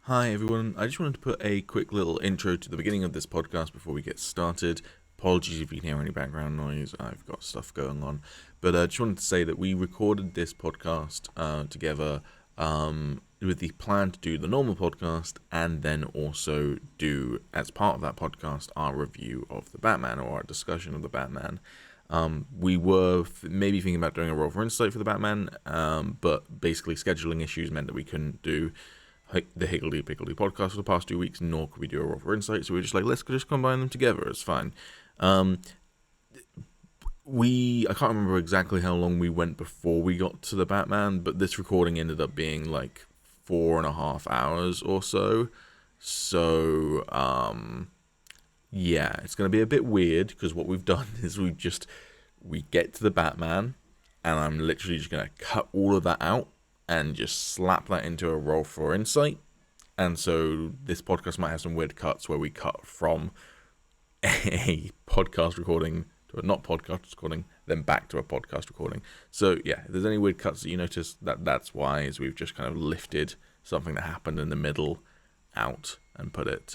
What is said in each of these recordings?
Hi everyone, I just wanted to put a quick little intro to the beginning of this podcast before we get started. Apologies if you can hear any background noise, I've got stuff going on. But I just wanted to say that we recorded this podcast together with the plan to do the normal podcast and then also do, as part of that podcast, our review of the Batman or our discussion of the Batman. We were maybe thinking about doing a roll for insight for the Batman, but basically scheduling issues meant that we couldn't do the Higgledy Piggledy podcast for the past 2 weeks, nor could we do a roll for insight, so we were just like, let's just combine them together, it's fine. I can't remember exactly how long we went before we got to the Batman, but this recording ended up being like 4.5 hours or so. So, yeah, it's going to be a bit weird, because what we've done is we get to the Batman, and I'm literally just going to cut all of that out, and just slap that into a roll for insight. And so this podcast might have some weird cuts where we cut from a podcast recording to a not podcast recording, then back to a podcast recording. So yeah, if there's any weird cuts that you notice, that's why, is we've just kind of lifted something that happened in the middle out and put it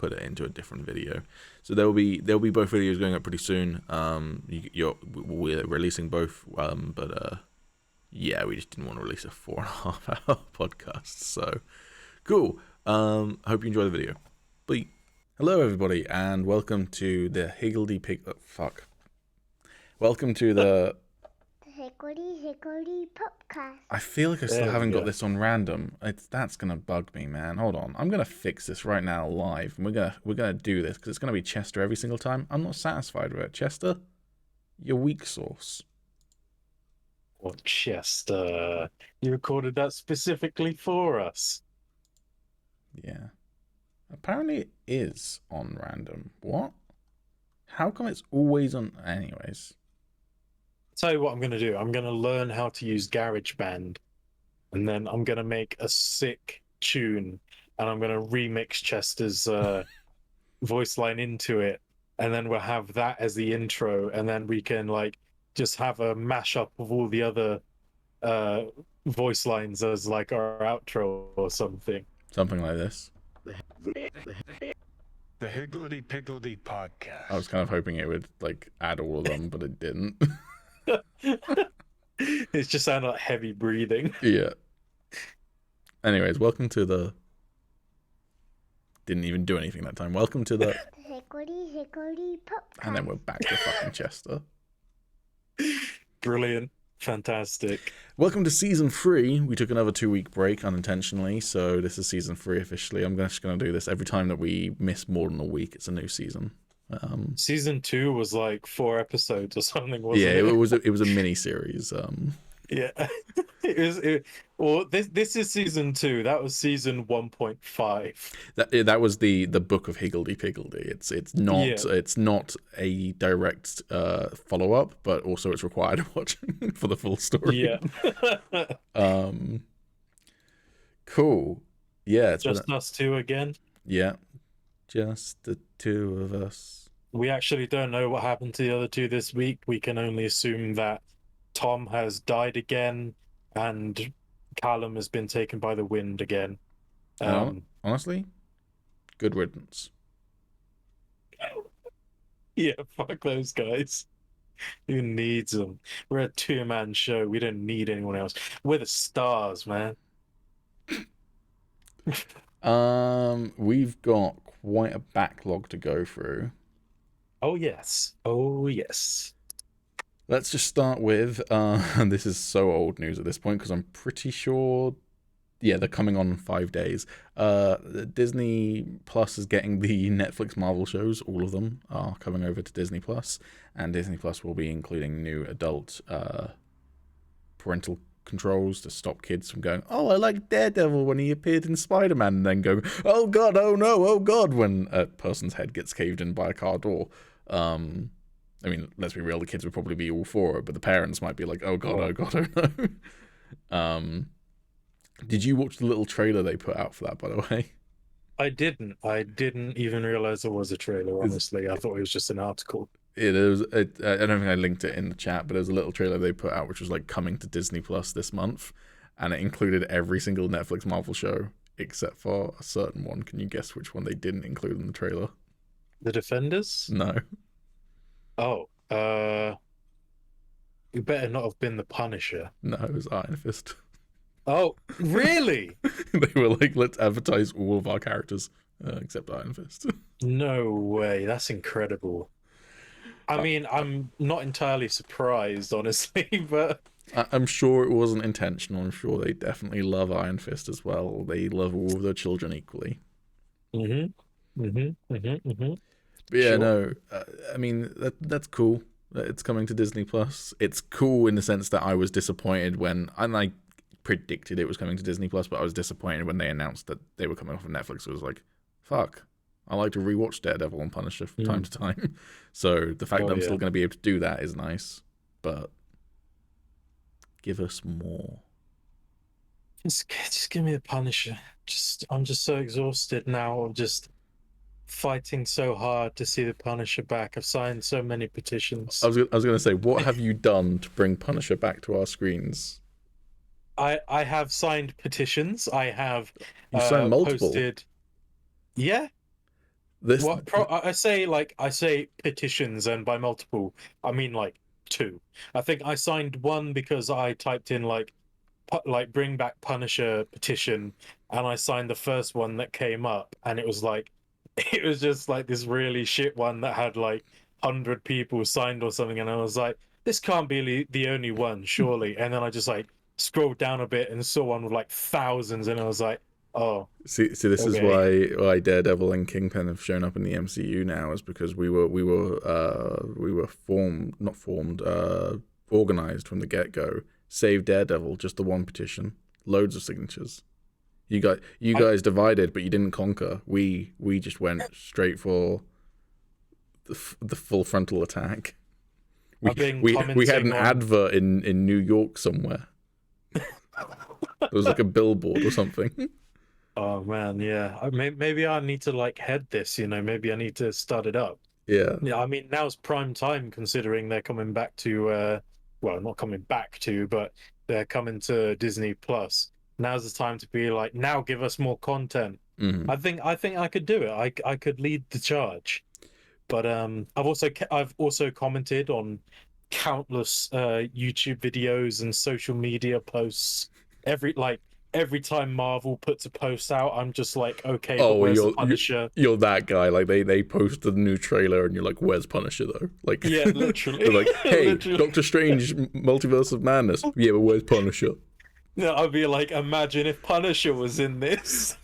into a different video. So there'll be both videos going up pretty soon. We're releasing both, but yeah, we just didn't want to release a 4.5 hour podcast. So cool. Hope you enjoy the video. Bye. Hello everybody, and welcome to the Higgledy Welcome to the Higgledy podcast. I feel like I still haven't got this on random. That's gonna bug me, man. Hold on. I'm gonna fix this right now live, and we're gonna do this because it's gonna be Chester every single time. I'm not satisfied with it. Chester, your weak sauce. What, Chester? You recorded that specifically for us. Yeah. Apparently it is on random. What? How come it's always on? Anyways. Tell you what I'm going to do. I'm going to learn how to use GarageBand, and then I'm going to make a sick tune, and I'm going to remix Chester's voice line into it, and then we'll have that as the intro, and then we can just have a mashup of all the other voice lines as like our outro or something. Something like this. The Higgledy Piggledy podcast. I was kind of hoping it would add all of them, but it didn't. It just sounded like heavy breathing. Yeah. Anyways, welcome to the... Didn't even do anything that time. Welcome to the... Higgledy podcast. And then we're back to fucking Chester. Brilliant. Fantastic. Welcome to season 3. We took another 2-week break unintentionally, so this is season 3 officially. I'm just going to do this every time that we miss more than a week. It's a new season. Season 2 was like 4 episodes or something, wasn't it? Yeah, it was a mini series. Yeah. This is season 2. That was season 1.5. That was the book of Higgledy Piggledy. It's not a direct follow up, but also it's required watching for the full story. Yeah. Cool. Yeah, it's just us two again. Yeah, just the two of us. We actually don't know what happened to the other two this week. We can only assume that Tom has died again, and Callum has been taken by the wind again. Honestly, good riddance. Yeah, fuck those guys. Who needs them? We're a 2-man show. We don't need anyone else. We're the stars, man. We've got quite a backlog to go through. Oh, yes. Oh, yes. Let's just start with, and this is so old news at this point because I'm pretty sure, yeah, they're coming on in 5 days. Disney Plus is getting the Netflix Marvel shows. All of them are coming over to Disney Plus, and Disney Plus will be including new adult parental controls to stop kids from going, oh, I like Daredevil when he appeared in Spider-Man, and then going, oh god, oh no, oh god, when a person's head gets caved in by a car door. I mean, let's be real, the kids would probably be all for it, but the parents might be like, oh god, oh god, oh no. Did you watch the little trailer they put out for that, by the way? I didn't even realize there was a trailer, honestly. I thought it was just an article. I don't think I linked it in the chat, but there was a little trailer they put out which was coming to Disney Plus this month, and it included every single Netflix Marvel show except for a certain one. Can you guess which one they didn't include in the trailer? The Defenders? No. Oh, it better not have been the Punisher. No, it was Iron Fist. Oh, really? They were like, let's advertise all of our characters except Iron Fist. No way. That's incredible. I mean, I'm not entirely surprised, honestly, but I'm sure it wasn't intentional. I'm sure they definitely love Iron Fist as well. They love all of their children equally. But But yeah, Sure. no, I mean, that's cool. It's coming to Disney Plus. It's cool in the sense that I was disappointed and I predicted it was coming to Disney Plus, but I was disappointed when they announced that they were coming off of Netflix. It was like, fuck. I like to rewatch Daredevil and Punisher from time to time. So the fact that I'm still going to be able to do that is nice. But give us more. Just give me the Punisher. I'm just so exhausted now of just fighting so hard to see the Punisher back. I've signed so many petitions. I was going to say, what have you done to bring Punisher back to our screens? I have signed petitions. I have You signed multiple. posted. Yeah. I say petitions, and by multiple I mean like 2. I think I signed one because I typed in like bring back Punisher petition, and I signed the first one that came up, and it was just like this really shit one that had like 100 people signed or something, and I was like, this can't be the only one, surely. And then I just like scrolled down a bit and saw one with like thousands, and I was like, oh. See, this is why Daredevil and Kingpin have shown up in the MCU now, is because we were organized from the get-go. Save Daredevil, just the one petition, loads of signatures. You guys divided, but you didn't conquer. We just went straight for the full frontal attack. We had an advert in New York somewhere. It was like a billboard or something. Oh man, yeah. Maybe I need to like head this. Maybe I need to start it up. Yeah. Yeah, I mean now's prime time considering they're coming back to. Well, not coming back to, but they're coming to Disney Plus. Now's the time to be like, now give us more content. Mm-hmm. I think I could do it. I could lead the charge. But I've also commented on countless YouTube videos and social media posts. Every time Marvel puts a post out, I'm just like, okay, but where's the Punisher? You're that guy. Like they post the new trailer, and you're like, where's Punisher though? Like, yeah, literally. They're like, hey, literally. Doctor Strange, Multiverse of Madness. Yeah, but where's Punisher? No, I'd be like, imagine if Punisher was in this.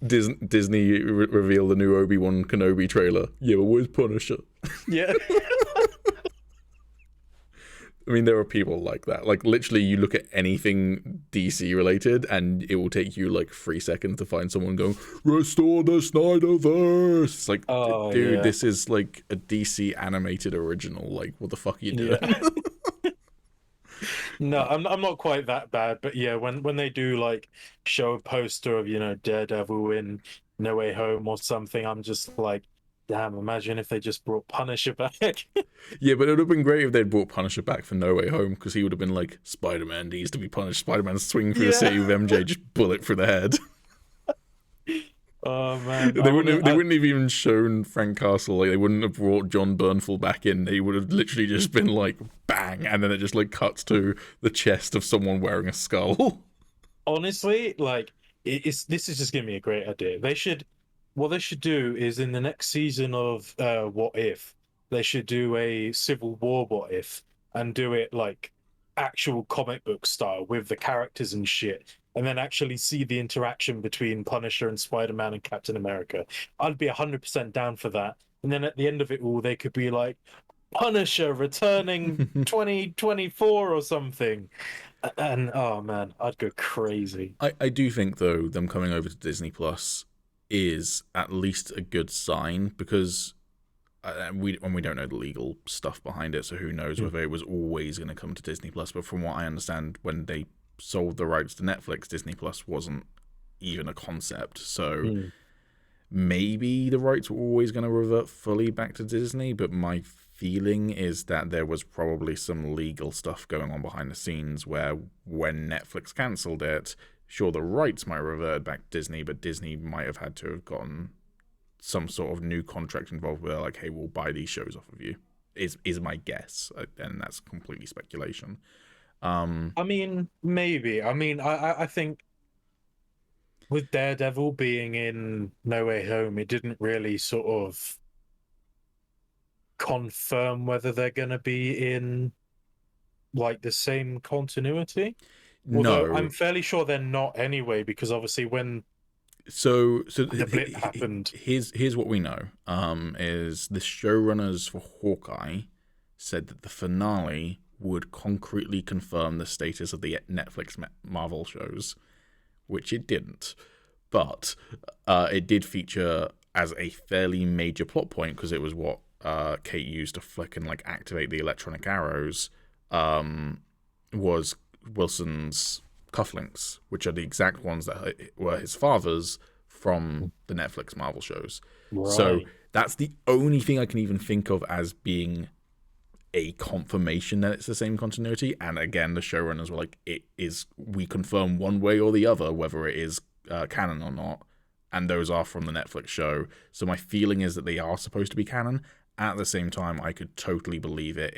Disney revealed the new Obi Wan Kenobi trailer. Yeah, but where's Punisher? Yeah. I mean, there are people like that. Like, literally, you look at anything DC related, and it will take you like 3 seconds to find someone going, "Restore the Snyderverse." It's like, dude, this is like a DC animated original. Like, what the fuck are you doing? Yeah. No, I'm not quite that bad, but yeah, when they do like show a poster of Daredevil in No Way Home or something, I'm just like, damn, imagine if they just brought Punisher back. Yeah, but it would have been great if they'd brought Punisher back for No Way Home, because he would have been like, Spider-Man needs to be punished. Spider-Man swinging through the city with MJ, just bullet through the head. Oh man, they wouldn't have even shown Frank Castle. Like, they wouldn't have brought John Bernthal back in. They would have literally just been like, bang, and then it just like cuts to the chest of someone wearing a skull. Honestly, like, this is just giving me a great idea. What they should do is, in the next season of What If, they should do a Civil War What If, and do it like actual comic book style with the characters and shit, and then actually see the interaction between Punisher and Spider-Man and Captain America. I'd be 100% down for that. And then at the end of it all, they could be like, Punisher returning 2024 or something. And oh man, I'd go crazy. I do think, though, them coming over to Disney Plus is at least a good sign, because we don't know the legal stuff behind it, so who knows whether it was always going to come to Disney Plus. But from what I understand, when they sold the rights to Netflix, Disney Plus wasn't even a concept. So maybe the rights were always going to revert fully back to Disney, but my feeling is that there was probably some legal stuff going on behind the scenes where, when Netflix cancelled it, Sure, the rights might revert back to Disney, but Disney might have had to have gotten some sort of new contract involved where they're like, hey, we'll buy these shows off of you, is my guess. And that's completely speculation. I mean, maybe. I mean, I think with Daredevil being in No Way Home, it didn't really sort of confirm whether they're going to be in like the same continuity. Although No. I'm fairly sure they're not anyway, because obviously when So the blip happened, here's what we know. Is the showrunners for Hawkeye said that the finale would concretely confirm the status of the Netflix Marvel shows, which it didn't. But it did feature as a fairly major plot point, because it was what Kate used to flick and like activate the electronic arrows, was Wilson's cufflinks, which are the exact ones that were his father's from the Netflix Marvel shows. right. So that's the only thing I can even think of as being a confirmation that it's the same continuity. And again, the showrunners were like, it is, we confirm one way or the other whether it is canon or not, and those are from the Netflix show. So my feeling is that they are supposed to be canon. At the same time, I could totally believe it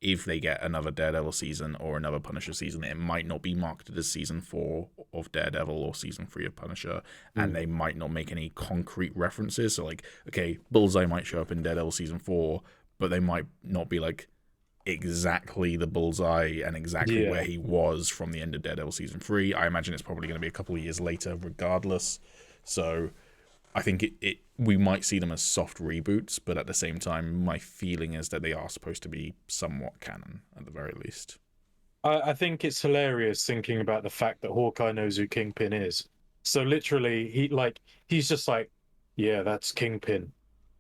if they get another Daredevil season or another Punisher season. It might not be marketed as season 4 of Daredevil or season 3 of Punisher, and they might not make any concrete references. So like, okay, Bullseye might show up in Daredevil season 4, but they might not be like exactly the Bullseye and exactly where he was from the end of Daredevil season 3. I imagine it's probably going to be a couple of years later regardless. So I think we might see them as soft reboots, but at the same time, my feeling is that they are supposed to be somewhat canon at the very least. I think it's hilarious thinking about the fact that Hawkeye knows who Kingpin is. So literally, he's just like, yeah, that's Kingpin.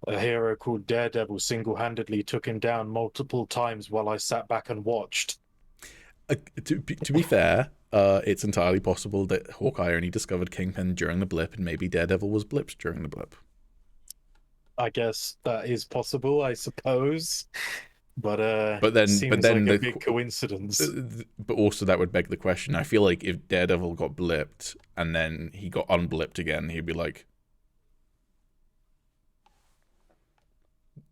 A hero called Daredevil single-handedly took him down multiple times while I sat back and watched. To be fair, it's entirely possible that Hawkeye only discovered Kingpin during the blip, and maybe Daredevil was blipped during the blip. I guess that is possible, I suppose. But then seems like a big coincidence. But also that would beg the question. I feel like if Daredevil got blipped and then he got unblipped again, he'd be like,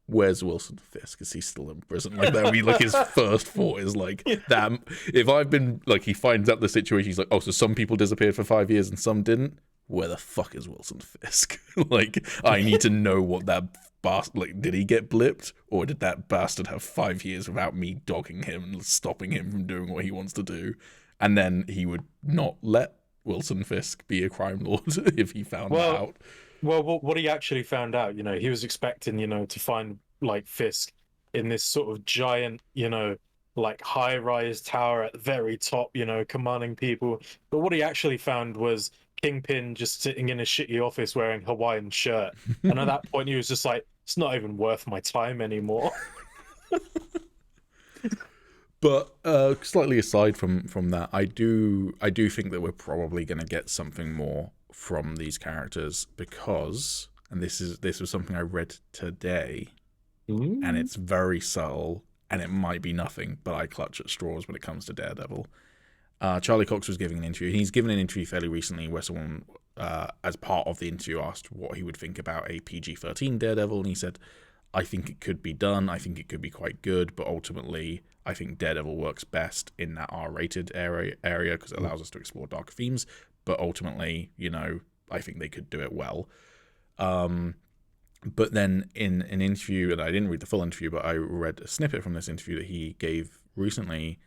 where's Wilson Fisk? Is he still in prison? Like that would be like his first thought is like, damn, if I've been like, he finds out the situation, he's like, oh, so some people disappeared for 5 years and some didn't? Where the fuck is Wilson Fisk? Like, I need to know what that bastard, like, did he get blipped? Or did that bastard have 5 years without me dogging him and stopping him from doing what he wants to do? And then he would not let Wilson Fisk be a crime lord if he found that out. Well, what he actually found out, he was expecting, to find like Fisk in this sort of giant, like high-rise tower at the very top, commanding people. But what he actually found was Kingpin just sitting in a shitty office wearing a Hawaiian shirt. And at that point, he was just like, it's not even worth my time anymore. But slightly aside from that, I do think that we're probably going to get something more from these characters because, and this was something I read today, and it's very subtle, and it might be nothing, but I clutch at straws when it comes to Daredevil. Charlie Cox was giving an interview. He's given an interview fairly recently where someone, as part of the interview, asked what he would think about a PG-13 Daredevil, and he said, I think it could be done. I think it could be quite good, but ultimately, I think Daredevil works best in that R-rated area because it allows us to explore darker themes. But ultimately, I think they could do it well. But then in an interview, and I didn't read the full interview, but I read a snippet from this interview that he gave recently,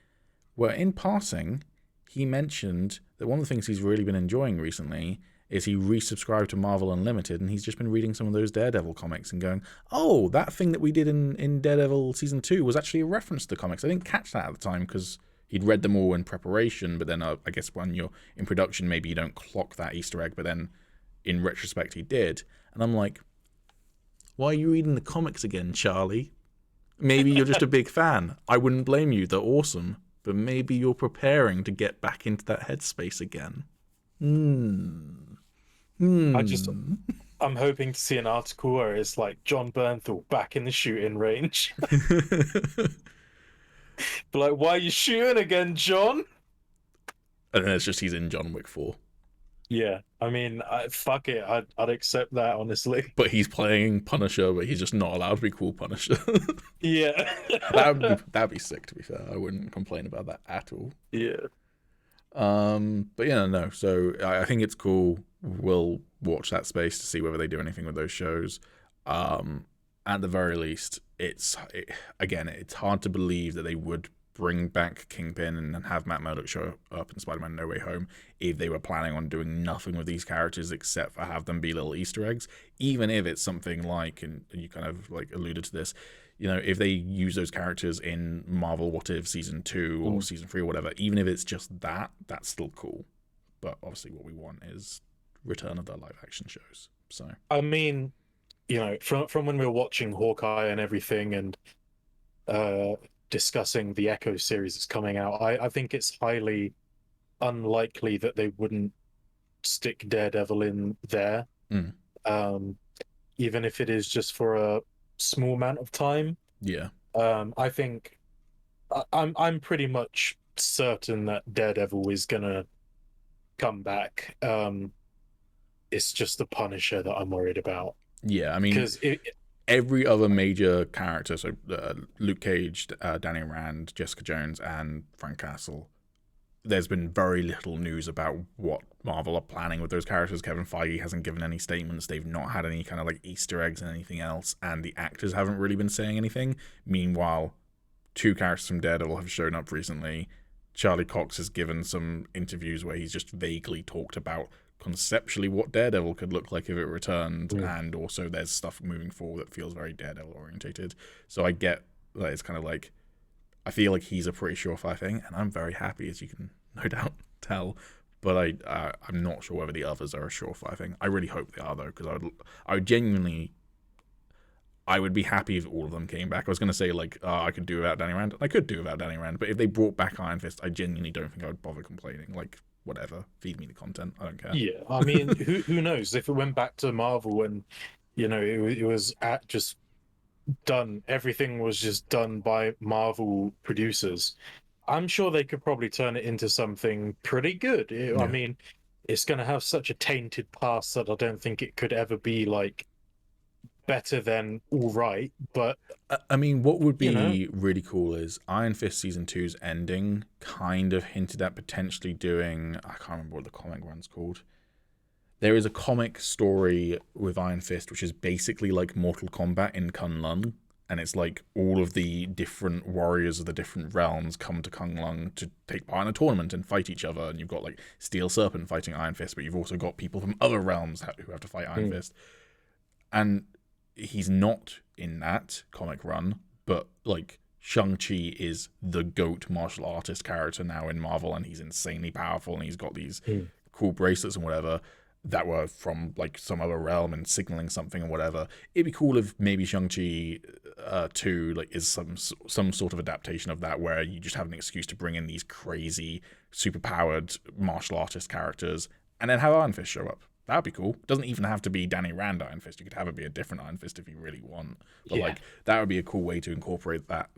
where in passing, he mentioned that one of the things he's really been enjoying recently is he resubscribed to Marvel Unlimited, and he's just been reading some of those Daredevil comics and going, oh, that thing that we did in Daredevil Season 2 was actually a reference to the comics. I didn't catch that at the time because he'd read them all in preparation, but then I guess when you're in production, maybe you don't clock that Easter egg, but then in retrospect, he did. And I'm like, why are you reading the comics again, Charlie? Maybe you're just a big fan. I wouldn't blame you. They're awesome. But maybe you're preparing to get back into that headspace again. I'm hoping to see an article where it's like John Bernthal back in the shooting range. But like, why are you shooting again, John? And then it's just he's in John Wick 4. Yeah, I mean, fuck it, I'd accept that honestly. But he's playing Punisher, but he's just not allowed to be called Punisher. Yeah. That'd be sick. To be fair, I wouldn't complain about that at all. Yeah. But yeah, no. So I think it's cool. We'll watch that space to see whether they do anything with those shows. At the very least, again, it's hard to believe that they would bring back Kingpin and have Matt Murdock show up in Spider-Man No Way Home if they were planning on doing nothing with these characters except for have them be little Easter eggs. Even if it's something like, and you kind of like alluded to this, if they use those characters in Marvel What If Season 2 or Season 3 or whatever, even if it's just that, that's still cool. But obviously what we want is return of the live action shows. So I mean, from when we were watching Hawkeye and everything and discussing the Echo series that's coming out, I think it's highly unlikely that they wouldn't stick Daredevil in there. Even if it is just for a small amount of time. Yeah. I think I'm pretty much certain that Daredevil is gonna come back. It's just the Punisher that I'm worried about. Yeah, I mean, because every other major character, so Luke Cage, Danny Rand, Jessica Jones, and Frank Castle, there's been very little news about what Marvel are planning with those characters. Kevin Feige hasn't given any statements. They've not had any kind of like Easter eggs and anything else, and the actors haven't really been saying anything. Meanwhile, 2 characters from Daredevil have shown up recently. Charlie Cox has given some interviews where he's just vaguely talked about conceptually what Daredevil could look like if it returned, and also there's stuff moving forward that feels very Daredevil orientated. So I get that it's kind of like, I feel like he's a pretty surefire thing, and I'm very happy, as you can no doubt tell. But I'm not sure whether the others are a surefire thing. I really hope they are though, because I would genuinely, I would be happy if all of them came back. I was going to say like I could do without Danny Rand. I could do without Danny Rand, but if they brought back Iron Fist, I genuinely don't think I would bother complaining. Like, whatever, feed me the content. I don't care. Yeah, I mean, who knows if it went back to Marvel and it was just done. Everything was just done by Marvel producers. I'm sure they could probably turn it into something pretty good. I mean, it's going to have such a tainted past that I don't think it could ever be like better than all right. But I mean, what would be really cool is Iron Fist Season 2's ending kind of hinted at potentially doing, I can't remember what the comic run's called. There is a comic story with Iron Fist which is basically like Mortal Kombat in Kunlun, and it's like all of the different warriors of the different realms come to Kunlun to take part in a tournament and fight each other, and you've got like Steel Serpent fighting Iron Fist, but you've also got people from other realms who have to fight Iron Fist. And he's not in that comic run, but like Shang-Chi is the GOAT martial artist character now in Marvel, and he's insanely powerful, and he's got these cool bracelets and whatever that were from like some other realm and signaling something and whatever. It'd be cool if maybe Shang-Chi 2 like is some sort of adaptation of that, where you just have an excuse to bring in these crazy superpowered martial artist characters and then have Iron Fist show up. That'd be cool. It doesn't even have to be Danny Rand Iron Fist. You could have it be a different Iron Fist if you really want. But like that would be a cool way to incorporate that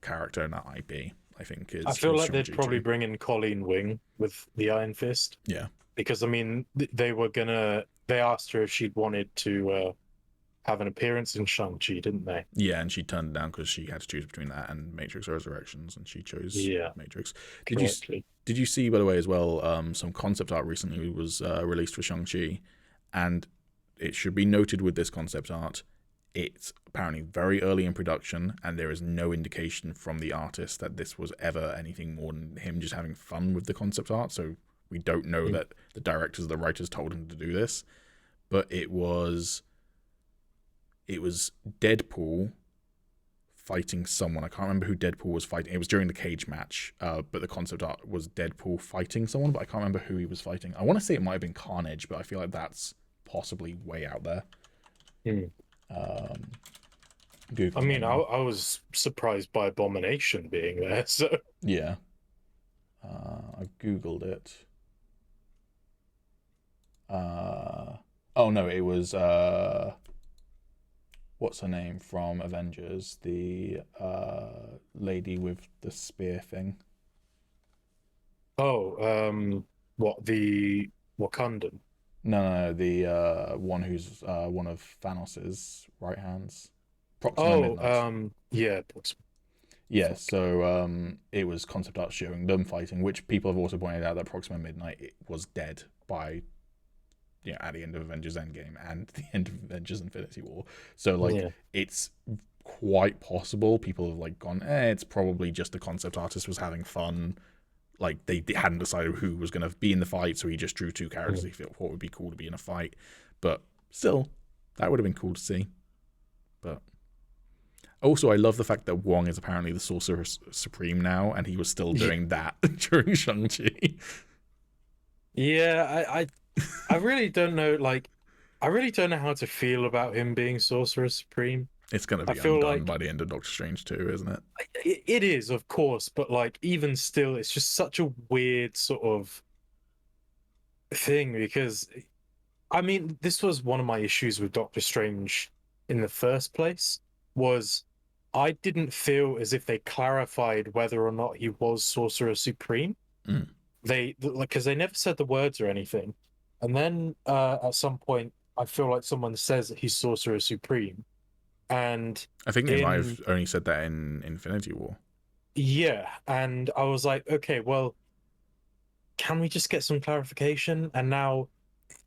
character and that IP. I think is. I feel like they'd probably bring in Colleen Wing with the Iron Fist. Yeah. Because I mean, they asked her if she'd wanted to have an appearance in Shang-Chi, didn't they? Yeah, and she turned it down because she had to choose between that and Matrix Resurrections, and she chose Matrix. Did you see, by the way, as well, some concept art recently was released for Shang-Chi, and it should be noted with this concept art, it's apparently very early in production, and there is no indication from the artist that this was ever anything more than him just having fun with the concept art, so we don't know that the directors or the writers told him to do this, but it was Deadpool fighting someone. I can't remember who Deadpool was fighting. It was during the cage match, but the concept art was Deadpool fighting someone, but I can't remember who he was fighting. I want to say it might have been Carnage, but I feel like that's possibly way out there. I mean, I was surprised by Abomination being there, so... Yeah. I've Googled it. Oh no, it was what's her name from Avengers, the lady with the spear thing. Oh, what, the Wakandan. No, the one who's one of Thanos's right hands, Proxima Oh, Midnight. yeah. Yeah, so it was concept art showing them fighting, which people have also pointed out that Proxima Midnight was dead by at the end of Avengers Endgame and the end of Avengers Infinity War. So like Yeah. it's quite possible people have like gone, it's probably just the concept artist was having fun. Like they hadn't decided who was going to be in the fight, so he just drew two characters he thought would be cool to be in a fight. But still, that would have been cool to see. But also, I love the fact that Wong is apparently the Sorcerer Supreme now, and he was still doing that during Shang-Chi. Yeah, I really don't know. Like, I really don't know how to feel about him being Sorcerer Supreme. It's going to I be feel undone like by the end of Doctor Strange 2, isn't it? it is, of course, but like even still, it's just such a weird sort of thing because I mean, this was one of my issues with Doctor Strange in the first place was I didn't feel as if they clarified whether or not he was Sorcerer Supreme. Mm. They like because they never said the words or anything, and then at some point I feel like someone says that he's Sorcerer Supreme, and I think they might in have only said that in Infinity War. yeah, and I was like, okay, well, can we just get some clarification? And now,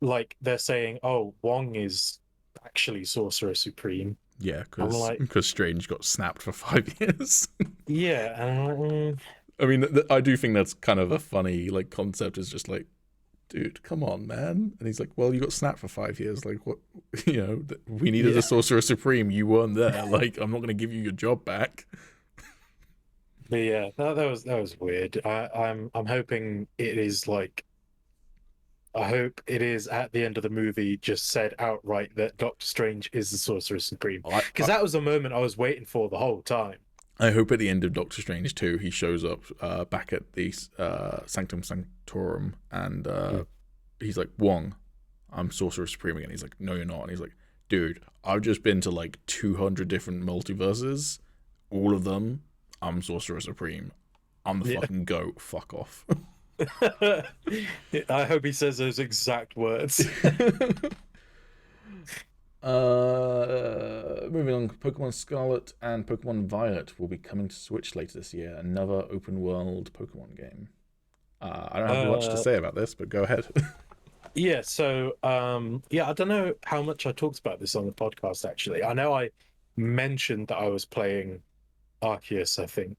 like, they're saying, oh, Wong is actually Sorcerer Supreme. Yeah, I'm like, because Strange got snapped for 5 years. yeah, and I'm like, I mean, I do think that's kind of a funny like concept. Is just like, dude, come on, man. And he's like, well, you got snapped for 5 years. Like, what? We needed yeah. a Sorcerer Supreme. You weren't there. Like, I'm not going to give you your job back. But yeah, that was weird. I'm hoping it is like I hope it is at the end of the movie just said outright that Doctor Strange is the Sorcerer Supreme. Because that was the moment I was waiting for the whole time. I hope at the end of Doctor Strange 2, he shows up back at the Sanctum Sanctorum and he's like, Wong, I'm Sorcerer Supreme again. He's like, no, you're not. And he's like, dude, I've just been to like 200 different multiverses. All of them, I'm Sorcerer Supreme. I'm the fucking goat. Fuck off. I hope he says those exact words. Moving on, Pokemon Scarlet and Pokemon Violet will be coming to Switch later this year. Another open world Pokemon game. I don't have much to say about this, but go ahead. Yeah, so yeah, I don't know how much I talked about this on the podcast actually. I know I mentioned that I was playing Arceus, I think.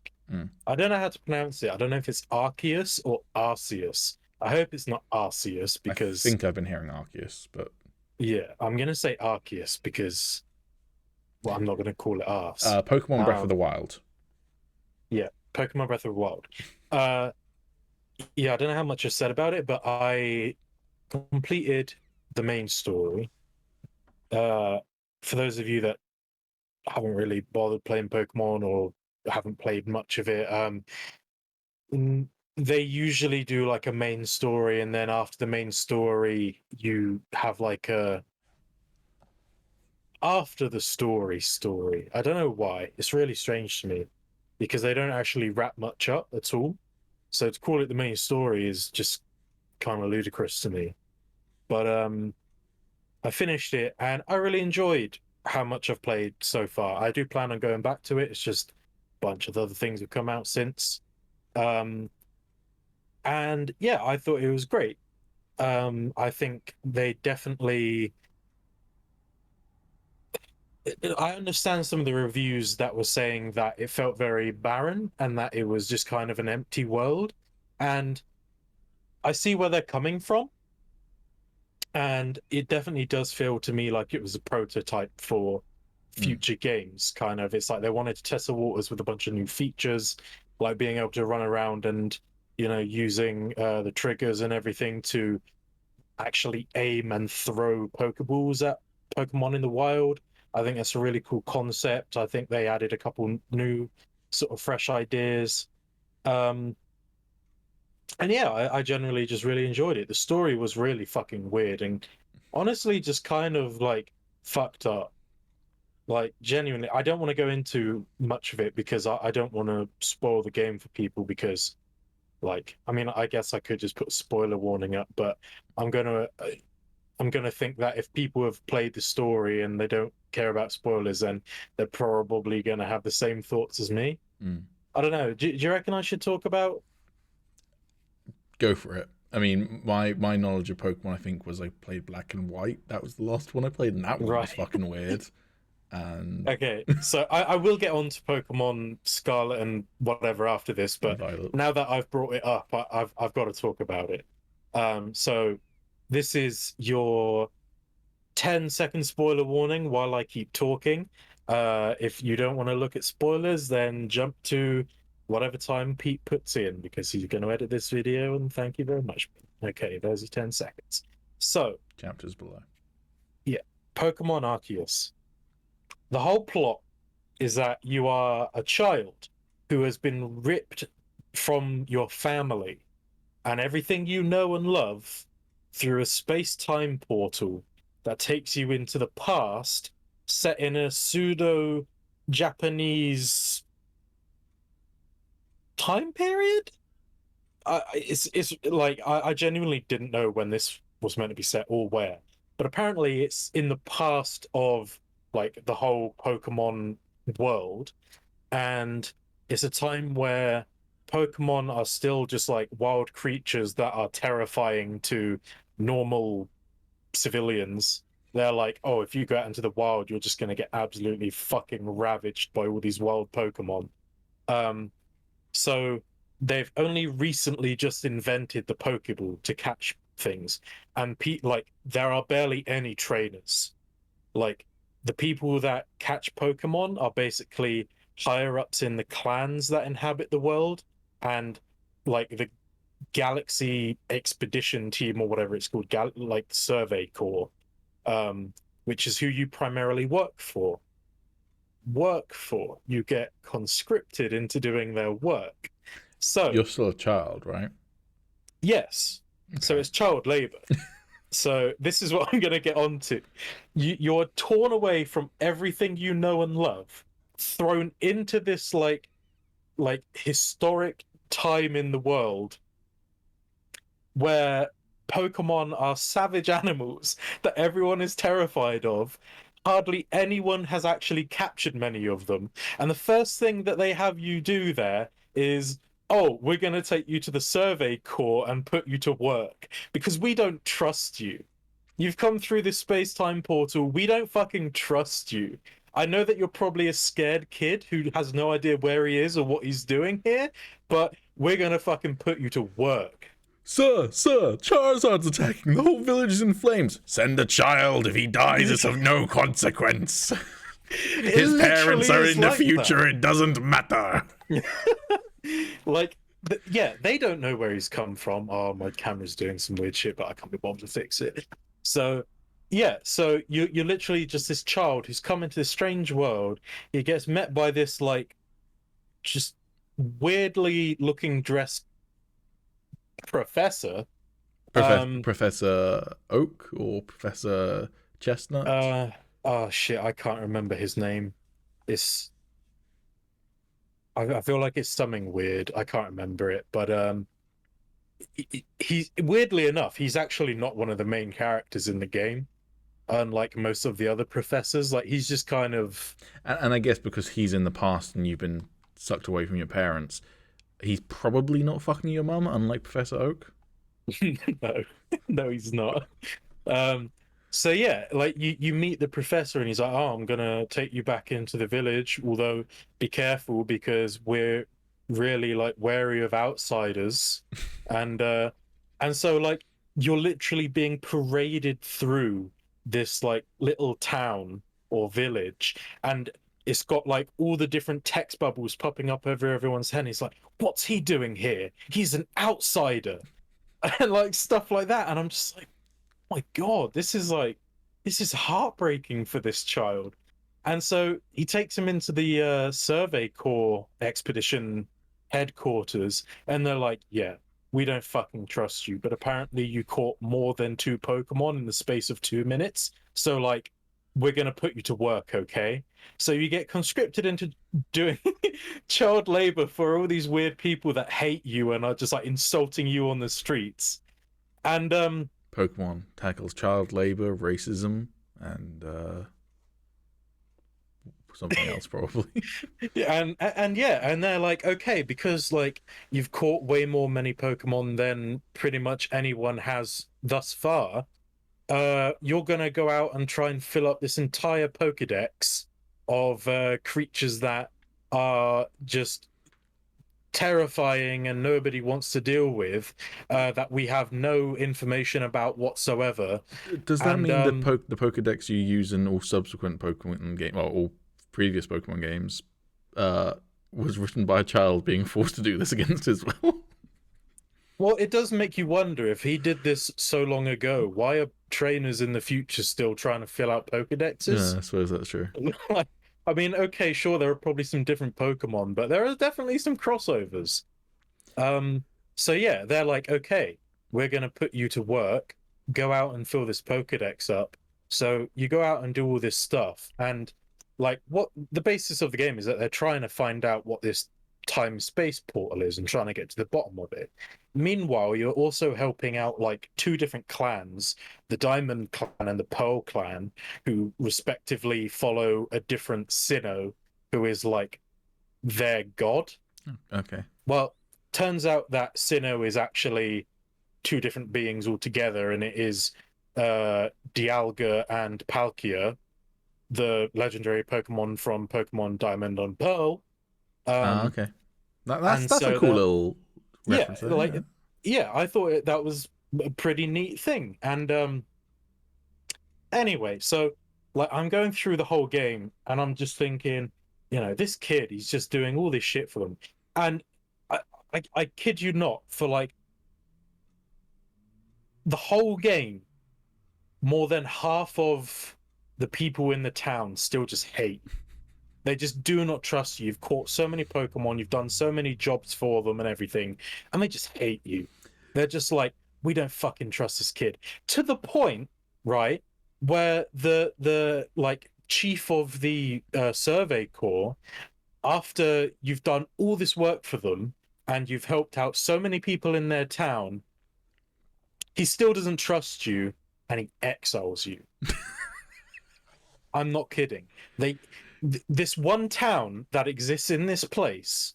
I don't know how to pronounce it. I don't know if it's Arceus or Arceus. I hope it's not Arceus because I think I've been hearing Arceus, but yeah, I'm gonna say Arceus because well, I'm not gonna call it Arse. Pokemon Breath of the Wild. Yeah, Pokemon Breath of the Wild. Yeah, I don't know how much I said about it, but I completed the main story. For those of you that haven't really bothered playing Pokemon or haven't played much of it, they usually do like a main story, and then after the main story, you have like a after the story. I don't know why. It's really strange to me because they don't actually wrap much up at all. So to call it the main story is just kind of ludicrous to me. But I finished it and I really enjoyed how much I've played so far. I do plan on going back to it. It's just a bunch of other things have come out since. And yeah, I thought it was great. I think they definitely. I understand some of the reviews that were saying that it felt very barren and that it was just kind of an empty world. And I see where they're coming from. And it definitely does feel to me like it was a prototype for future games, kind of. It's like they wanted to test the waters with a bunch of new features, like being able to run around and, using the triggers and everything to actually aim and throw Pokeballs at Pokemon in the wild. I think that's a really cool concept. I think they added a couple new sort of fresh ideas. And yeah, I generally just really enjoyed it. The story was really fucking weird and honestly just kind of like fucked up. Like genuinely, I don't want to go into much of it because I don't want to spoil the game for people because Like, I mean, I guess I could just put spoiler warning up, but I'm gonna think that if people have played the story and they don't care about spoilers, then they're probably gonna have the same thoughts as me. Mm. I don't know. Do you reckon I should talk about? Go for it. I mean, my knowledge of Pokemon, I think, was I played Black and White. That was the last one I played, and that one was Right. fucking weird. And Okay, so I will get on to Pokemon Scarlet and whatever after this, but Violet. now that I've brought it up, I've got to talk about it. So this is your 10-second spoiler warning while I keep talking. If you don't want to look at spoilers, then jump to whatever time Pete puts in, because he's going to edit this video, and thank you very much. Okay, there's your 10 seconds. So, Chapters below. Pokemon Arceus. The whole plot is that you are a child who has been ripped from your family and everything you know and love through a space-time portal that takes you into the past, set in a pseudo-Japanese time period. It's like I genuinely didn't know when this was meant to be set or where, but apparently it's in the past of like the whole Pokemon world, and it's a time where Pokemon are still just like wild creatures that are terrifying to normal civilians. They're like, oh, if you go out into the wild, you're just going to get absolutely fucking ravaged by all these wild Pokemon. So they've only recently just invented the Pokeball to catch things, and like there are barely any trainers. Like the people that catch Pokemon are basically higher ups in the clans that inhabit the world, and like the Galaxy Expedition Team or whatever it's called, like Survey Corps, which is who you primarily work for. You get conscripted into doing their work. So You're still a child, right? yes, so Okay. it's child labor. So this is what I'm going to get onto. You're torn away from everything you know and love, thrown into this like historic time in the world where Pokemon are savage animals that everyone is terrified of. Hardly anyone has actually captured many of them. And the first thing that they have you do there is, oh, we're going to take you to the Survey Corps and put you to work because we don't trust you. You've come through this space-time portal. We don't fucking trust you. I know that you're probably a scared kid who has no idea where he is or what he's doing here, but we're going to fucking put you to work. Sir, Charizard's attacking. The whole village is in flames. Send a child. If he dies, it's of no consequence. His parents are in the future. That. It doesn't matter. Like, yeah, they don't know where he's come from. Oh, my camera's doing some weird shit, but I can't be bothered to fix it. So, yeah, so you're literally just this child who's come into this strange world. He gets met by this, like, just weirdly looking dressed professor. Professor Oak or Professor Chestnut? Oh, shit, I can't remember his name. I feel like it's something weird. I can't remember it, but he's weirdly enough, he's actually not one of the main characters in the game, unlike most of the other professors. Like he's just kind of, and I guess because he's in the past and you've been sucked away from your parents, he's probably not fucking your mum, unlike Professor Oak. no, he's not. So yeah, like you meet the professor and he's like, oh, I'm gonna take you back into the village, although be careful because we're really like wary of outsiders. and so like you're literally being paraded through this like little town or village, and it's got like all the different text bubbles popping up over everyone's head. He's like, what's he doing here? He's an outsider. And like stuff like that. And I'm just like, my God, this is heartbreaking for this child. And so he takes him into the Survey Corps expedition headquarters, and they're like, yeah, we don't fucking trust you, but apparently you caught more than 2 Pokemon in the space of 2 minutes. So like we're going to put you to work, okay? So you get conscripted into doing child labor for all these weird people that hate you and are just like insulting you on the streets. And Pokemon tackles child labor, racism, and something else probably. and they're like, okay, because like you've caught way more many Pokemon than pretty much anyone has thus far. You're gonna go out and try and fill up this entire Pokedex of creatures that are just terrifying and nobody wants to deal with, that we have no information about whatsoever. Does that And, mean that the Pokedex you use in all subsequent Pokemon game, or all previous Pokemon games, was written by a child being forced to do this against his will? Well, it does make you wonder, if he did this so long ago, why are trainers in the future still trying to fill out Pokedexes? Yeah, I suppose that's true. Like, I mean, okay, sure, there are probably some different Pokemon, but there are definitely some crossovers. So yeah, they're like, okay, we're gonna put you to work, go out and fill this Pokedex up. So you go out and do all this stuff, and like, what the basis of the game is that they're trying to find out what this time-space portal is and trying to get to the bottom of it. Meanwhile, you're also helping out like two different clans, the Diamond Clan and the Pearl Clan, who respectively follow a different Sinnoh, who is like their god. Okay. Well, turns out that Sinnoh is actually two different beings altogether, and it is Dialga and Palkia, the legendary Pokemon from Pokemon Diamond and Pearl. Okay. That's so a cool little reference. Yeah, there, like yeah. yeah, I thought that was a pretty neat thing. And anyway, so like I'm going through the whole game and I'm just thinking, this kid, he's just doing all this shit for them. And I kid you not, for like the whole game, more than half of the people in the town still just hate. They just do not trust you. You've caught so many Pokemon, you've done so many jobs for them and everything, and they just hate you. They're just like, we don't fucking trust this kid. To the point, right, where the like chief of the survey corps, after you've done all this work for them and you've helped out so many people in their town, he still doesn't trust you and he exiles you. I'm not kidding. This one town that exists in this place,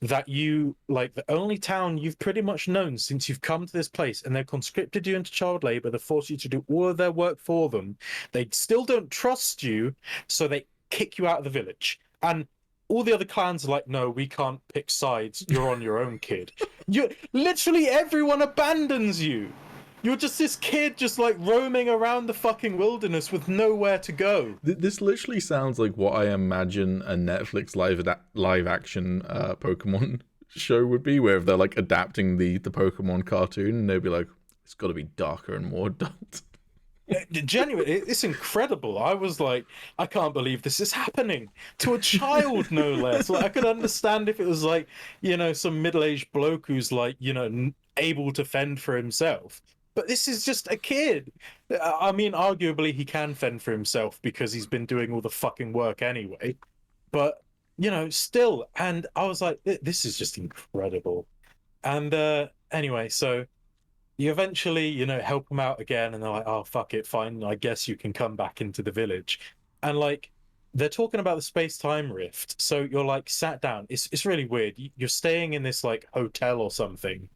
that you like, the only town you've pretty much known since you've come to this place, and they've conscripted you into child labor, they force you to do all of their work for them, they still don't trust you, so they kick you out of the village. And all the other clans are like, no, we can't pick sides, you're on your own, kid. You literally, everyone abandons you. You're just this kid just like roaming around the fucking wilderness with nowhere to go. This literally sounds like what I imagine a Netflix live action Pokemon show would be, where if they're like adapting the Pokemon cartoon, and they'd be like, it's got to be darker and more adult. Genuinely, it's incredible. I was like, I can't believe this is happening to a child, no less. Like, I could understand if it was like, some middle-aged bloke who's like, able to fend for himself. But this is just a kid. I mean, arguably he can fend for himself because he's been doing all the fucking work anyway. But, still. And I was like, this is just incredible. And anyway, so you eventually, help them out again. And they're like, oh, fuck it, fine. I guess you can come back into the village. And like, they're talking about the space-time rift. So you're like sat down. It's really weird. You're staying in this like hotel or something.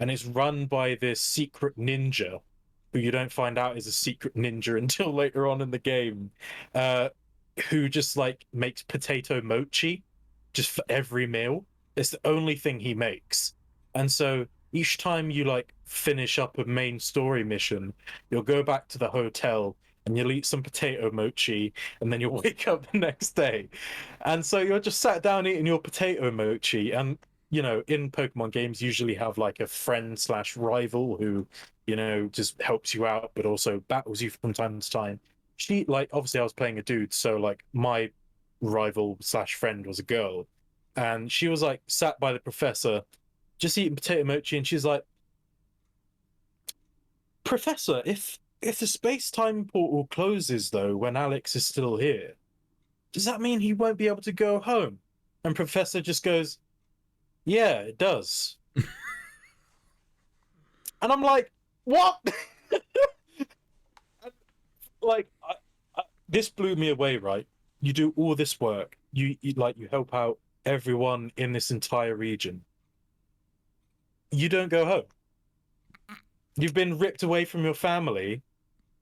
And it's run by this secret ninja, who you don't find out is a secret ninja until later on in the game, who just like makes potato mochi just for every meal. It's the only thing he makes. And so each time you like finish up a main story mission, you'll go back to the hotel and you'll eat some potato mochi, and then you'll wake up the next day. And so you're just sat down eating your potato mochi, and in Pokemon games, usually have like a friend / rival who, just helps you out, but also battles you from time to time. She, like, obviously I was playing a dude, so like my rival / friend was a girl, and she was like sat by the professor, just eating potato mochi, and she's like, Professor, if if the space-time portal closes though when Alex is still here, does that mean he won't be able to go home? And Professor just goes, "Yeah, it does." And I'm like, "What?" Like, this blew me away. Right? You do all this work. You help out everyone in this entire region. You don't go home. You've been ripped away from your family.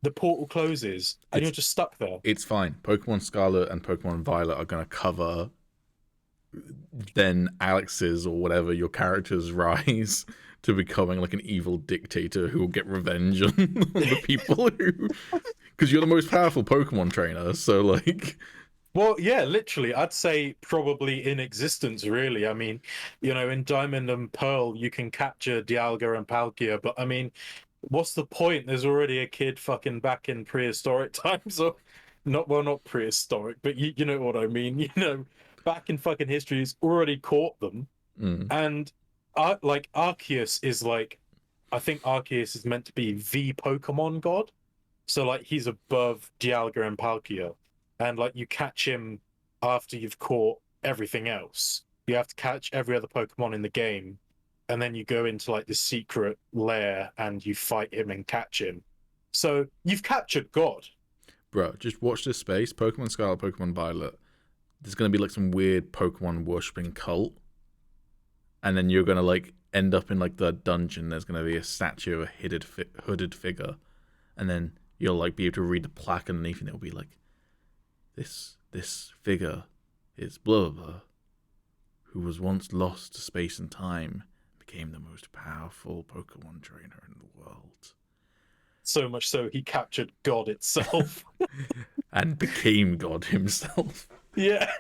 The portal closes, and you're just stuck there. It's fine. Pokemon Scarlet and Pokemon Violet are going to cover then Alex's or whatever your character's rise to becoming like an evil dictator who will get revenge on the people who... Because you're the most powerful Pokemon trainer, so like... Well, yeah, literally, I'd say probably in existence, really. I mean, in Diamond and Pearl, you can capture Dialga and Palkia, but I mean, what's the point? There's already a kid fucking back in prehistoric times, or not prehistoric, but you know what I mean. Back in fucking history, he's already caught them, and like Arceus is like, I think Arceus is meant to be the Pokemon god, so like he's above Dialga and Palkia. And like you catch him after you've caught everything else. You have to catch every other Pokemon in the game, and then you go into like the secret lair and you fight him and catch him. So you've captured God. Bro, just watch this space. Pokemon Scarlet, Pokemon Violet. There's going to be like some weird Pokemon worshipping cult. And then you're going to like end up in like the dungeon. There's going to be a statue of a hooded figure. And then you'll like be able to read the plaque underneath, and it'll be like, This figure is blah, blah, blah, who was once lost to space and time, became the most powerful Pokemon trainer in the world. So much so he captured God itself. And became God himself. Yeah.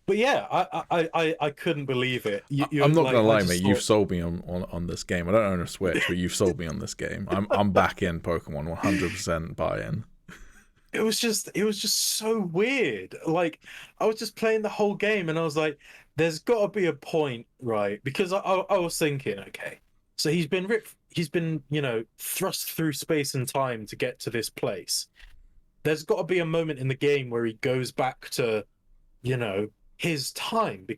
But yeah, I couldn't believe it. I'm not gonna lie, mate. You've sold me on this game. I don't own a Switch, but you've sold me on this game. I'm back in Pokemon, 100% buy-in. It was just so weird. Like, I was just playing the whole game and I was like, there's got to be a point, right? Because I was thinking, okay, so he's been thrust through space and time to get to this place. There's got to be a moment in the game where he goes back to, his time.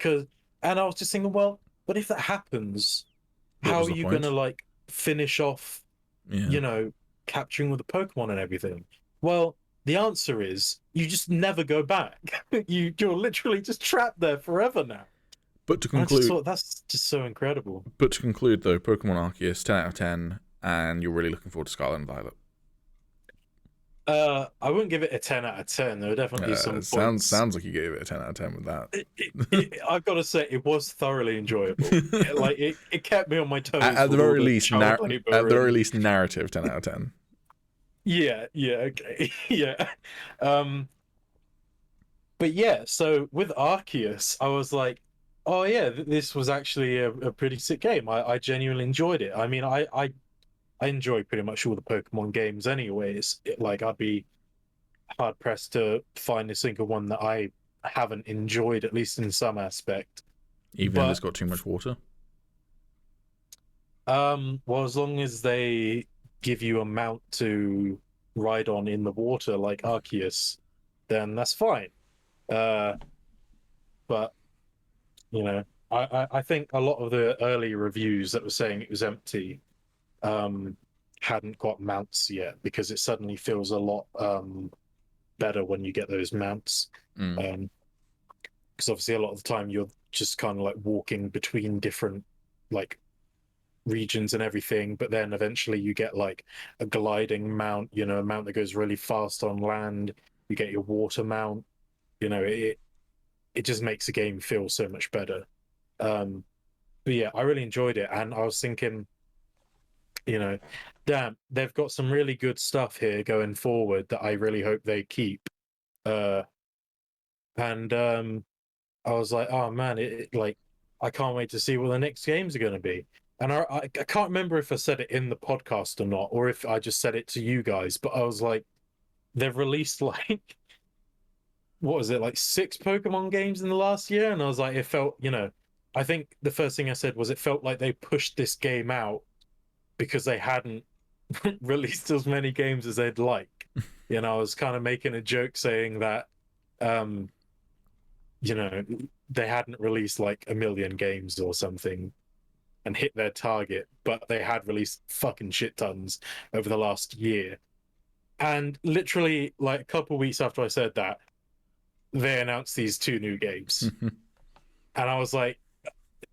And I was just thinking, well, but if that happens, how are you going to like finish off, capturing all the Pokemon and everything? Well, the answer is you just never go back. You're literally just trapped there forever now. But to conclude, I just thought that's just so incredible. But to conclude, though, Pokemon Arceus, 10 out of 10, and you're really looking forward to Scarlet and Violet. I wouldn't give it a 10 out of 10. There were definitely some points. Sounds like you gave it a 10 out of 10 with that. I've got to say, it was thoroughly enjoyable. It kept me on my toes. At the very least, narrative 10 out of 10. Yeah, okay. Yeah. But yeah, so with Arceus, I was like, oh yeah, this was actually a pretty sick game. I genuinely enjoyed it. I mean, I enjoy pretty much all the Pokemon games anyways. I'd be hard pressed to find a single one that I haven't enjoyed, at least in some aspect. Even if it's got too much water? Well, as long as they give you a mount to ride on in the water like Arceus, then that's fine. But I think a lot of the early reviews that were saying it was empty hadn't got mounts yet, because it suddenly feels a lot better when you get those mounts. Because obviously a lot of the time you're just kind of like walking between different like regions and everything, but then eventually you get like a gliding mount, a mount that goes really fast on land. You get your water mount. It just makes the game feel so much better. But yeah, I really enjoyed it, and I was thinking, damn, they've got some really good stuff here going forward that I really hope they keep. I was like, oh man, I can't wait to see what the next games are going to be. And I can't remember if I said it in the podcast or not, or if I just said it to you guys, but I was like, they've released like, what was it, like 6 Pokemon games in the last year? And I was like, it felt, I think the first thing I said was it felt like they pushed this game out because they hadn't, released as many games as they'd like. I was kind of making a joke saying that, um, they hadn't released like a million games or something and hit their target, but they had released fucking shit tons over the last year. And literally, like a couple of weeks after I said that, they announced these 2 new games. And I was like,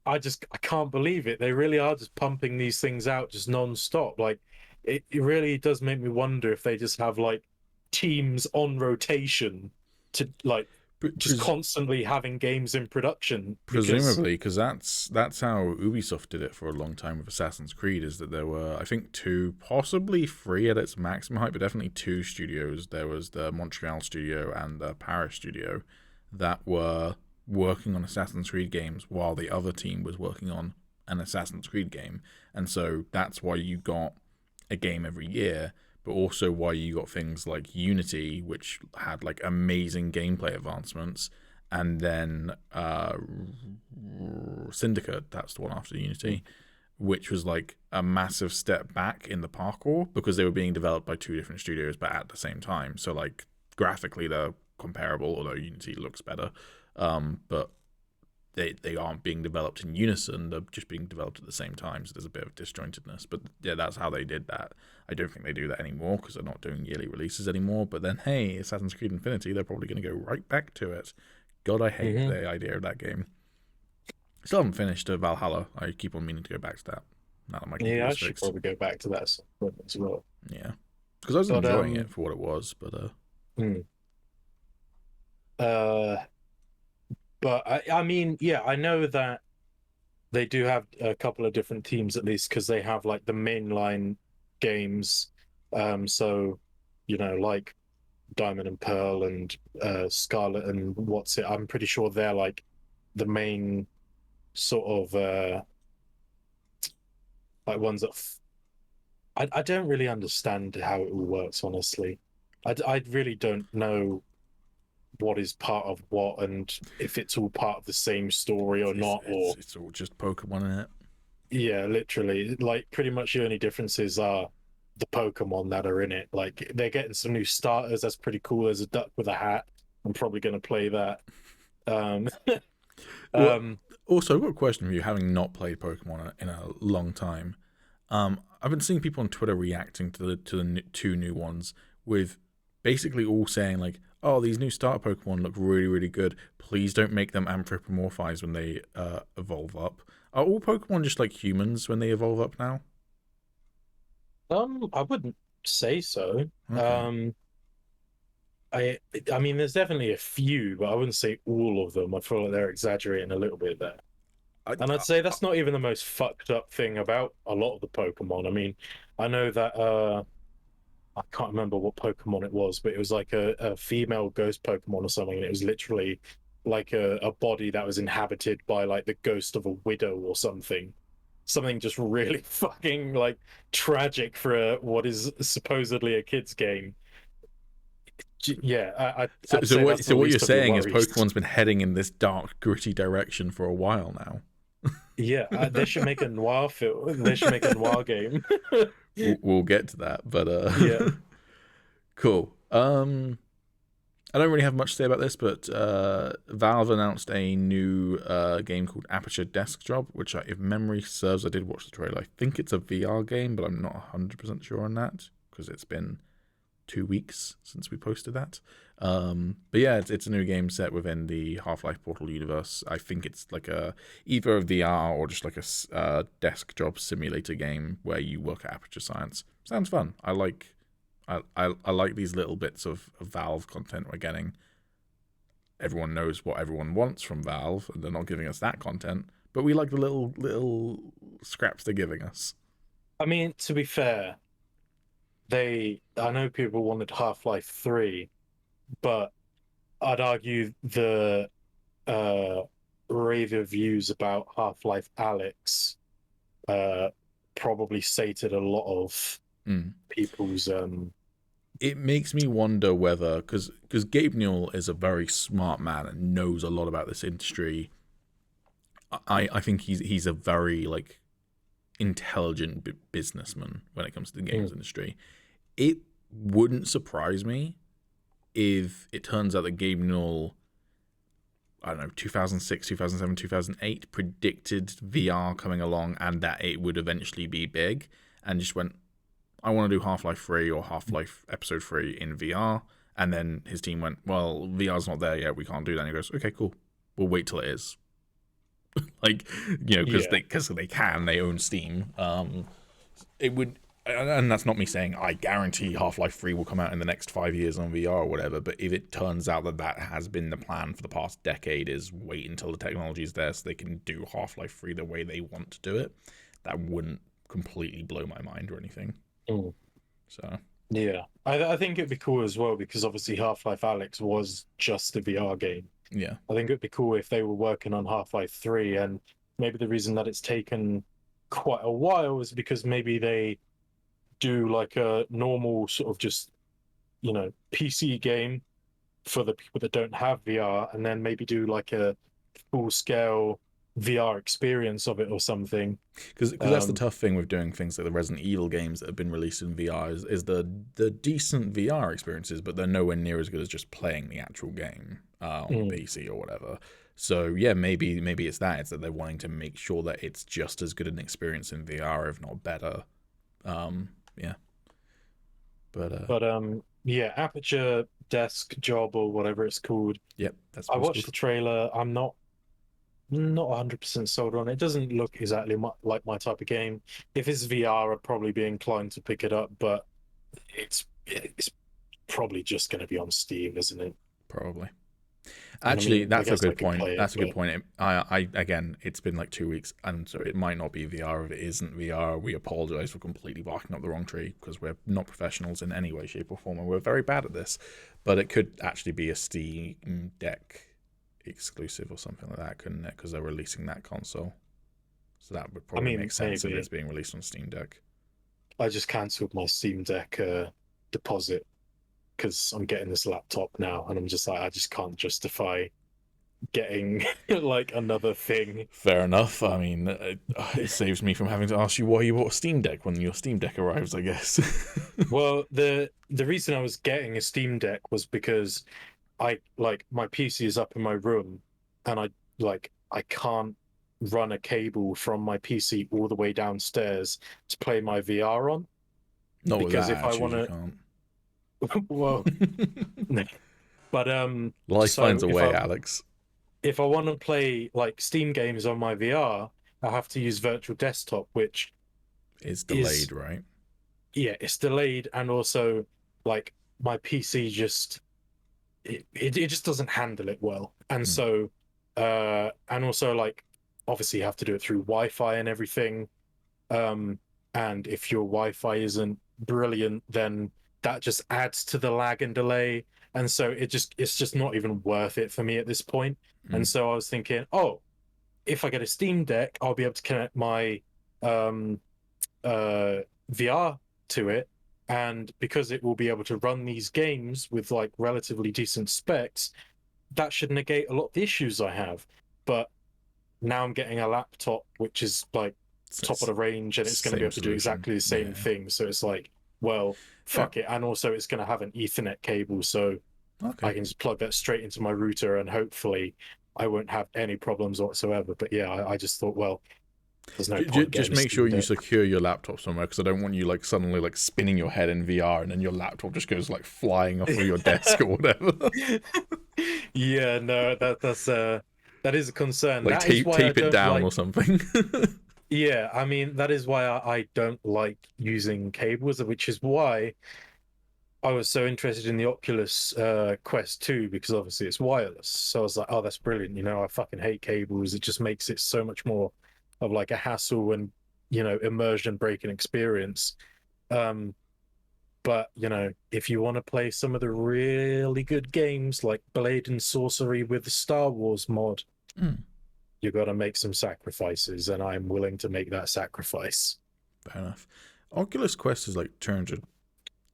I can't believe it. They really are just pumping these things out just non-stop. Like, it really does make me wonder if they just have like teams on rotation to like just constantly having games in production. Presumably, because that's how Ubisoft did it for a long time with Assassin's Creed, is that there were, I think, 2, possibly 3 at its maximum height, but definitely 2 studios. There was the Montreal studio and the Paris studio that were working on Assassin's Creed games while the other team was working on an Assassin's Creed game. And so that's why you got a game every year, but also why you got things like Unity, which had like amazing gameplay advancements, and then Syndicate, that's the one after Unity, which was like a massive step back in the parkour because they were being developed by 2 different studios but at the same time. So like graphically they're comparable, although Unity looks better, but they aren't being developed in unison. They're just being developed at the same time, so there's a bit of disjointedness. But yeah, that's how they did that. I don't think they do that anymore because they're not doing yearly releases anymore. But then, hey, Assassin's Creed Infinity, they're probably going to go right back to it. God, I hate the idea of that game. Still haven't finished Valhalla. I keep on meaning to go back to that. Now that my computer's I should fixed. probably go back to that as well. Yeah, because I was enjoying it for what it was, but But I mean, yeah, I know that they do have a couple of different teams at least because they have like the mainline games. So, like Diamond and Pearl and Scarlet and I'm pretty sure they're like the main sort of like ones that I don't really understand how it all works, honestly. I really don't know what is part of what and if it's all part of the same story or not, or it's all just Pokemon in it. Yeah, literally, like pretty much the only differences are the Pokemon that are in it. Like they're getting some new starters. That's pretty cool. There's a duck with a hat. I'm probably going to play that. Also, I've got a question for you, having not played Pokemon in a long time. I've been seeing people on Twitter reacting to the 2 new ones with basically all saying like, oh, these new starter Pokemon look really, really good. Please don't make them anthropomorphize when they evolve up. Are all Pokemon just like humans when they evolve up now? I wouldn't say so. Okay. I mean, there's definitely a few, but I wouldn't say all of them. I feel like they're exaggerating a little bit there. And I'd say that's not even the most fucked up thing about a lot of the Pokemon. I mean, I know that I can't remember what Pokemon it was, but it was like a female ghost Pokemon or something. And it was literally like a body that was inhabited by like the ghost of a widow or something. Something just really fucking like tragic for what is supposedly a kid's game. Yeah, so what you're saying is Pokemon's been heading in this dark, gritty direction for a while now. Yeah, they should make a noir film. They should make a noir game. We'll get to that, but yeah. Cool. I don't really have much to say about this, but Valve announced a new game called Aperture Desktop, which, if memory serves, I did watch the trailer. I think it's a VR game, but I'm not 100% sure on that because it's been 2 weeks since we posted that. But yeah, it's a new game set within the Half-Life Portal universe. I think it's like either a VR or just like a desk job simulator game where you work at Aperture Science. Sounds fun. I like these little bits of Valve content we're getting. Everyone knows what everyone wants from Valve, and they're not giving us that content, but we like the little scraps they're giving us. I mean, to be fair, I know people wanted Half-Life 3, but I'd argue the rave reviews about Half-Life Alyx probably sated a lot of people's It makes me wonder whether, because Gabe Newell is a very smart man and knows a lot about this industry. I think he's a very intelligent businessman when it comes to the games industry. It wouldn't surprise me if it turns out that Gabe Newell, I don't know, 2006, 2007, 2008, predicted VR coming along and that it would eventually be big, and just went, I want to do Half-Life 3 or Half-Life Episode 3 in VR. And then his team went, well, VR's not there yet, we can't do that. And he goes, okay, cool. We'll wait till it is. Like, because they can, they own Steam. It would, and that's not me saying I guarantee Half-Life 3 will come out in the next 5 years on VR or whatever, but if it turns out that has been the plan for the past decade, is wait until the technology is there so they can do Half-Life 3 the way they want to do it, that wouldn't completely blow my mind or anything. So yeah, I think it'd be cool as well, because obviously Half-Life Alyx was just a VR game. Yeah, I think it'd be cool if they were working on Half-Life 3, and maybe the reason that it's taken quite a while is because maybe they do like a normal sort of just, PC game for the people that don't have VR, and then maybe do like a full-scale VR experience of it or something. Because that's the tough thing with doing things like the Resident Evil games that have been released in VR is the decent VR experiences, but they're nowhere near as good as just playing the actual game on PC or whatever. So yeah, maybe it's that they're wanting to make sure that it's just as good an experience in VR, if not better. Yeah. But yeah, Aperture Desk Job or whatever it's called. Yep, that's. I watched the trailer. I'm not 100% sold on it. It doesn't look exactly like my type of game. If it's VR, I'd probably be inclined to pick it up, but it's probably just going to be on Steam, isn't it? Probably. Actually, that's a good point. That's a good point. point. I again, it's been like 2 weeks, and so it might not be VR. If it isn't VR, we apologize for completely barking up the wrong tree, because we're not professionals in any way, shape, or form, and we're very bad at this. But it could actually be a Steam Deck exclusive or something like that, couldn't it? Because they're releasing that console, so that would probably make sense if it's being released on Steam Deck. I just cancelled my Steam Deck deposit because I'm getting this laptop now, and I'm just like, I just can't justify getting like another thing. Fair enough. I mean, it saves me from having to ask you why you bought a Steam Deck when your Steam Deck arrives, I guess. Well, the reason I was getting a Steam Deck was because my PC is up in my room, and I can't run a cable from my PC all the way downstairs to play my VR on. Not because with that, if I want to. Well, but life so finds a way, Alex. If I want to play like Steam games on my VR, I have to use Virtual Desktop, which is delayed, right? Yeah, it's delayed, and also like my PC just it just doesn't handle it well, and so and also like obviously you have to do it through Wi-Fi and everything, and if your Wi-Fi isn't brilliant, then that just adds to the lag and delay, and so it's just not even worth it for me at this point. And so I was thinking, oh, if I get a Steam Deck, I'll be able to connect my VR to it, and because it will be able to run these games with like relatively decent specs, that should negate a lot of the issues I have. But now I'm getting a laptop which is like top of the range, and it's going to be able to do exactly the same thing. So it's like, well, fuck it. And also it's going to have an Ethernet cable, so I can just plug that straight into my router, and hopefully I won't have any problems whatsoever. But yeah, I just thought, well, there's no point. Just make sure you secure your laptop somewhere, because I don't want you like suddenly like spinning your head in VR and then your laptop just goes like flying off of your desk or whatever. Yeah, no, that is a concern. Like tape it down or something. Yeah, I mean, that is why I don't like using cables, which is why I was so interested in the Oculus Quest 2, because obviously it's wireless. So I was like, oh, that's brilliant. I fucking hate cables. It just makes it so much more of like a hassle and, immersion breaking experience. But, if you want to play some of the really good games like Blade and Sorcery with the Star Wars mod, you got to make some sacrifices, and I'm willing to make that sacrifice. Fair enough. Oculus Quest is like 200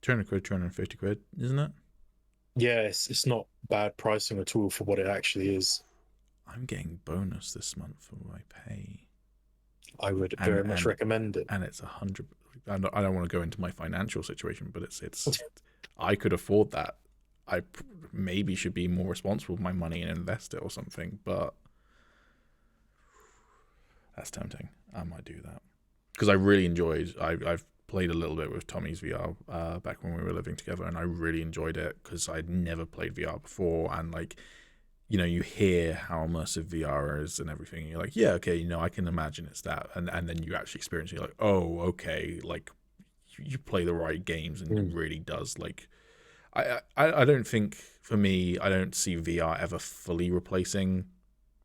quid, 250 quid, isn't it? Yeah, it's not bad pricing at all for what it actually is. I'm getting bonus this month for my pay. I would very much recommend it. And it's 100. I don't want to go into my financial situation, but it's I could afford that. I maybe should be more responsible with my money and invest it or something, but that's tempting. I might do that because I really enjoyed. I've played a little bit with Tommy's VR back when we were living together, and I really enjoyed it because I'd never played VR before, and like, you know, you hear how immersive VR is and everything, and you're like, yeah, okay, you know, I can imagine it's that, and then you actually experience it, you're like, oh, okay, like you play the right games, and it really does. Like, I don't think, for me, I don't see VR ever fully replacing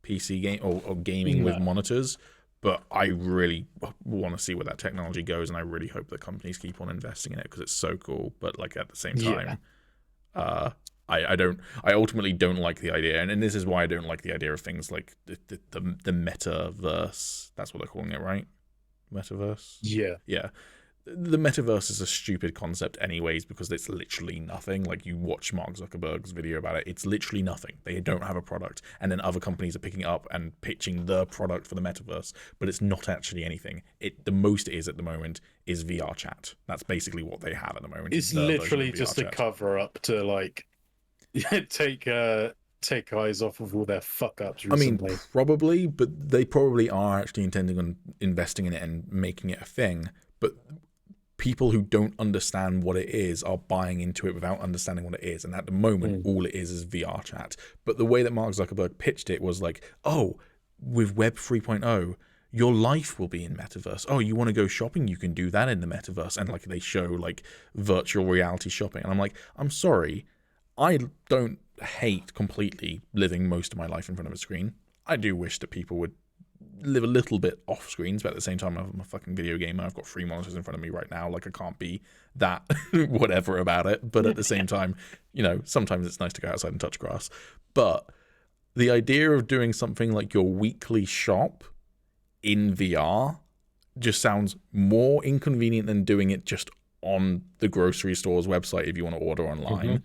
PC game or gaming with monitors, but I really want to see where that technology goes, and I really hope that companies keep on investing in it because it's so cool. But like at the same time, I ultimately don't like the idea, and this is why I don't like the idea of things like the metaverse. That's what they're calling it, right? Metaverse. Yeah. The metaverse is a stupid concept anyways because it's literally nothing. Like, you watch Mark Zuckerberg's video about it, it's literally nothing. They don't have a product, and then other companies are picking it up and pitching the product for the metaverse, but it's not actually anything. The most it is at the moment is VR chat. That's basically what they have at the moment. It's literally just a cover up to like take eyes off of all their fuck ups recently. I mean, probably, but they probably are actually intending on investing in it and making it a thing. But people who don't understand what it is are buying into it without understanding what it is. And at the moment, all it is VR chat. But the way that Mark Zuckerberg pitched it was like, oh, with Web 3.0, your life will be in Metaverse. Oh, you want to go shopping? You can do that in the Metaverse. And like, they show like virtual reality shopping. And I'm like, I'm sorry, I don't hate completely living most of my life in front of a screen. I do wish that people would live a little bit off screens, but at the same time, I'm a fucking video gamer. I've got 3 monitors in front of me right now. Like, I can't be that whatever about it. But at the same time, you know, sometimes it's nice to go outside and touch grass. But the idea of doing something like your weekly shop in VR just sounds more inconvenient than doing it just on the grocery store's website if you want to order online.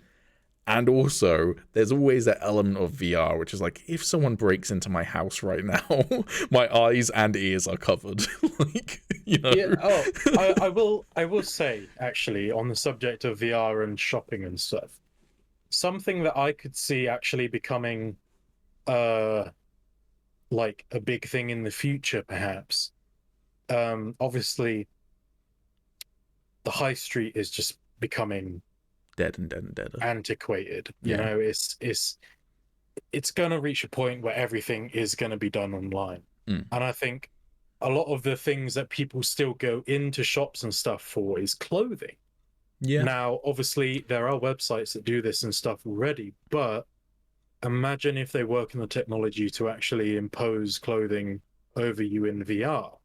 And also, there's always that element of VR, which is like, if someone breaks into my house right now, my eyes and ears are covered. Like, you know. Yeah. Oh, I will say, actually, on the subject of VR and shopping and stuff, something that I could see actually becoming, like a big thing in the future, perhaps. Obviously, the high street is just becoming dead and deader. Antiquated. You know, it's going to reach a point where everything is going to be done online. And I think a lot of the things that people still go into shops and stuff for is clothing. Now, obviously, there are websites that do this and stuff already, but imagine if they work on the technology to actually impose clothing over you in VR.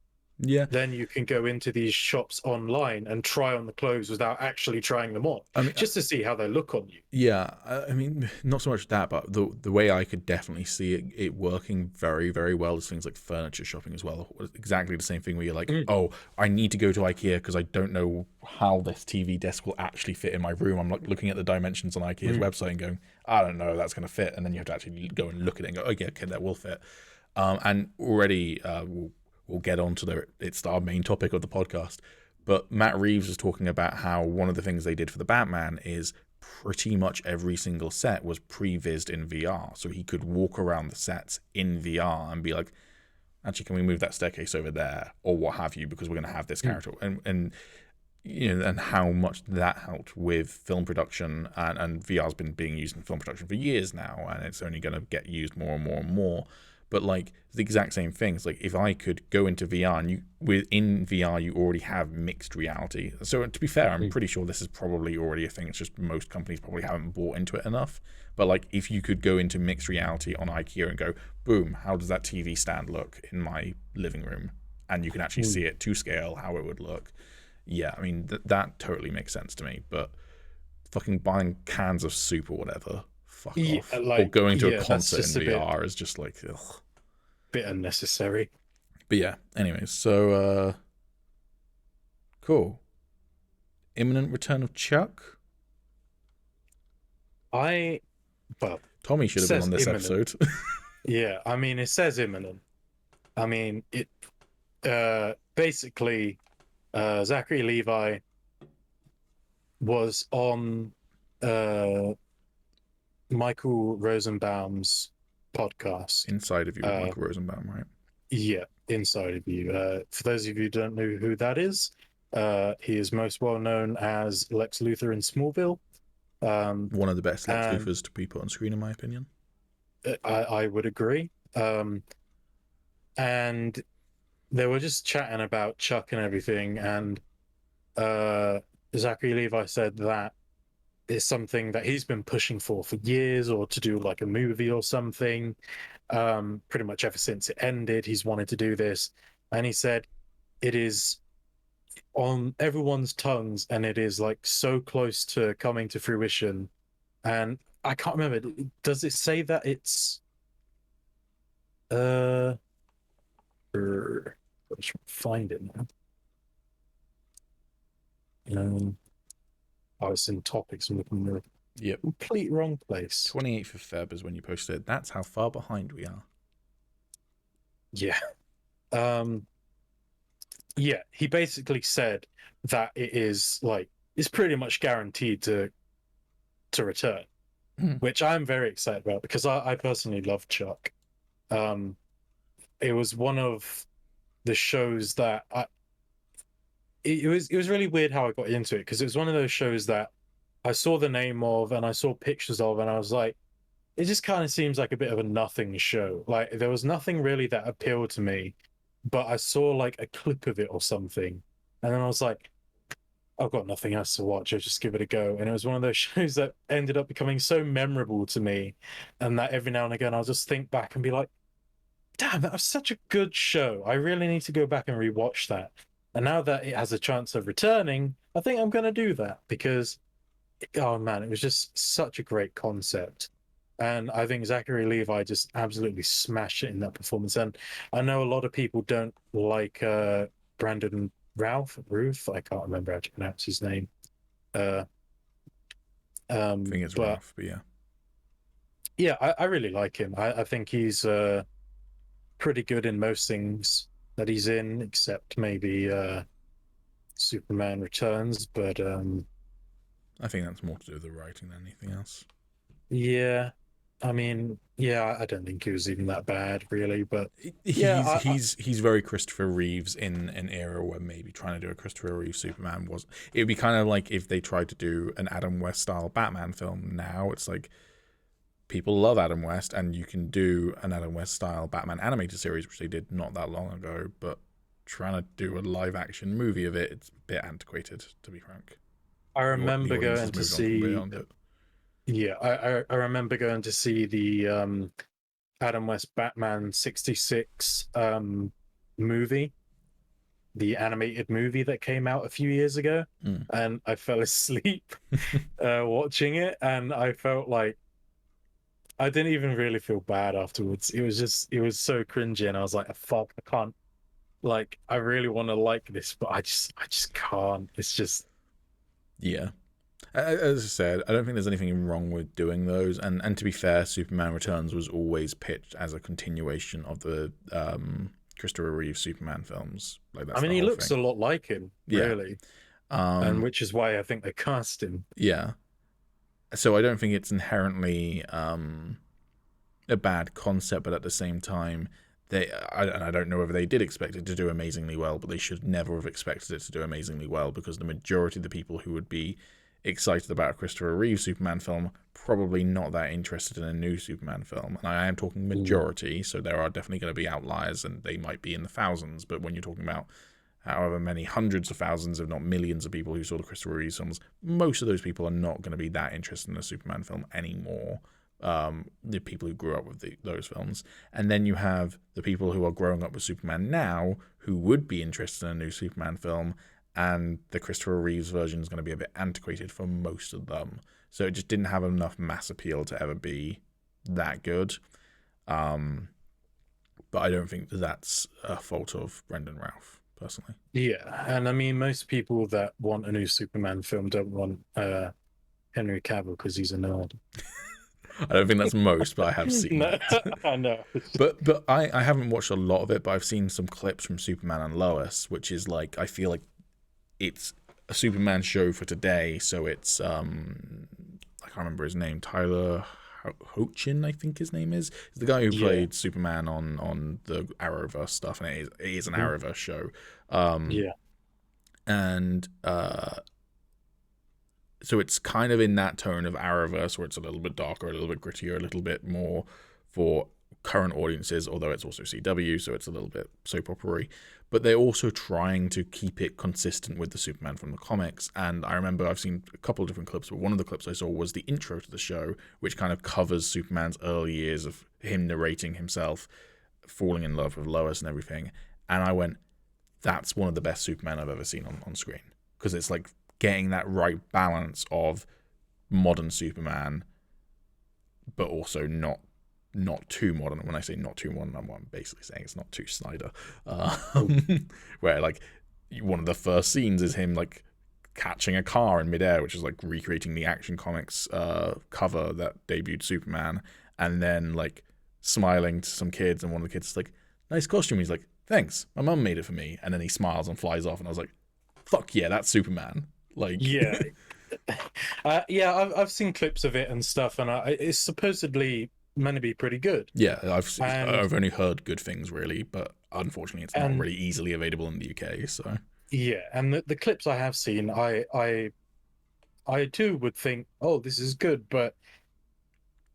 Then you can go into these shops online and try on the clothes without actually trying them on, just to see how they look on you. I mean, not so much that, but the way I could definitely see it working very, very well is things like furniture shopping as well. Exactly the same thing where you're like, oh, I need to go to IKEA because I don't know how this TV desk will actually fit in my room. I'm like looking at the dimensions on IKEA's website and going, I don't know, that's going to fit. And then you have to actually go and look at it and go, oh, yeah, okay, that will fit. And already we'll get on to it's our main topic of the podcast, but Matt Reeves was talking about how one of the things they did for the Batman is pretty much every single set was pre-vised in VR, so he could walk around the sets in VR and be like, actually, can we move that staircase over there, or what have you, because we're going to have this character, and you know, and how much that helped with film production, and VR's been being used in film production for years now, and it's only going to get used more and more and more. But like the exact same things, like if I could go into VR and within VR you already have mixed reality. So to be fair, I'm pretty sure this is probably already a thing. It's just most companies probably haven't bought into it enough. But like if you could go into mixed reality on IKEA and go, boom, how does that TV stand look in my living room? And you can actually see it to scale how it would look. Yeah, I mean that totally makes sense to me. But fucking buying cans of soup or whatever. Fuck off. Like, or going to a concert in VR is just like, ugh. Bit unnecessary. But yeah, anyways, so cool. Imminent return of Chuck? Tommy should have been on this episode. Yeah, I mean, it says imminent. I mean, basically, Zachary Levi was on Michael Rosenbaum's podcast. Inside of You with Michael Rosenbaum, right? Yeah, Inside of You. For those of you who don't know who that is, he is most well known as Lex Luthor in Smallville. One of the best Lex and- Luthors to be put on screen, in my opinion. I would agree. And they were just chatting about Chuck and everything, and Zachary Levi said that it's something that he's been pushing for years, or to do like a movie or something. Pretty much ever since it ended, he's wanted to do this, and he said it is on everyone's tongues, and it is like so close to coming to fruition. And I can't remember. Does it say that it's I should find it now. I was in topics and looking in the Yep. complete wrong place. 28th of Feb is when you posted it. That's how far behind we are. Yeah. Yeah, he basically said that it is like it's pretty much guaranteed to return, which I'm very excited about because I personally love Chuck. It was one of the shows that it was really weird how I got into it, because it was one of those shows that I saw the name of and I saw pictures of, and I was like, it just kind of seems like a bit of a nothing show. Like there was nothing really that appealed to me, but I saw like a clip of it or something, and then I was like, I've got nothing else to watch. I'll just give it a go. And it was one of those shows that ended up becoming so memorable to me, and that every now and again I'll just think back and be like, damn, that was such a good show. I really need to go back and rewatch that. And now that it has a chance of returning, I think I'm going to do that, because, oh man, it was just such a great concept. And I think Zachary Levi just absolutely smashed it in that performance. And I know a lot of people don't like Brandon Ruth. I can't remember how to pronounce his name. I think it's Ralph, but yeah. Yeah, I really like him. I think he's pretty good in most things that he's in, except maybe Superman Returns. But I think that's more to do with the writing than anything else. yeah, I mean, yeah, I don't think he was even that bad, really. But he's very Christopher Reeves in an era where maybe trying to do a Christopher Reeves Superman was. It would be kind of like if they tried to do an Adam West style Batman film now. It's like people love Adam West, and you can do an Adam West style Batman animated series, which they did not that long ago. But trying to do a live action movie of it, it's a bit antiquated, to be frank. I remember going to see. Yeah, I remember going to see the Adam West Batman 66 movie, the animated movie that came out a few years ago, and I fell asleep watching it, and I felt like I didn't even really feel bad afterwards. It was so cringy, and I was like, fuck, I can't, like, I really want to like this, but I just can't. It's just, yeah. As I said, I don't think there's anything wrong with doing those. And to be fair, Superman Returns was always pitched as a continuation of the Christopher Reeve Superman films. Like that's he looks a lot like him, really. And which is why I think they cast him. Yeah. So I don't think it's inherently a bad concept, but at the same time, I don't know whether they did expect it to do amazingly well, but they should never have expected it to do amazingly well, because the majority of the people who would be excited about a Christopher Reeve Superman film probably not that interested in a new Superman film. And I am talking majority, so there are definitely going to be outliers, and they might be in the thousands, but when you're talking about however many hundreds of thousands, if not millions of people who saw the Christopher Reeve films, most of those people are not going to be that interested in a Superman film anymore. The people who grew up with those films. And then you have the people who are growing up with Superman now who would be interested in a new Superman film, and the Christopher Reeves version is going to be a bit antiquated for most of them. So it just didn't have enough mass appeal to ever be that good. But I don't think that's a fault of Brendan Routh, personally. Yeah, and I mean, most people that want a new Superman film don't want Henry Cavill because he's a nerd. I don't think that's most, but I have seen No, it. I know. But I haven't watched a lot of it, but I've seen some clips from Superman and Lois, which is like, I feel like it's a Superman show for today. So it's I can't remember his name, Tyler Hoechlin, I think his name is. He's the guy who played Superman on the Arrowverse stuff, and it is an Arrowverse show. And so it's kind of in that tone of Arrowverse, where it's a little bit darker, a little bit grittier, a little bit more for current audiences, although it's also CW, so it's a little bit soap opera-y. But they're also trying to keep it consistent with the Superman from the comics. And I remember I've seen a couple of different clips, but one of the clips I saw was the intro to the show, which kind of covers Superman's early years of him narrating himself falling in love with Lois and everything. And I went, that's one of the best Superman I've ever seen on screen. Because it's like getting that right balance of modern Superman, but also not too modern. When I say not too modern, I'm basically saying it's not too Snyder. Where like one of the first scenes is him like catching a car in midair, which is like recreating the Action Comics cover that debuted Superman, and then like smiling to some kids, and one of the kids is like, nice costume. He's like, thanks, my mum made it for me. And then he smiles and flies off, and I was like, fuck yeah, that's Superman. Like, yeah. I've seen clips of it and stuff, and it's supposedly meant to be pretty good. Yeah, I've only heard good things really, but unfortunately it's not really easily available in the UK. So yeah, and the clips I have seen, I too would think, oh, this is good, but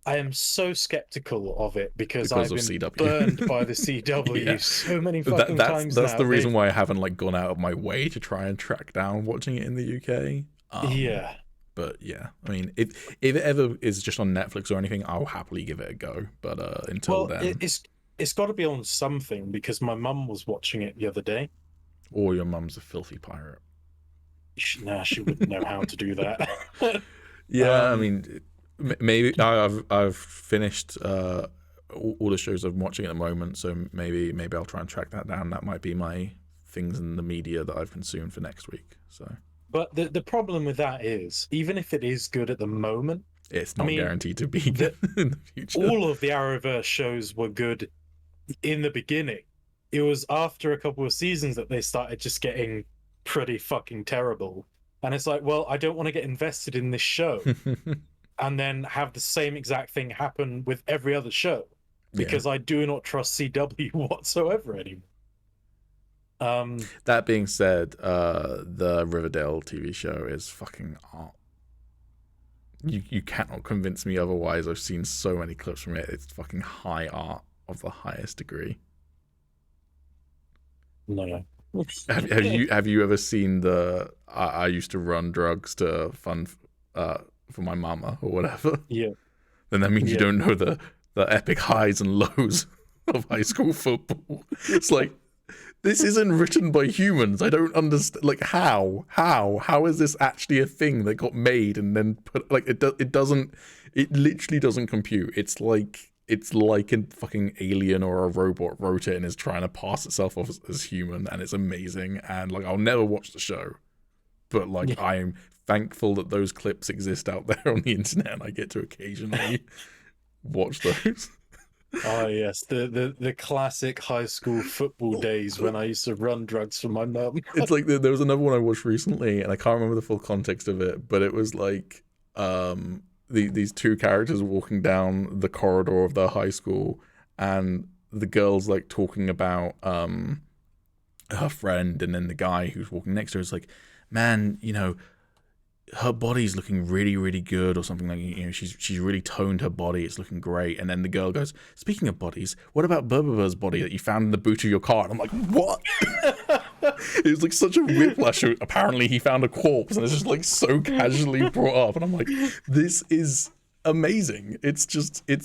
I am so skeptical of it because I've been CW. burned by the CW so many fucking times. That's the reason why I haven't like gone out of my way to try and track down watching it in the UK. But yeah, I mean, if it ever is just on Netflix or anything, I'll happily give it a go. But until then, it's got to be on something, because my mum was watching it the other day. Or your mum's a filthy pirate. Nah, she wouldn't know how to do that. Yeah, I mean, maybe I've finished all the shows I'm watching at the moment, so maybe I'll try and track that down. That might be my things in the media that I've consumed for next week. So. But the problem with that is, even if it is good at the moment, it's not guaranteed to be good in the future. All of the Arrowverse shows were good in the beginning. It was after a couple of seasons that they started just getting pretty fucking terrible. And it's like, well, I don't want to get invested in this show and then have the same exact thing happen with every other show, because I do not trust CW whatsoever anymore. That being said, the Riverdale TV show is fucking art. You cannot convince me otherwise. I've seen so many clips from it. It's fucking high art of the highest degree. No. Have you ever seen the I used to run drugs to fund for my mama or whatever? Yeah. Then that means you don't know the epic highs and lows of high school football. It's like, this isn't written by humans. I don't understand. Like, how is this actually a thing that got made and then put? Like, it literally doesn't compute. It's like a fucking alien or a robot wrote it and is trying to pass itself off as human, and it's amazing. And like, I'll never watch the show, but like, I am thankful that those clips exist out there on the internet, and I get to occasionally watch those. Oh yes, the classic high school football days when I used to run drugs for my mum. It's like there was another one I watched recently, and I can't remember the full context of it, but it was like these two characters walking down the corridor of their high school, and the girl's like talking about her friend, and then the guy who's walking next to her is like, man, you know, her body's looking really, really good, or something like, you know, she's really toned her body, it's looking great. And then the girl goes, speaking of bodies, what about Burber's body that you found in the boot of your car? And I'm like, what? It was like such a whiplash. Apparently he found a corpse, and it's just like so casually brought up, and I'm like, this is amazing. It's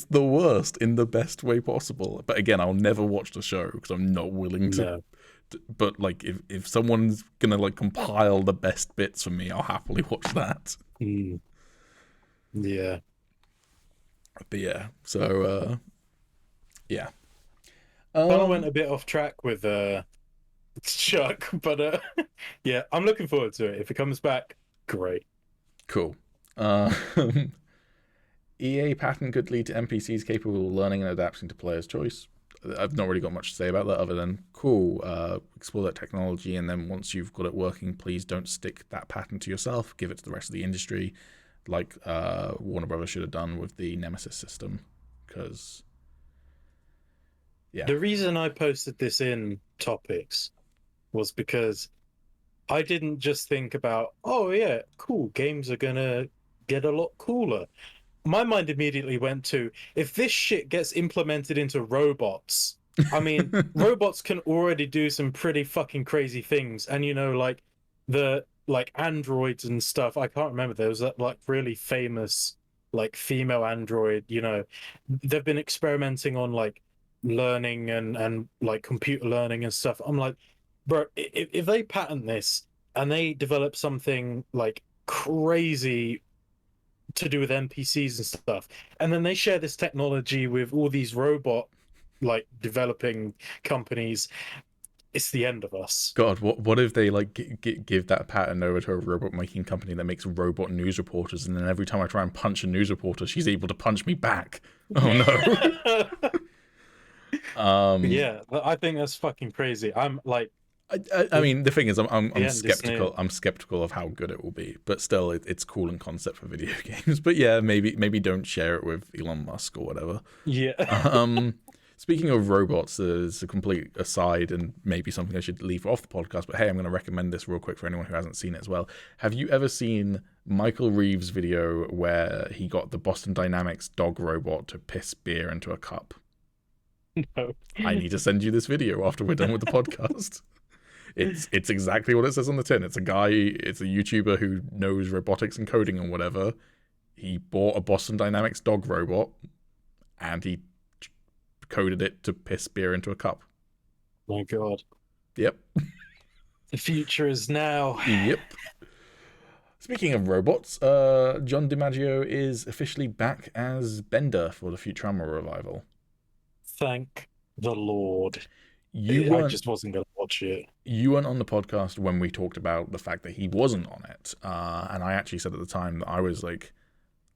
the worst in the best way possible. But again, I'll never watch the show because I'm not willing to. No. But like, if someone's gonna like compile the best bits for me, I'll happily watch that. Yeah. But yeah, so yeah. I went a bit off track with Chuck, but yeah, I'm looking forward to it. If it comes back, great. Cool. EA patent could lead to NPCs capable of learning and adapting to players' choice. I've not really got much to say about that other than, cool, explore that technology, and then once you've got it working, please don't stick that patent to yourself. Give it to the rest of the industry, like Warner Brothers should have done with the Nemesis system. Because, yeah. The reason I posted this in topics was because I didn't just think about, oh yeah, cool, games are gonna get a lot cooler. My mind immediately went to, if this shit gets implemented into robots, I mean, robots can already do some pretty fucking crazy things. And, you know, like the androids and stuff, I can't remember. There was that like really famous like female android, you know, they've been experimenting on like learning and like computer learning and stuff. I'm like, bro, if they patent this and they develop something like crazy to do with NPCs and stuff, and then they share this technology with all these robot like developing companies, it's the end of us. God, what if they like give that patent over to a robot making company that makes robot news reporters, and then every time I try and punch a news reporter, she's able to punch me back? Oh no. Yeah, I think that's fucking crazy. I'm like, I mean, the thing is, I'm end skeptical. is near. I'm skeptical of how good it will be, but still, it's cool in concept for video games. But yeah, maybe don't share it with Elon Musk or whatever. Yeah. Speaking of robots, there's a complete aside and maybe something I should leave off the podcast. But hey, I'm going to recommend this real quick for anyone who hasn't seen it as well. Have you ever seen Michael Reeves' video where he got the Boston Dynamics dog robot to piss beer into a cup? No. I need to send you this video after we're done with the podcast. It's exactly what it says on the tin. It's a YouTuber who knows robotics and coding and whatever. He bought a Boston Dynamics dog robot and he coded it to piss beer into a cup. My God. Yep. The future is now. Yep. Speaking of robots, John DiMaggio is officially back as Bender for the Futurama revival. Thank the Lord. I just wasn't going to watch it. You weren't on the podcast when we talked about the fact that he wasn't on it. And I actually said at the time that I was like,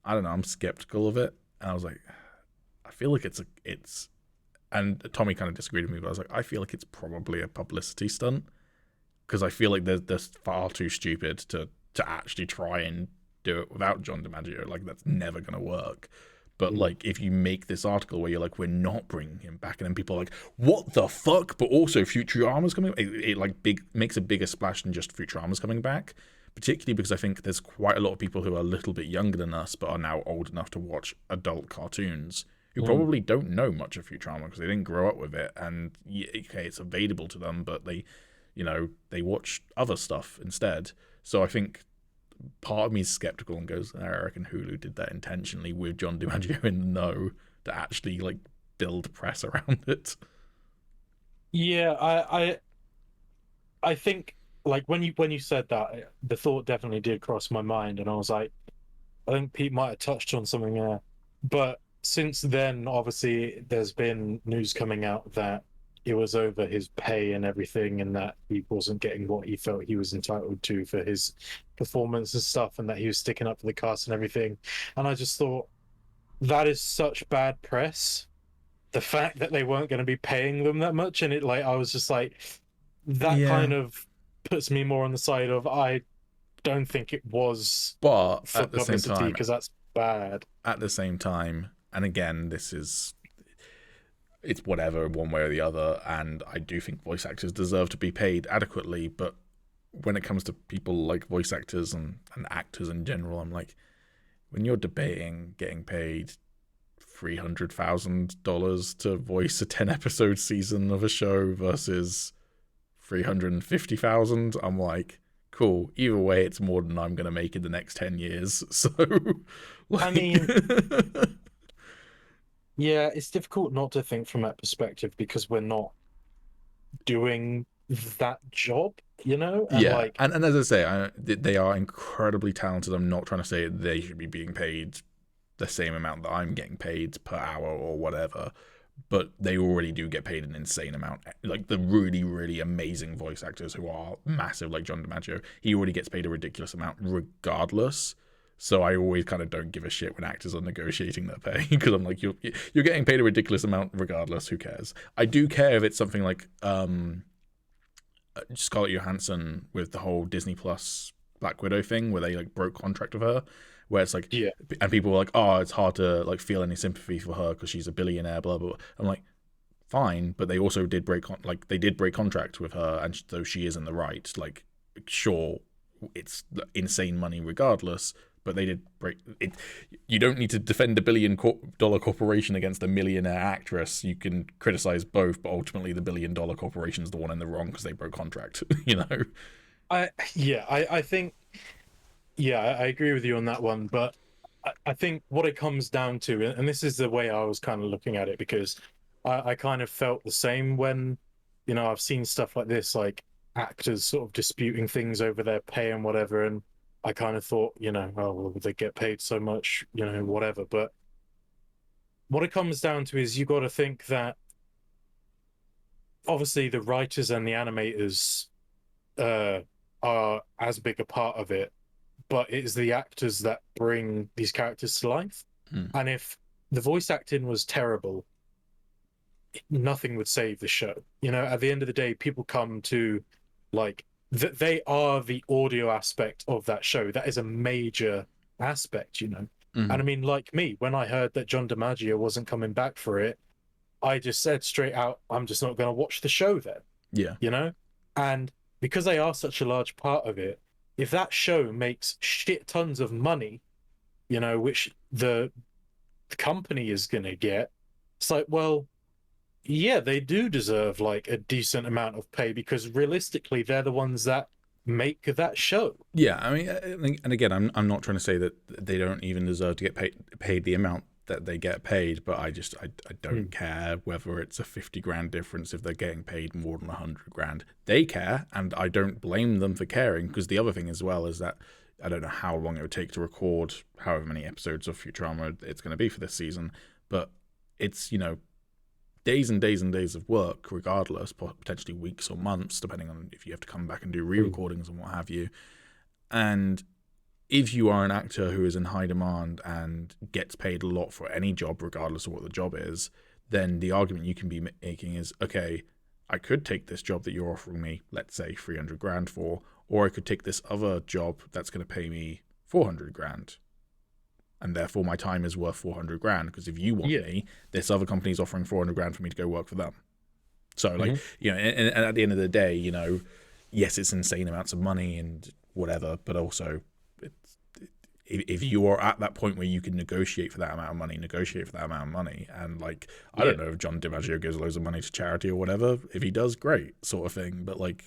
I don't know, I'm skeptical of it. And I was like, I feel like it's and Tommy kind of disagreed with me, but I was like, I feel like it's probably a publicity stunt. Because I feel like they're far too stupid to actually try and do it without John DiMaggio. Like, that's never going to work. But, like, if you make this article where you're like, we're not bringing him back, and then people are like, what the fuck? But also Futurama's coming back. It like, makes a bigger splash than just Futurama's coming back. Particularly because I think there's quite a lot of people who are a little bit younger than us, but are now old enough to watch adult cartoons, who probably don't know much of Futurama because they didn't grow up with it. And, yeah, okay, it's available to them, but they watch other stuff instead. So I think part of me is skeptical and goes, I reckon Hulu did that intentionally with John DiMaggio in the know to actually like build press around it. Yeah, I think like when you said that, the thought definitely did cross my mind, and I was like, I think Pete might have touched on something there. But since then, obviously, there's been news coming out that it was over his pay and everything, and that he wasn't getting what he felt he was entitled to for his performance and stuff, and that he was sticking up for the cast and everything. And I just thought, that is such bad press. The fact that they weren't going to be paying them that much, and I was just like, that kind of puts me more on the side of, I don't think it was, but for at the same time, because that's bad. At the same time, and again, it's whatever, one way or the other, and I do think voice actors deserve to be paid adequately, but when it comes to people like voice actors and actors in general, I'm like, when you're debating getting paid $300,000 to voice a 10-episode season of a show versus $350,000, I'm like, cool, either way, it's more than I'm going to make in the next 10 years, so... like... I mean... Yeah, it's difficult not to think from that perspective because we're not doing that job, you know? And yeah, and as I say, they are incredibly talented. I'm not trying to say they should be being paid the same amount that I'm getting paid per hour or whatever, but they already do get paid an insane amount. Like the really, really amazing voice actors who are massive, like John DiMaggio, he already gets paid a ridiculous amount regardless. So I always kind of don't give a shit when actors are negotiating their pay because I'm like, you're getting paid a ridiculous amount regardless. Who cares? I do care if it's something like Scarlett Johansson with the whole Disney Plus Black Widow thing where they like broke contract with her, where it's like, Yeah. and people were like, oh, it's hard to like feel any sympathy for her because she's a billionaire, blah blah. I'm like, fine, but they also did break contract with her, and though she is in the right, like, sure, it's insane money regardless. But they did break it. You don't need to defend $1 billion corporation against a millionaire actress. You can criticize both, but ultimately the $1 billion corporation is the one in the wrong because they broke contract. You know. I think I agree with you on that one, but I think what it comes down to, and this is the way I was kind of looking at it, because I kind of felt the same when, I've seen stuff like this, like actors sort of disputing things over their pay and whatever, and I kind of thought, oh, well, they get paid so much, whatever. But what it comes down to is you got to think that obviously the writers and the animators are as big a part of it, but it is the actors that bring these characters to life. And if the voice acting was terrible, nothing would save the show. At the end of the day, people come to like that they are the audio aspect of that show. That is a major aspect, And I mean, like me, when I heard that John DiMaggio wasn't coming back for it, I just said straight out, I'm just not going to watch the show then. Yeah. And because they are such a large part of it, if that show makes shit tons of money, which the company is going to get, it's like, well, yeah, they do deserve like a decent amount of pay because realistically, they're the ones that make that show. Yeah, I mean, and again, I'm not trying to say that they don't even deserve to get paid the amount that they get paid, but I don't care whether it's a 50 grand difference if they're getting paid more than 100 grand. They care, and I don't blame them for caring, because the other thing as well is that I don't know how long it would take to record however many episodes of Futurama it's going to be for this season, but it's, days and days and days of work regardless, potentially weeks or months, depending on if you have to come back and do re-recordings and what have you. And if you are an actor who is in high demand and gets paid a lot for any job, regardless of what the job is, then the argument you can be making is, okay, I could take this job that you're offering me, let's say 300 grand for, or I could take this other job that's going to pay me 400 grand. And therefore my time is worth 400 grand, because if you want me, this other company is offering 400 grand for me to go work for them. So like, and at the end of the day, yes, it's insane amounts of money and whatever, but also if you are at that point where you can negotiate for that amount of money, and like, I don't know if John DiMaggio gives loads of money to charity or whatever. If he does, great, sort of thing. But like,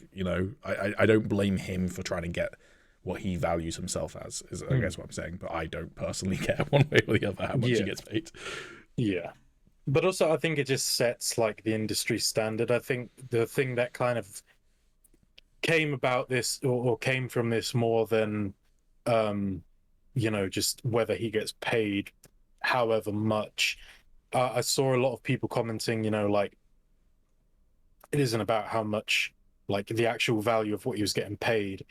I don't blame him for trying to get what he values himself as, is I guess what I'm saying. But I don't personally care one way or the other how much he gets paid. Yeah. But also I think it just sets like the industry standard. I think the thing that kind of came about this or came from this more than just whether he gets paid however much. I saw a lot of people commenting, like, it isn't about how much, like, the actual value of what he was getting paid.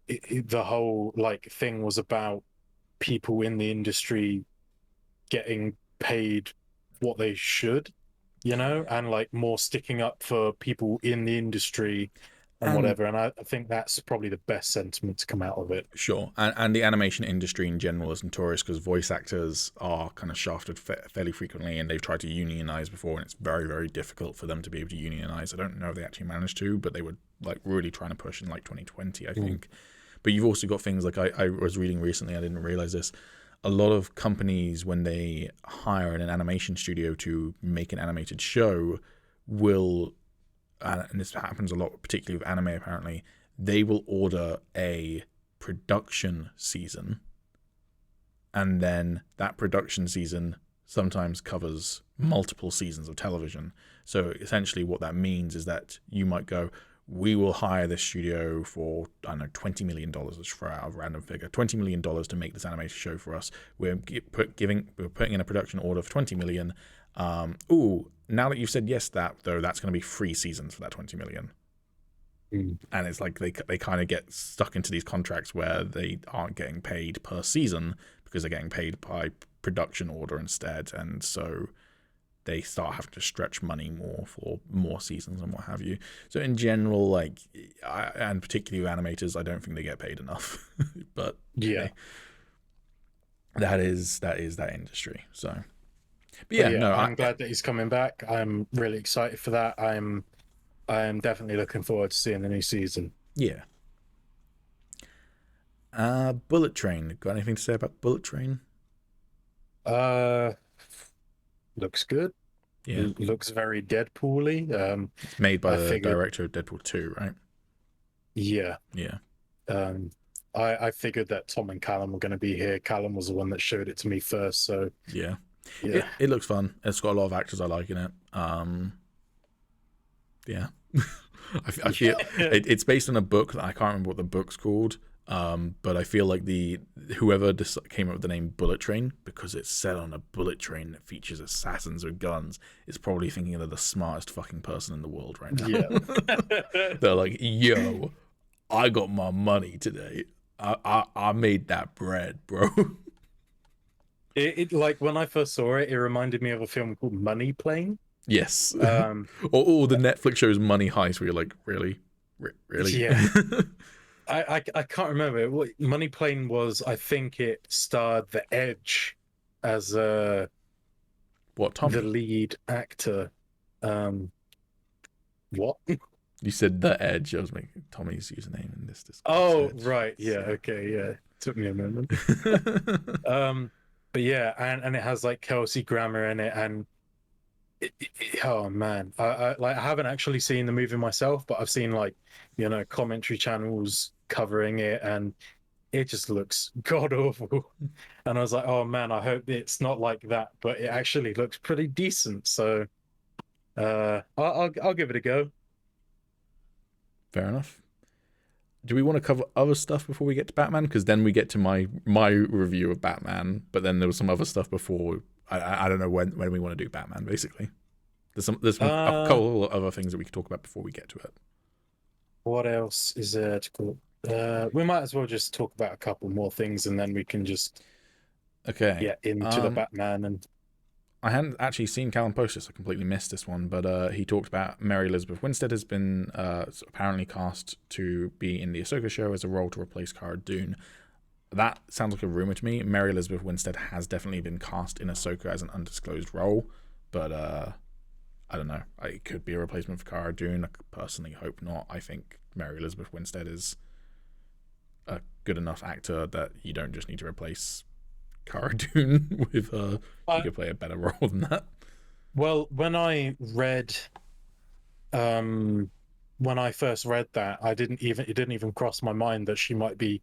The whole, like, thing was about people in the industry getting paid what they should, and, like, more sticking up for people in the industry and whatever, and I think that's probably the best sentiment to come out of it. Sure, and the animation industry in general is notorious because voice actors are kind of shafted fairly frequently, and they've tried to unionize before, and it's very, very difficult for them to be able to unionize. I don't know if they actually managed to, but they were like really trying to push in like 2020, I think. But you've also got things like I was reading recently, I didn't realize this, a lot of companies, when they hire an animation studio to make an animated show, will, and this happens a lot, particularly with anime apparently, they will order a production season, and then that production season sometimes covers multiple seasons of television. So essentially what that means is that you might go, we will hire this studio for, I don't know, $20 million, let's throw out a random figure, $20 million to make this animated show for us. We're putting in a production order for $20 million. Now that you've said yes to that, though, that's going to be 3 seasons for that $20 million. And it's like they kind of get stuck into these contracts where they aren't getting paid per season because they're getting paid by production order instead, and so they start having to stretch money more for more seasons and what have you. So in general, like, and particularly with animators, I don't think they get paid enough. But Yeah. hey, that is that industry. So, but yeah, no, I'm glad that he's coming back. I'm really excited for that. I'm definitely looking forward to seeing the new season. yeah. Bullet Train. Got anything to say about Bullet Train? Looks good. Yeah, Looks very Deadpool-y. it's made by I the figured- director of Deadpool 2, right? Yeah. Yeah. I figured that Tom and Callum were going to be here. Callum was the one that showed it to me first, so Yeah. yeah. It looks fun. It's got a lot of actors I like in it. Yeah. I feel it's based on a book that I can't remember what the book's called. But I feel like whoever came up with the name Bullet Train, because it's set on a bullet train that features assassins with guns, is probably thinking they're the smartest fucking person in the world right now. Yeah. They're like, yo, I got my money today. I made that bread, bro. It like when I first saw it, it reminded me of a film called Money Plane. Yes. Um, or the Netflix shows Money Heist, where you're like, really? Really? Yeah. I can't remember what Money Plane was. I think it starred The Edge as What, Tommy? the lead actor. What? You said The Edge. I was making Tommy's username in this. Oh, Edge. right. Yeah. So. Okay. Yeah. Took me a moment. But yeah, and it has like Kelsey Grammer in it, and oh man, I haven't actually seen the movie myself, but I've seen like commentary channels covering it, and it just looks god awful. And I was like, oh man, I hope it's not like that, but it actually looks pretty decent. So I'll give it a go. Fair enough. Do we want to cover other stuff before we get to Batman? Because then we get to my review of Batman, but then there was some other stuff before. I don't know when we want to do Batman. Basically, there's a couple of other things that we could talk about before we get to it. What else is there to call? We might as well just talk about a couple more things, and then we can just get into the Batman. And I hadn't actually seen Callum post this. I completely missed this one, but he talked about Mary Elizabeth Winstead has been apparently cast to be in the Ahsoka show as a role to replace Cara Dune. That sounds like a rumor to me. Mary Elizabeth Winstead has definitely been cast in Ahsoka as an undisclosed role, but I don't know. It could be a replacement for Cara Dune. I personally hope not. I think Mary Elizabeth Winstead is a good enough actor that you don't just need to replace Cara Dune with her. You could play a better role than that. Well, when I first read that, it didn't even cross my mind that she might be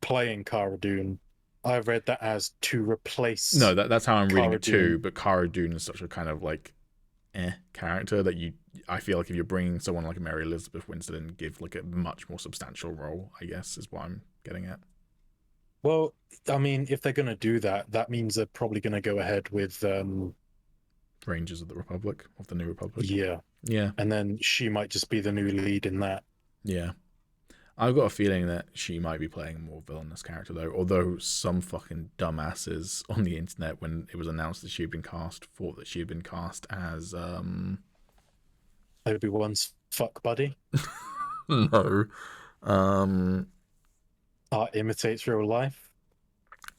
playing Cara Dune. I read that as to replace. No, that's how I'm reading Cara it too. Dune. But Cara Dune is such a kind of like character that I feel like if you're bringing someone like Mary Elizabeth Winstead and give like a much more substantial role, I guess is what I'm getting at. Well, I mean, if they're going to do that, that means they're probably going to go ahead with Rangers of the Republic, of the New Republic. Yeah. And then she might just be the new lead in that. Yeah. I've got a feeling that she might be playing a more villainous character though, although some fucking dumbasses on the internet when it was announced that she had been cast thought that she had been cast as Obi-Wan's fuck buddy. No. Art imitates real life.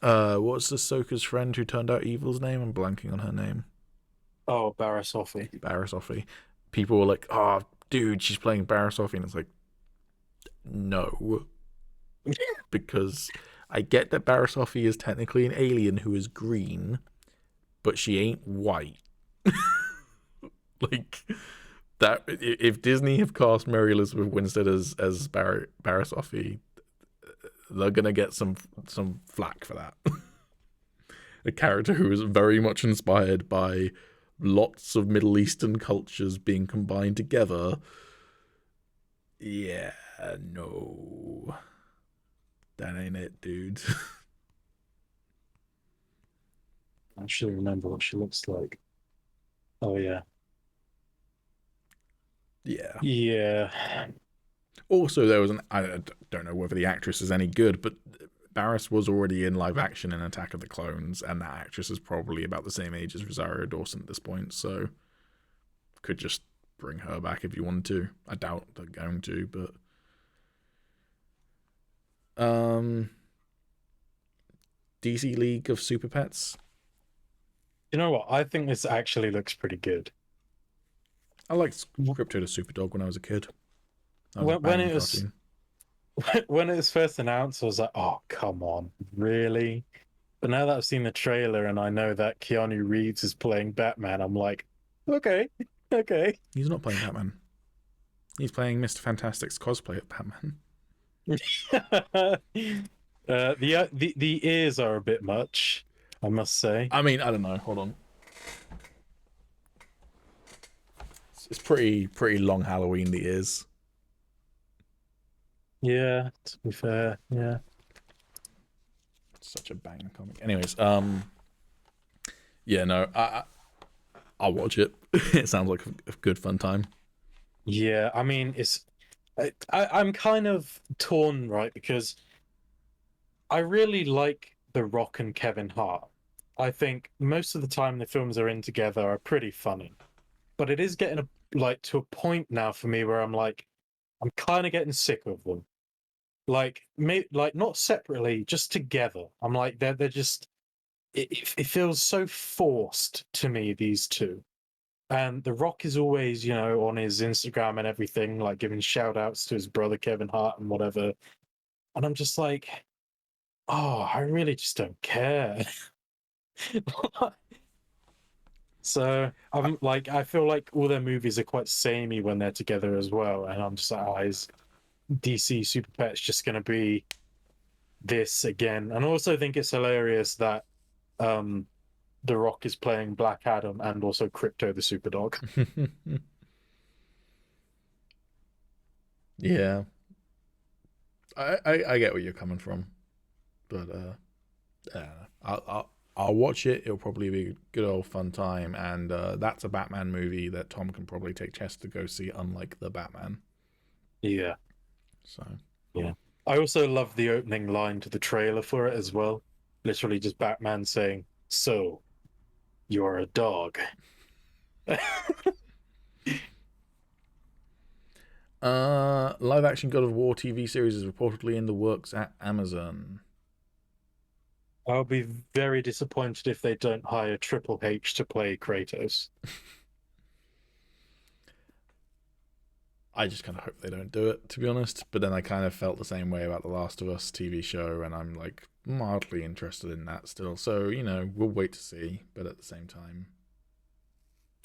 What's Ahsoka's friend who turned out evil's name? I'm blanking on her name. Oh, Barriss Offee. Barriss Offee. People were like, oh, dude, she's playing Barriss Offee. And it's like, no. Because I get that Barriss Offee is technically an alien who is green, but she ain't white. Like, that. If Disney have cast Mary Elizabeth Winstead as Barriss Offee, they're gonna get some flack for that. A character who is very much inspired by lots of Middle Eastern cultures being combined together. Yeah, no. That ain't it, dude. I should remember what she looks like. Oh, yeah. Yeah. Yeah. Also, there was I don't know whether the actress is any good, but Barriss was already in live action in Attack of the Clones, and that actress is probably about the same age as Rosario Dawson at this point, so could just bring her back if you wanted to. I doubt they're going to, but DC League of Super Pets. You know what? I think this actually looks pretty good. I liked Crypto the Superdog when I was a kid. That was a When banging it was cartoon. when it was first announced, I was like, "Oh, come on, really?" But now that I've seen the trailer and I know that Keanu Reeves is playing Batman, I'm like, "Okay, okay." He's not playing Batman. He's playing Mr. Fantastic's cosplay of Batman. The ears are a bit much, I must say. I mean, I don't know. Hold on. It's pretty long Halloween, the ears. Yeah, to be fair, yeah. It's such a banger comic. Anyways, yeah, no, I'll watch it. It sounds like a good fun time. Yeah, I mean, I'm kind of torn, right? Because I really like The Rock and Kevin Hart. I think most of the time the films they're in together are pretty funny, but it is getting to a point now for me where I'm like, I'm kind of getting sick of them. Like, not separately, just together. I'm like, they're just. It feels so forced to me, these two. And The Rock is always, on his Instagram and everything, like giving shout outs to his brother Kevin Hart and whatever. And I'm just like, oh, I really just don't care. So I'm like, I feel like all their movies are quite samey when they're together as well. And I'm just like, oh, is DC Super Pets just going to be this again? And I also think it's hilarious that The Rock is playing Black Adam and also Crypto the Superdog. Yeah, I get where you're coming from, but I'll watch it. It'll probably be a good old fun time, and that's a Batman movie that Tom can probably take Chester to go see, unlike the Batman. Yeah. So yeah, I also love the opening line to the trailer for it as well. Literally just Batman saying, "So, you're a dog." live action God of War TV series is reportedly in the works at Amazon. I'll be very disappointed if they don't hire Triple H to play Kratos. I just kind of hope they don't do it, to be honest. But then I kind of felt the same way about the Last of Us TV show, and I'm like mildly interested in that still. So we'll wait to see. But at the same time,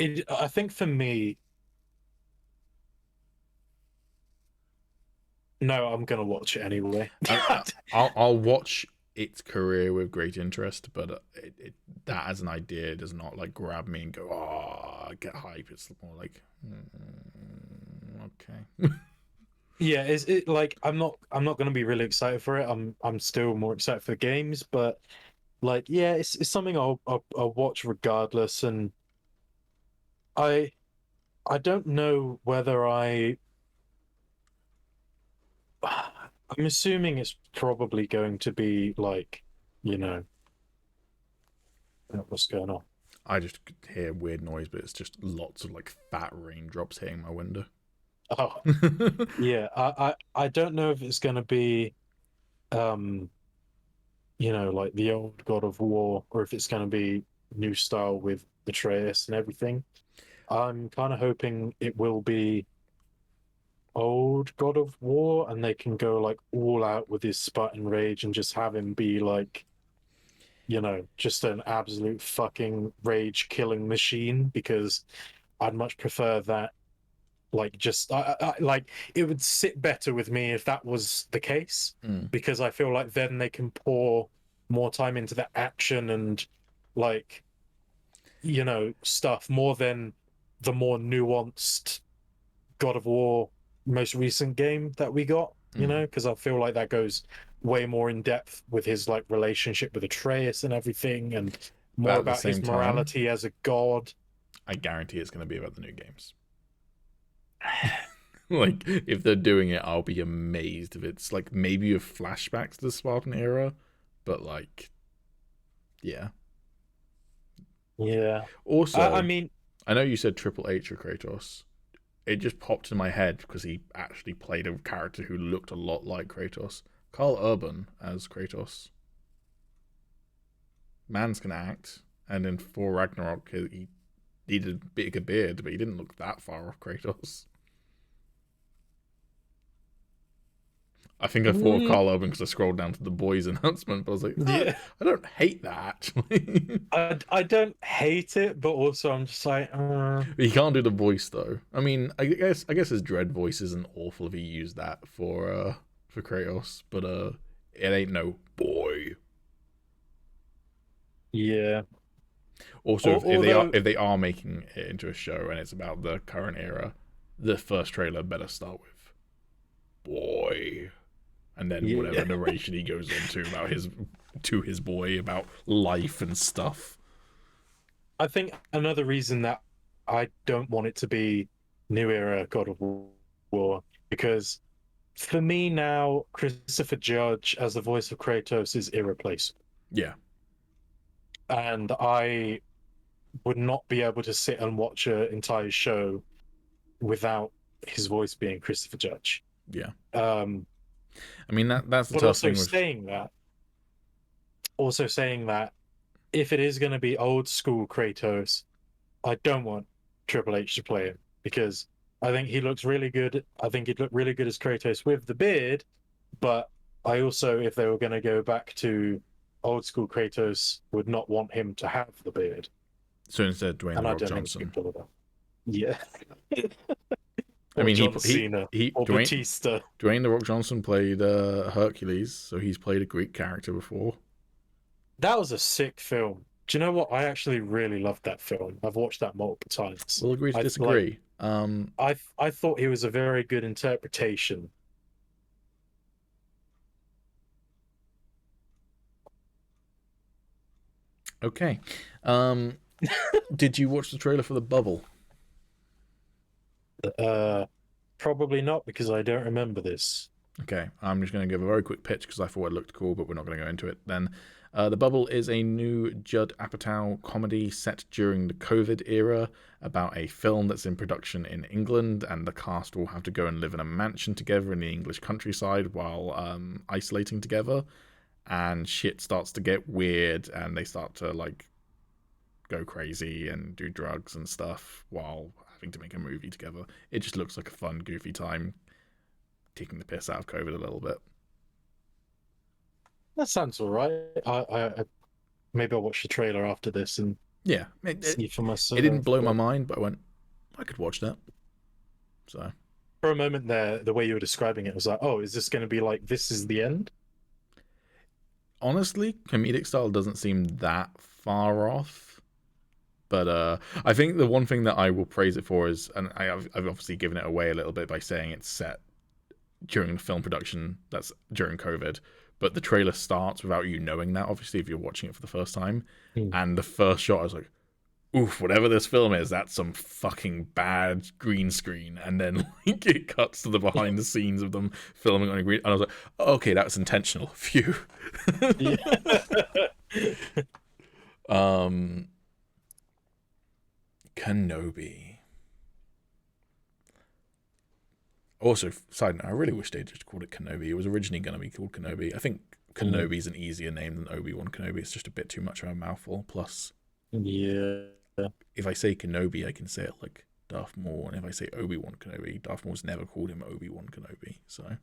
I think for me, no, I'm gonna watch it anyway. I'll watch its career with great interest, but that as an idea does not like grab me and go, oh, get hype. It's more like, okay. Yeah, is it like I'm not gonna be really excited for it. I'm still more excited for the games, but like yeah, it's something I'll watch regardless. And I don't know whether I'm assuming it's probably going to be like, what's going on? I just could hear weird noise, but it's just lots of like fat raindrops hitting my window. Oh, yeah. I don't know if it's going to be, like the old God of War, or if it's going to be new style with Atreus and everything. I'm kind of hoping it will be old God of War, and they can go like all out with his Spartan rage and just have him be like, just an absolute fucking rage killing machine. Because I'd much prefer that. Like, just like it would sit better with me if that was the case, because I feel like then they can pour more time into the action and like stuff more than the more nuanced God of War most recent game that we got, because I feel like that goes way more in depth with his like relationship with Atreus and everything, and more about his morality as a god. I guarantee it's going to be about the new games. Like, if they're doing it, I'll be amazed if it's like maybe with flashbacks to the Spartan era, but like, yeah. Yeah. Also, I mean, I know you said Triple H or Kratos. It just popped in my head because he actually played a character who looked a lot like Kratos. Carl Urban as Kratos. Man's can act, and in Thor Ragnarok, he needed a bigger beard, but he didn't look that far off Kratos. I think I thought of Carl Urban because I scrolled down to the boys announcement, but I was like, yeah. I don't hate that actually. I don't hate it, but also I'm just like, He can't do the voice though. I mean, I guess his dread voice isn't awful if he used that for Kratos, but it ain't no boy. yeah. Also, Although, if they are making it into a show and it's about the current era, the first trailer better start with boy, and then Yeah. whatever narration he goes into about his boy about life and stuff. I think another reason that I don't want it to be New Era God of War, because for me now, Christopher Judge as the voice of Kratos is irreplaceable. Yeah. And I would not be able to sit and watch an entire show without his voice being Christopher Judge. Yeah. I mean that's the but tough also thing with saying that if it is going to be old school Kratos, I don't want Triple H to play him because I think he looks really good. I think he'd look really good as Kratos with the beard, but I also, if they were going to go back to old school Kratos, would not want him to have the beard. So instead, Dwayne And The I Rock don't Johnson. think people are that. Yeah. I mean, John Cena or Batista. Dwayne The Rock Johnson played Hercules, so he's played a Greek character before. That was a sick film. Do you know what? I actually really loved that film. I've watched that multiple times. We'll agree to disagree. I thought he was a very good interpretation. Okay. Did you watch the trailer for The Bubble? Probably not because I don't remember this. Okay, I'm just going to give a very quick pitch because I thought it looked cool, but we're not going to go into it then. The Bubble is a new Judd Apatow comedy set during the COVID era about a film that's in production in England, and the cast will have to go and live in a mansion together in the English countryside while isolating together, and shit starts to get weird, and they start to like go crazy and do drugs and stuff while having to make a movie together. It just looks like a fun, goofy time, taking the piss out of COVID a little bit. That sounds all right. I maybe I'll watch the trailer after this and Yeah, see for myself. it didn't blow my mind, but I went, I could watch that. So for a moment there, the way you were describing it was like, oh, is this going to be like this is the end? honestly, comedic style doesn't seem that far off. But I think the one thing that I will praise it for is, and I've obviously given it away a little bit by saying it's set during the film production that's during COVID, but the trailer starts without you knowing that, obviously, if you're watching it for the first time. And the first shot, I was like, oof, whatever this film is, that's some fucking bad green screen. And then like it cuts to the behind the scenes of them filming on a green, and I was like, oh, okay, that's intentional. Phew. Kenobi. Also, side note, I really wish they just called it Kenobi. It was originally going to be called Kenobi. I think Kenobi is an easier name than Obi Wan Kenobi. It's just a bit too much of a mouthful. Plus, Yeah. if I say Kenobi, I can say it like Darth Maul, and if I say Obi Wan Kenobi, Darth Maul's never called him Obi Wan Kenobi. So,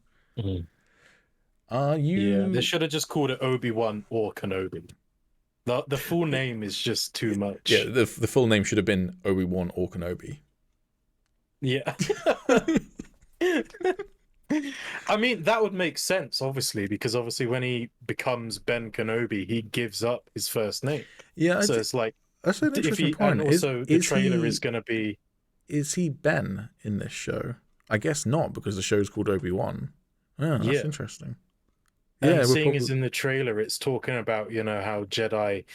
Yeah, they should have just called it Obi Wan or Kenobi. The full name is just too much. Yeah, the full name should have been Obi Wan or Kenobi. Yeah. I mean, that would make sense, obviously, because obviously when he becomes Ben Kenobi, he gives up his first name. Yeah, So it's like, that's an interesting point. and also the trailer is going to be. Is he Ben in this show? I guess not, because the show's called Obi Wan. Yeah, that's interesting. And Yeah, seeing as in the trailer, it's talking about, how Jedi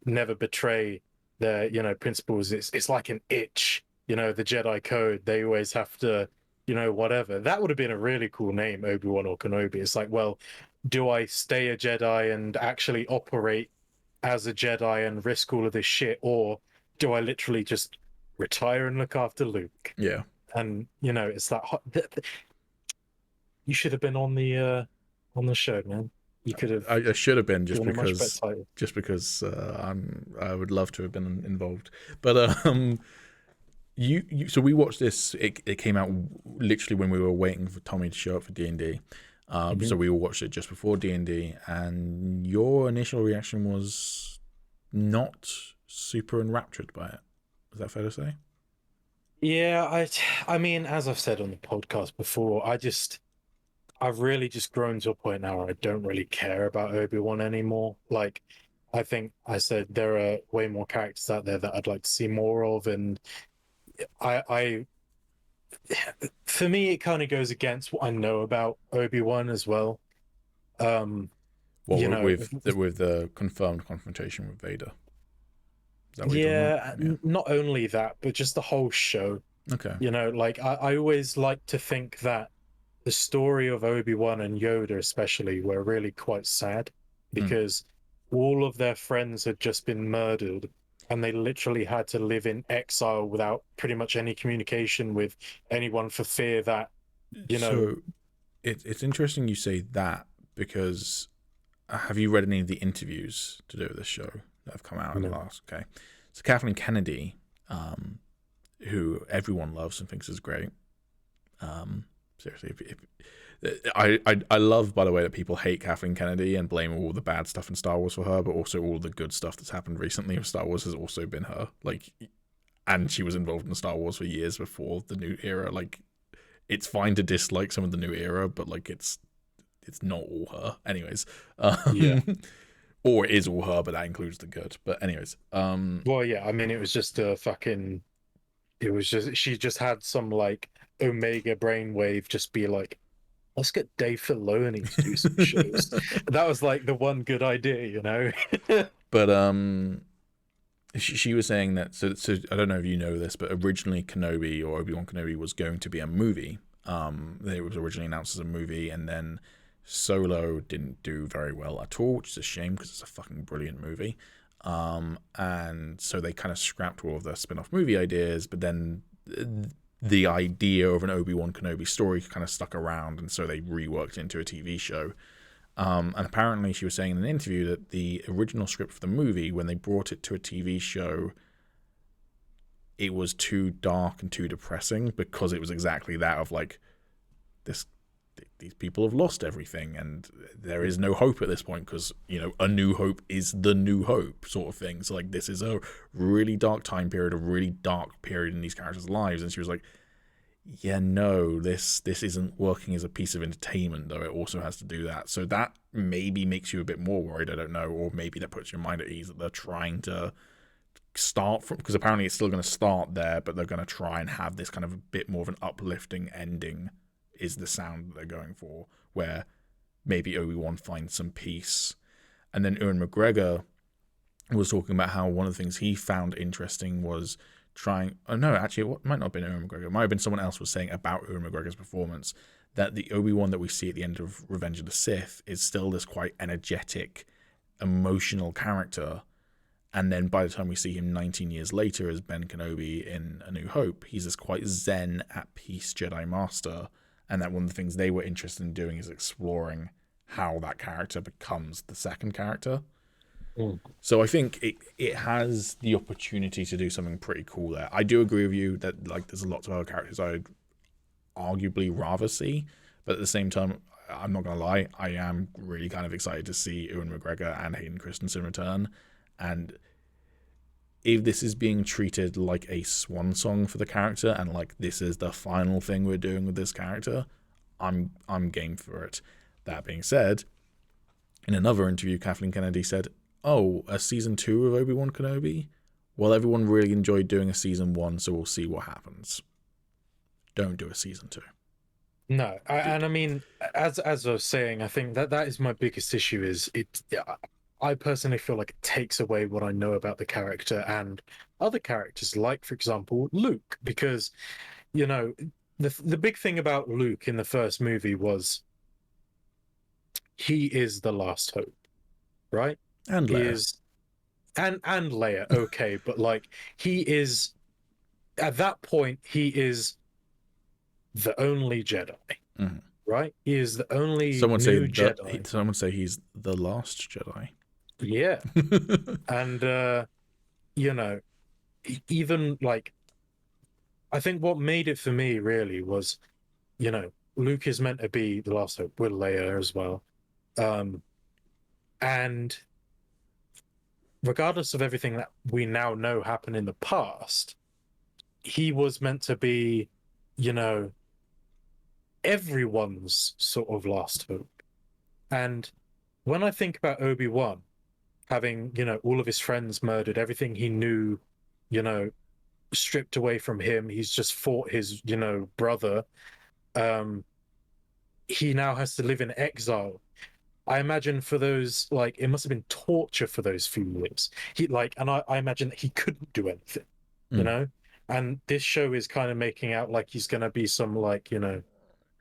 never betray their, principles. It's like an itch, the Jedi code. They always have to whatever. That would have been a really cool name, Obi-Wan or Kenobi. It's like, well, do I stay a Jedi and actually operate as a Jedi and risk all of this shit, or do I literally just retire and look after Luke? Yeah. And it's that you should have been on the show, man. You could have. I should have been, just given a much because better I would love to have been involved. But so we watched this. It came out literally when we were waiting for Tommy to show up for D&D. So we all watched it just before D&D, and your initial reaction was not super enraptured by it. Is that fair to say? Yeah, I mean, as I've said on the podcast before, I've really just grown to a point now where I don't really care about Obi-Wan anymore. Like, I think I said there are way more characters out there that I'd like to see more of, and for me, it kind of goes against what I know about Obi-Wan as well. With the confirmed confrontation with Vader. Is that what you're talking about? Not only that, but just the whole show. Okay. Like I always like to think that the story of Obi-Wan and Yoda especially were really quite sad, because all of their friends had just been murdered, and they literally had to live in exile without pretty much any communication with anyone for fear that, So it's interesting you say that, because have you read any of the interviews to do with this show that have come out in the last? Okay. So Kathleen Kennedy, who everyone loves and thinks is great. Seriously, I love, by the way, that people hate Kathleen Kennedy and blame all the bad stuff in Star Wars for her, but also all the good stuff that's happened recently with Star Wars has also been her. Like, and she was involved in Star Wars for years before the new era. Like, it's fine to dislike some of the new era, but like it's not all her. Anyways, or it is all her, but that includes the good. But anyways, well, yeah, I mean, it was just she just had some like Omega brainwave just be like, let's get Dave Filoni to do some shows. That was like the one good idea, But she was saying that, so I don't know if you know this, but originally Kenobi, or Obi Wan Kenobi, was going to be a movie. It was originally announced as a movie, and then Solo didn't do very well at all, which is a shame because it's a fucking brilliant movie. And so they kind of scrapped all of their spin-off movie ideas, but then the idea of an Obi Wan Kenobi story kind of stuck around, and so they reworked it into a TV show. And apparently she was saying in an interview that the original script for the movie, when they brought it to a TV show, it was too dark and too depressing, because it was exactly that of like, these people have lost everything and there is no hope at this point, because a new hope is the new hope sort of thing. So like, this is a really dark time period, a really dark period in these characters' lives. And she was like, yeah, no, this isn't working as a piece of entertainment, though it also has to do that. So that maybe makes you a bit more worried, I don't know, or maybe that puts your mind at ease that they're trying to start from, because apparently it's still going to start there, but they're going to try and have this kind of a bit more of an uplifting ending, is the sound that they're going for, where maybe Obi-Wan finds some peace. And then Ewan McGregor was talking about how one of the things he found interesting was it might not have been Ewan McGregor, it might have been someone else was saying about Ewan McGregor's performance, that the Obi-Wan that we see at the end of Revenge of the Sith is still this quite energetic, emotional character. And then by the time we see him 19 years later as Ben Kenobi in A New Hope, he's this quite zen, at peace Jedi Master. And that one of the things they were interested in doing is exploring how that character becomes the second character. So I think it has the opportunity to do something pretty cool there. I do agree with you that like there's lots of other characters I'd arguably rather see, but at the same time, I'm not gonna lie, I am really kind of excited to see Ewan McGregor and Hayden Christensen return. And if this is being treated like a swan song for the character, and like this is the final thing we're doing with this character, I'm game for it. That being said, in another interview, Kathleen Kennedy said, "Oh, a season 2 of Obi Wan Kenobi? Well, everyone really enjoyed doing a season 1, so we'll see what happens. Don't do a season 2." No, and I mean, as I was saying, I think that is my biggest issue. Is I personally feel like it takes away what I know about the character and other characters, like, for example, Luke, because, the big thing about Luke in the first movie was he is the last hope, right? And He Leia. is, and Leia, okay, but like he is at that point he is the only Jedi, Mhm. right? He is the only Someone new Jedi. someone say he's the last Jedi. Yeah, and you know, even like I think what made it for me really was, Luke is meant to be the last hope with Leia as well, and regardless of everything that we now know happened in the past, he was meant to be, you know, everyone's sort of last hope. And when I think about Obi-Wan having, all of his friends murdered, everything he knew, you know, stripped away from him, he's just fought his, brother. He now has to live in exile. I imagine for those, like, it must have been torture for those few years. I imagine that he couldn't do anything, you Mm. know? And this show is kind of making out like he's going to be some, like,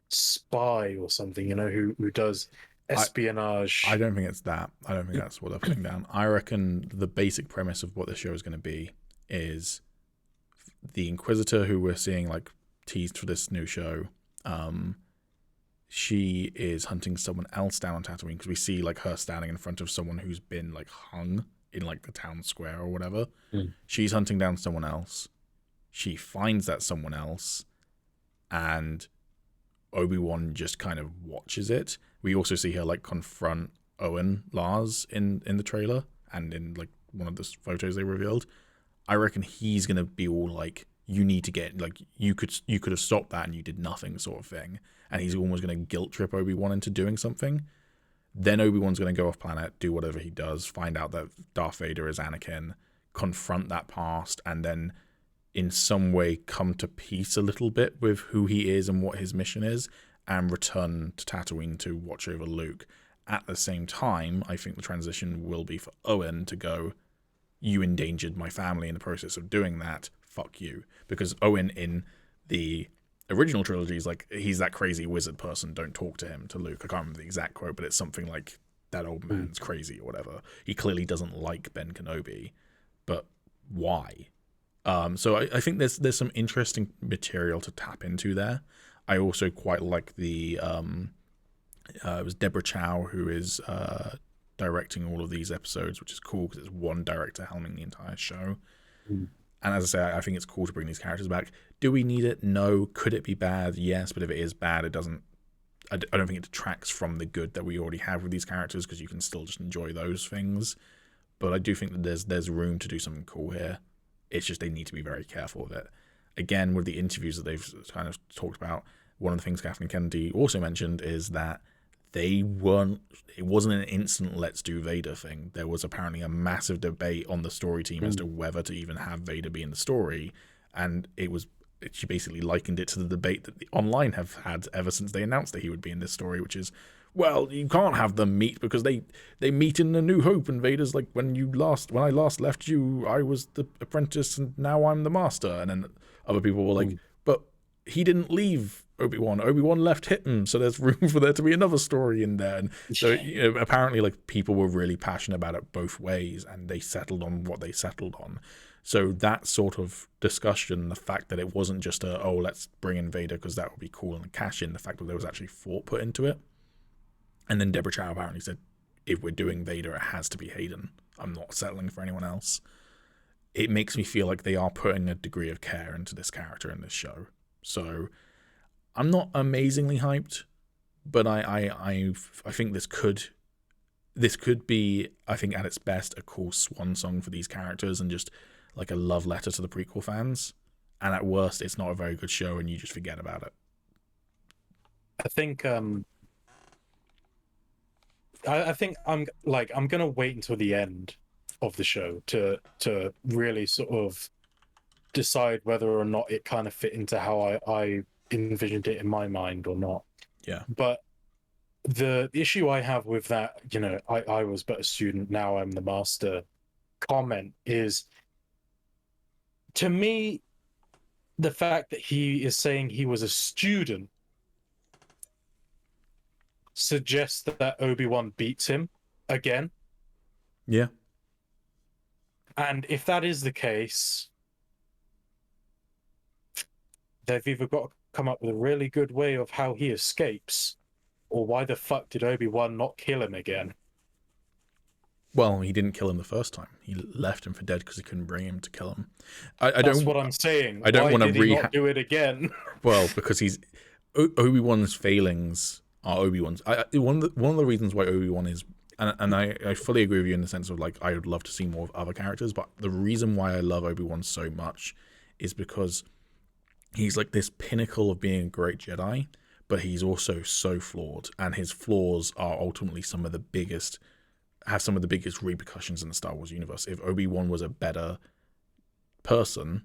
spy or something, who does espionage. I don't think it's that. I don't think that's what they're putting down. I reckon the basic premise of what this show is going to be is the Inquisitor who we're seeing like teased for this new show. She is hunting someone else down on Tatooine because we see like her standing in front of someone who's been like hung in like the town square or whatever. Mm. She's hunting down someone else. She finds that someone else, and Obi-Wan just kind of watches it. We also see her like confront Owen Lars in the trailer and in like one of the photos they revealed. I reckon he's gonna be all like, you need to get, like, you could have stopped that and you did nothing sort of thing, and he's almost gonna guilt trip Obi-Wan into doing something. Then Obi-Wan's gonna go off planet, do whatever he does, find out that Darth Vader is Anakin, confront that past, and then in some way come to peace a little bit with who he is and what his mission is, and return to Tatooine to watch over Luke. At the same time, I think the transition will be for Owen to go, you endangered my family in the process of doing that, fuck you. Because Owen in the original trilogy is like, he's that crazy wizard person, don't talk to him, to Luke. I can't remember the exact quote, but it's something like, that old man's crazy or whatever. He clearly doesn't like Ben Kenobi, but why? So I think there's some interesting material to tap into there. I also quite like the it was Deborah Chow who is directing all of these episodes, which is cool because it's one director helming the entire show. And as I say, I think it's cool to bring these characters back. Do we need it? No. Could it be bad? Yes, but if it is bad, it doesn't. I don't think it detracts from the good that we already have with these characters, because you can still just enjoy those things. But I do think that there's room to do something cool here. It's just they need to be very careful with it. Again, with the interviews that they've kind of talked about, one of the things Kathleen Kennedy also mentioned is that it wasn't an instant let's do Vader thing. There was apparently a massive debate on the story team as to whether to even have Vader be in the story, and she basically likened it to the debate that the online have had ever since they announced that he would be in this story, which is, well, you can't have them meet because they meet in A New Hope, and Vader's like, when I last left you, I was the apprentice and now I'm the master. And then other people were like, but he didn't leave Obi-Wan. Obi-Wan left him, so there's room for there to be another story in there. And so apparently like people were really passionate about it both ways, and they settled on what they settled on. So that sort of discussion, the fact that it wasn't just let's bring in Vader because that would be cool and cash in, the fact that there was actually thought put into it. And then Deborah Chow apparently said, if we're doing Vader, it has to be Hayden. I'm not settling for anyone else. It makes me feel like they are putting a degree of care into this character in this show. So I'm not amazingly hyped, but I think this could be, I think at its best, a cool swan song for these characters and just like a love letter to the prequel fans. And at worst, it's not a very good show and you just forget about it. I think I think I'm gonna wait until the end of the show to really sort of decide whether or not it kind of fit into how I envisioned it in my mind or not. Yeah. But the issue I have with that, I was but a student, now I'm the master comment is, to me, the fact that he is saying he was a student suggests that Obi-Wan beats him again. Yeah. And if that is the case, they've either got to come up with a really good way of how he escapes, or why the fuck did Obi-Wan not kill him again? Well, he didn't kill him the first time. He left him for dead because he couldn't bring him to kill him. That's what I'm saying. I don't want to did he not do it again? Well, because Obi-Wan's failings are Obi-Wan's. One of the reasons why Obi-Wan is, and I fully agree with you in the sense of like I would love to see more of other characters, but the reason why I love Obi-Wan so much is because he's like this pinnacle of being a great Jedi, but he's also so flawed, and his flaws are ultimately have some of the biggest repercussions in the Star Wars universe. If Obi-Wan was a better person,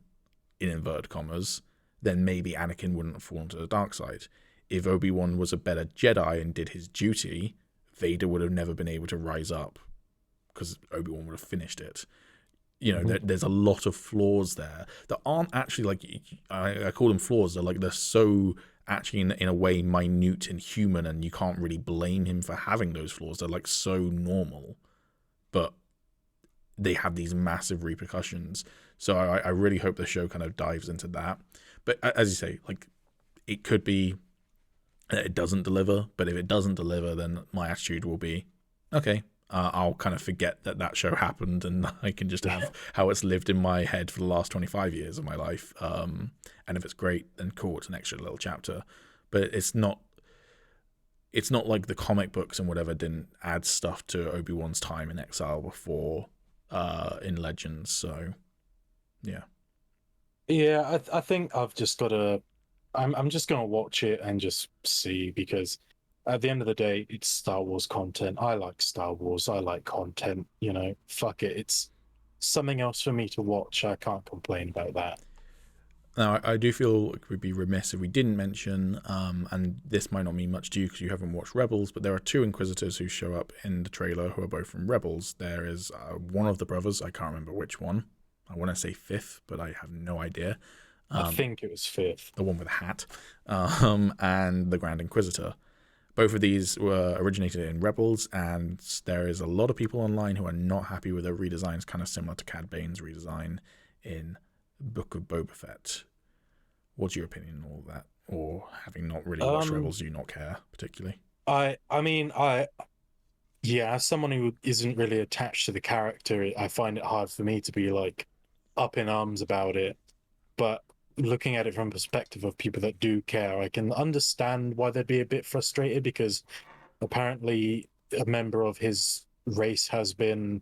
in inverted commas, then maybe Anakin wouldn't have fallen to the dark side. If Obi-Wan was a better Jedi and did his duty, Vader would have never been able to rise up because Obi-Wan would have finished it. You know, there's a lot of flaws there that aren't actually like, I call them flaws. They're so actually in a way minute and human, and you can't really blame him for having those flaws. They're like so normal, but they have these massive repercussions. So I really hope the show kind of dives into that. But as you say, like, it could be that it doesn't deliver, but if it doesn't deliver, then my attitude will be, okay, I'll kind of forget that show happened, and I can just have how it's lived in my head for the last 25 years of my life. And if it's great, then cool, it's an extra little chapter. But it's not like the comic books and whatever didn't add stuff to Obi-Wan's time in exile before in Legends. So, yeah. Yeah, I think I've just got to. I'm just gonna watch it and just see, because at the end of the day, it's Star Wars content. I like Star Wars. I like content. You know, fuck it. It's something else for me to watch. I can't complain about that. Now, I do feel like we'd be remiss if we didn't mention, and this might not mean much to you because you haven't watched Rebels, but there are two Inquisitors who show up in the trailer who are both from Rebels. There is one of the brothers, I can't remember which one. I want to say fifth, but I have no idea. I think it was fifth. The one with a hat, and the Grand Inquisitor. Both of these were originated in Rebels, and there is a lot of people online who are not happy with their redesigns, kind of similar to Cad Bane's redesign in Book of Boba Fett. What's your opinion on all of that? Or having not really watched Rebels, do you not care particularly? Yeah, as someone who isn't really attached to the character, I find it hard for me to be like up in arms about it. But looking at it from the perspective of people that do care, I can understand why they'd be a bit frustrated, because apparently a member of his race has been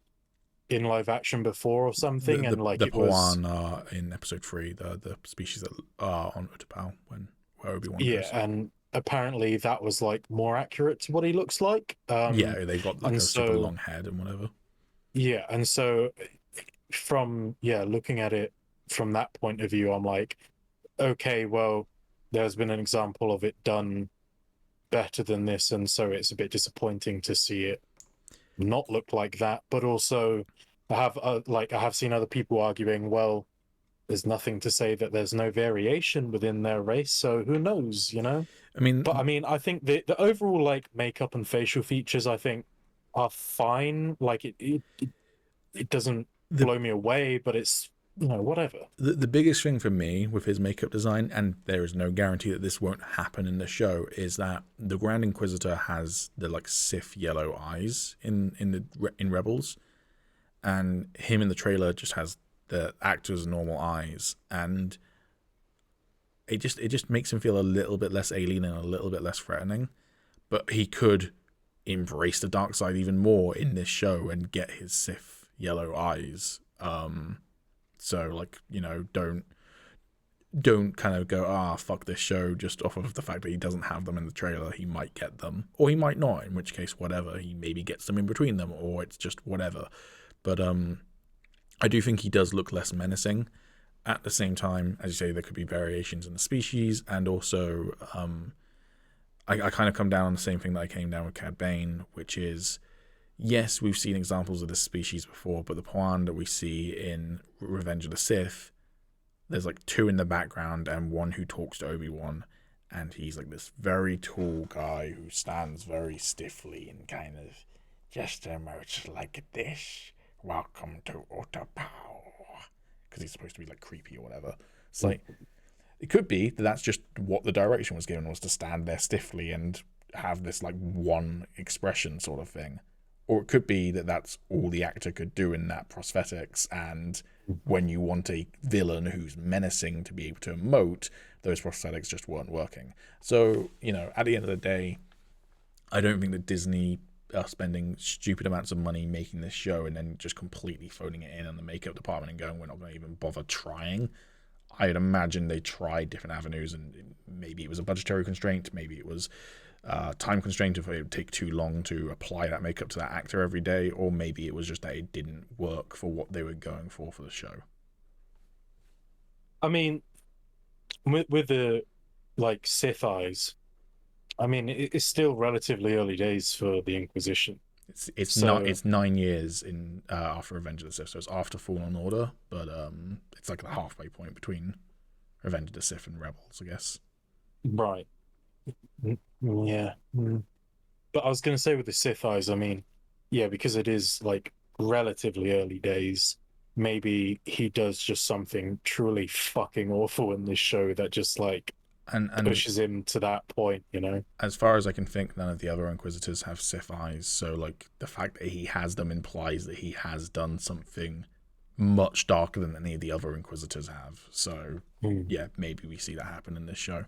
in live action before or something, the Pawaan in episode 3, the species that are on Utapau where Obi-Wan goes. And apparently that was like more accurate to what he looks like. They got like a super long head and whatever. Yeah, and so from looking at it from that point of view, I'm like, okay, well, there's been an example of it done better than this, and so it's a bit disappointing to see it not look like that. But also, I have seen other people arguing, well, there's nothing to say that there's no variation within their race, so who knows, you know? I think the overall like makeup and facial features, I think, are fine. Like it doesn't blow me away, but it's, you know, whatever. The biggest thing for me with his makeup design, and there is no guarantee that this won't happen in the show, is that the Grand Inquisitor has the like Sith yellow eyes in Rebels, and him in the trailer just has the actor's normal eyes, and it just makes him feel a little bit less alien and a little bit less threatening. But he could embrace the dark side even more in this show and get his Sith yellow eyes. So, like, you know, don't kind of go, fuck this show just off of the fact that he doesn't have them in the trailer. He might get them, or he might not, in which case, whatever. He maybe gets them in between them, or it's just whatever. But I do think he does look less menacing. At the same time, as you say, there could be variations in the species, and also I kind of come down on the same thing that I came down with Cad Bane, which is, yes, we've seen examples of this species before, but the Pawaan that we see in Revenge of the Sith There's like two in the background and one who talks to Obi-Wan, and he's like this very tall guy who stands very stiffly and kind of just much like this. Welcome to Otapau. Because he's supposed to be like creepy or whatever. It's like, it could be that that's just what the direction was given, was to stand there stiffly and have this like one expression sort of thing. Or it could be that that's all the actor could do in that prosthetics, and when you want a villain who's menacing to be able to emote, those prosthetics just weren't working. So, you know, at the end of the day, I don't think that Disney are spending stupid amounts of money making this show and then just completely phoning it in on the makeup department and going, we're not going to even bother trying. I'd imagine they tried different avenues, and maybe it was a budgetary constraint, maybe it was time constraint if it would take too long to apply that makeup to that actor every day, or maybe it was just that it didn't work for what they were going for the show. I mean, with the like Sith eyes, I mean, it's still relatively early days for the Inquisition. It's not. It's 9 years in after Revenge of the Sith, so it's after Fallen Order, but it's like the halfway point between Revenge of the Sith and Rebels, I guess. Right. Yeah. But I was going to say with the Sith eyes, I mean, yeah, because it is like relatively early days, maybe he does just something truly fucking awful in this show that just like and pushes him to that point, you know? As far as I can think, none of the other Inquisitors have Sith eyes, so like the fact that he has them implies that he has done something much darker than any of the other Inquisitors have. So yeah, maybe we see that happen in this show.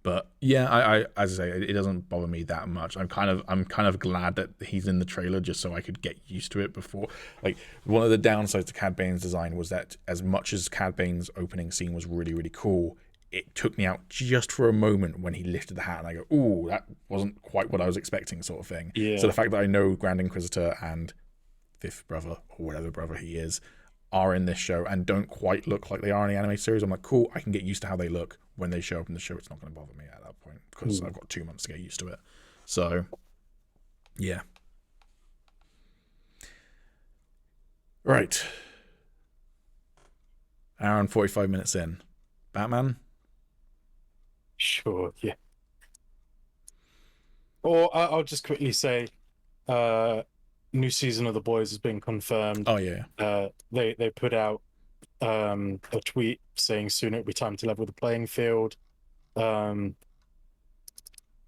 But yeah, I as I say, it doesn't bother me that much. I'm kind of glad that he's in the trailer just so I could get used to it before. Like, one of the downsides to Cad Bane's design was that as much as Cad Bane's opening scene was really, really cool, it took me out just for a moment when he lifted the hat and I go, ooh, that wasn't quite what I was expecting, sort of thing. Yeah. So the fact that I know Grand Inquisitor and Fifth Brother, or whatever brother he is, are in this show and don't quite look like they are in the anime series, I'm like, cool, I can get used to how they look. When they show up in the show, it's not going to bother me at that point because I've got 2 months to get used to it. So, yeah. Right. Hour and 45 minutes in. Batman? Sure, yeah. Or I'll just quickly say, new season of The Boys has been confirmed. Oh, yeah. They put out a tweet saying soon it'll be time to level the playing field.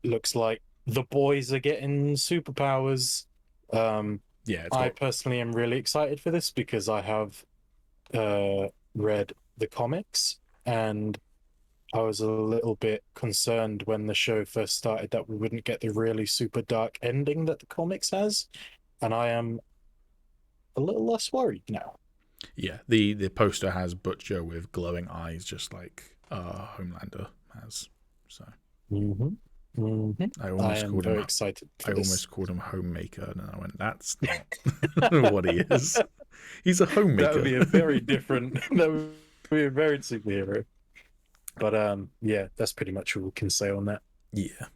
Looks like the boys are getting superpowers. Yeah, I personally am really excited for this because I have read the comics, and I was a little bit concerned when the show first started that we wouldn't get the really super dark ending that the comics has, and I am a little less worried now. Yeah, the poster has Butcher with glowing eyes, just like Homelander has. So I am very excited. I almost called him Homemaker, and I went, "That's not what he is. He's a homemaker." That would be a very different. That would be a very superhero. But yeah, that's pretty much all we can say on that. Yeah.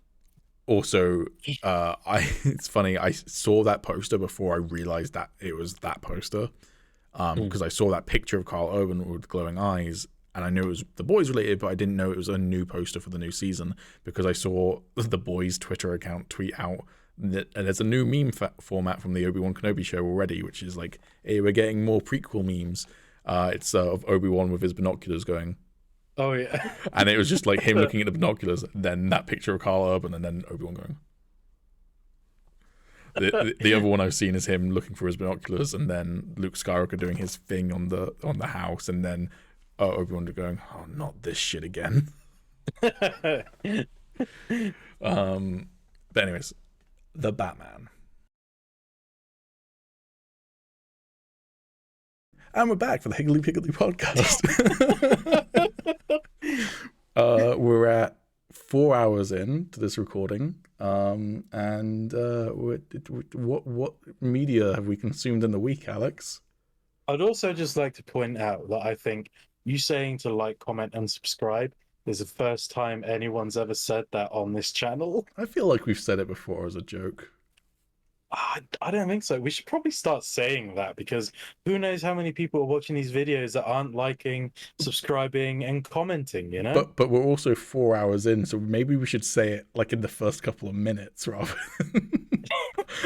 Also, it's funny. I saw that poster before I realized that it was that poster. Because I saw that picture of Carl Urban with glowing eyes, and I knew it was The Boys related, but I didn't know it was a new poster for the new season because I saw The Boys Twitter account tweet out that there's a new meme format from the Obi Wan Kenobi show already, which is like, hey, we're getting more prequel memes. It's of Obi-Wan with his binoculars going. Oh yeah, and it was just like him looking at the binoculars, then that picture of Carl Urban, and then Obi-Wan going. The other one I've seen is him looking for his binoculars, and then Luke Skywalker doing his thing on the house, and then Obi-Wan going, "Oh, not this shit again." But anyways, the Batman, and we're back for the Piggledy podcast. We're at 4 hours into this recording. And what media have we consumed in the week, Alex? I'd also just like to point out that I think you saying to like, comment, and subscribe is the first time anyone's ever said that on this channel. I feel like we've said it before as a joke. I don't think so. We should probably start saying that because who knows how many people are watching these videos that aren't liking, subscribing, and commenting, you know? But we're also 4 hours in, so maybe we should say it like in the first couple of minutes rather than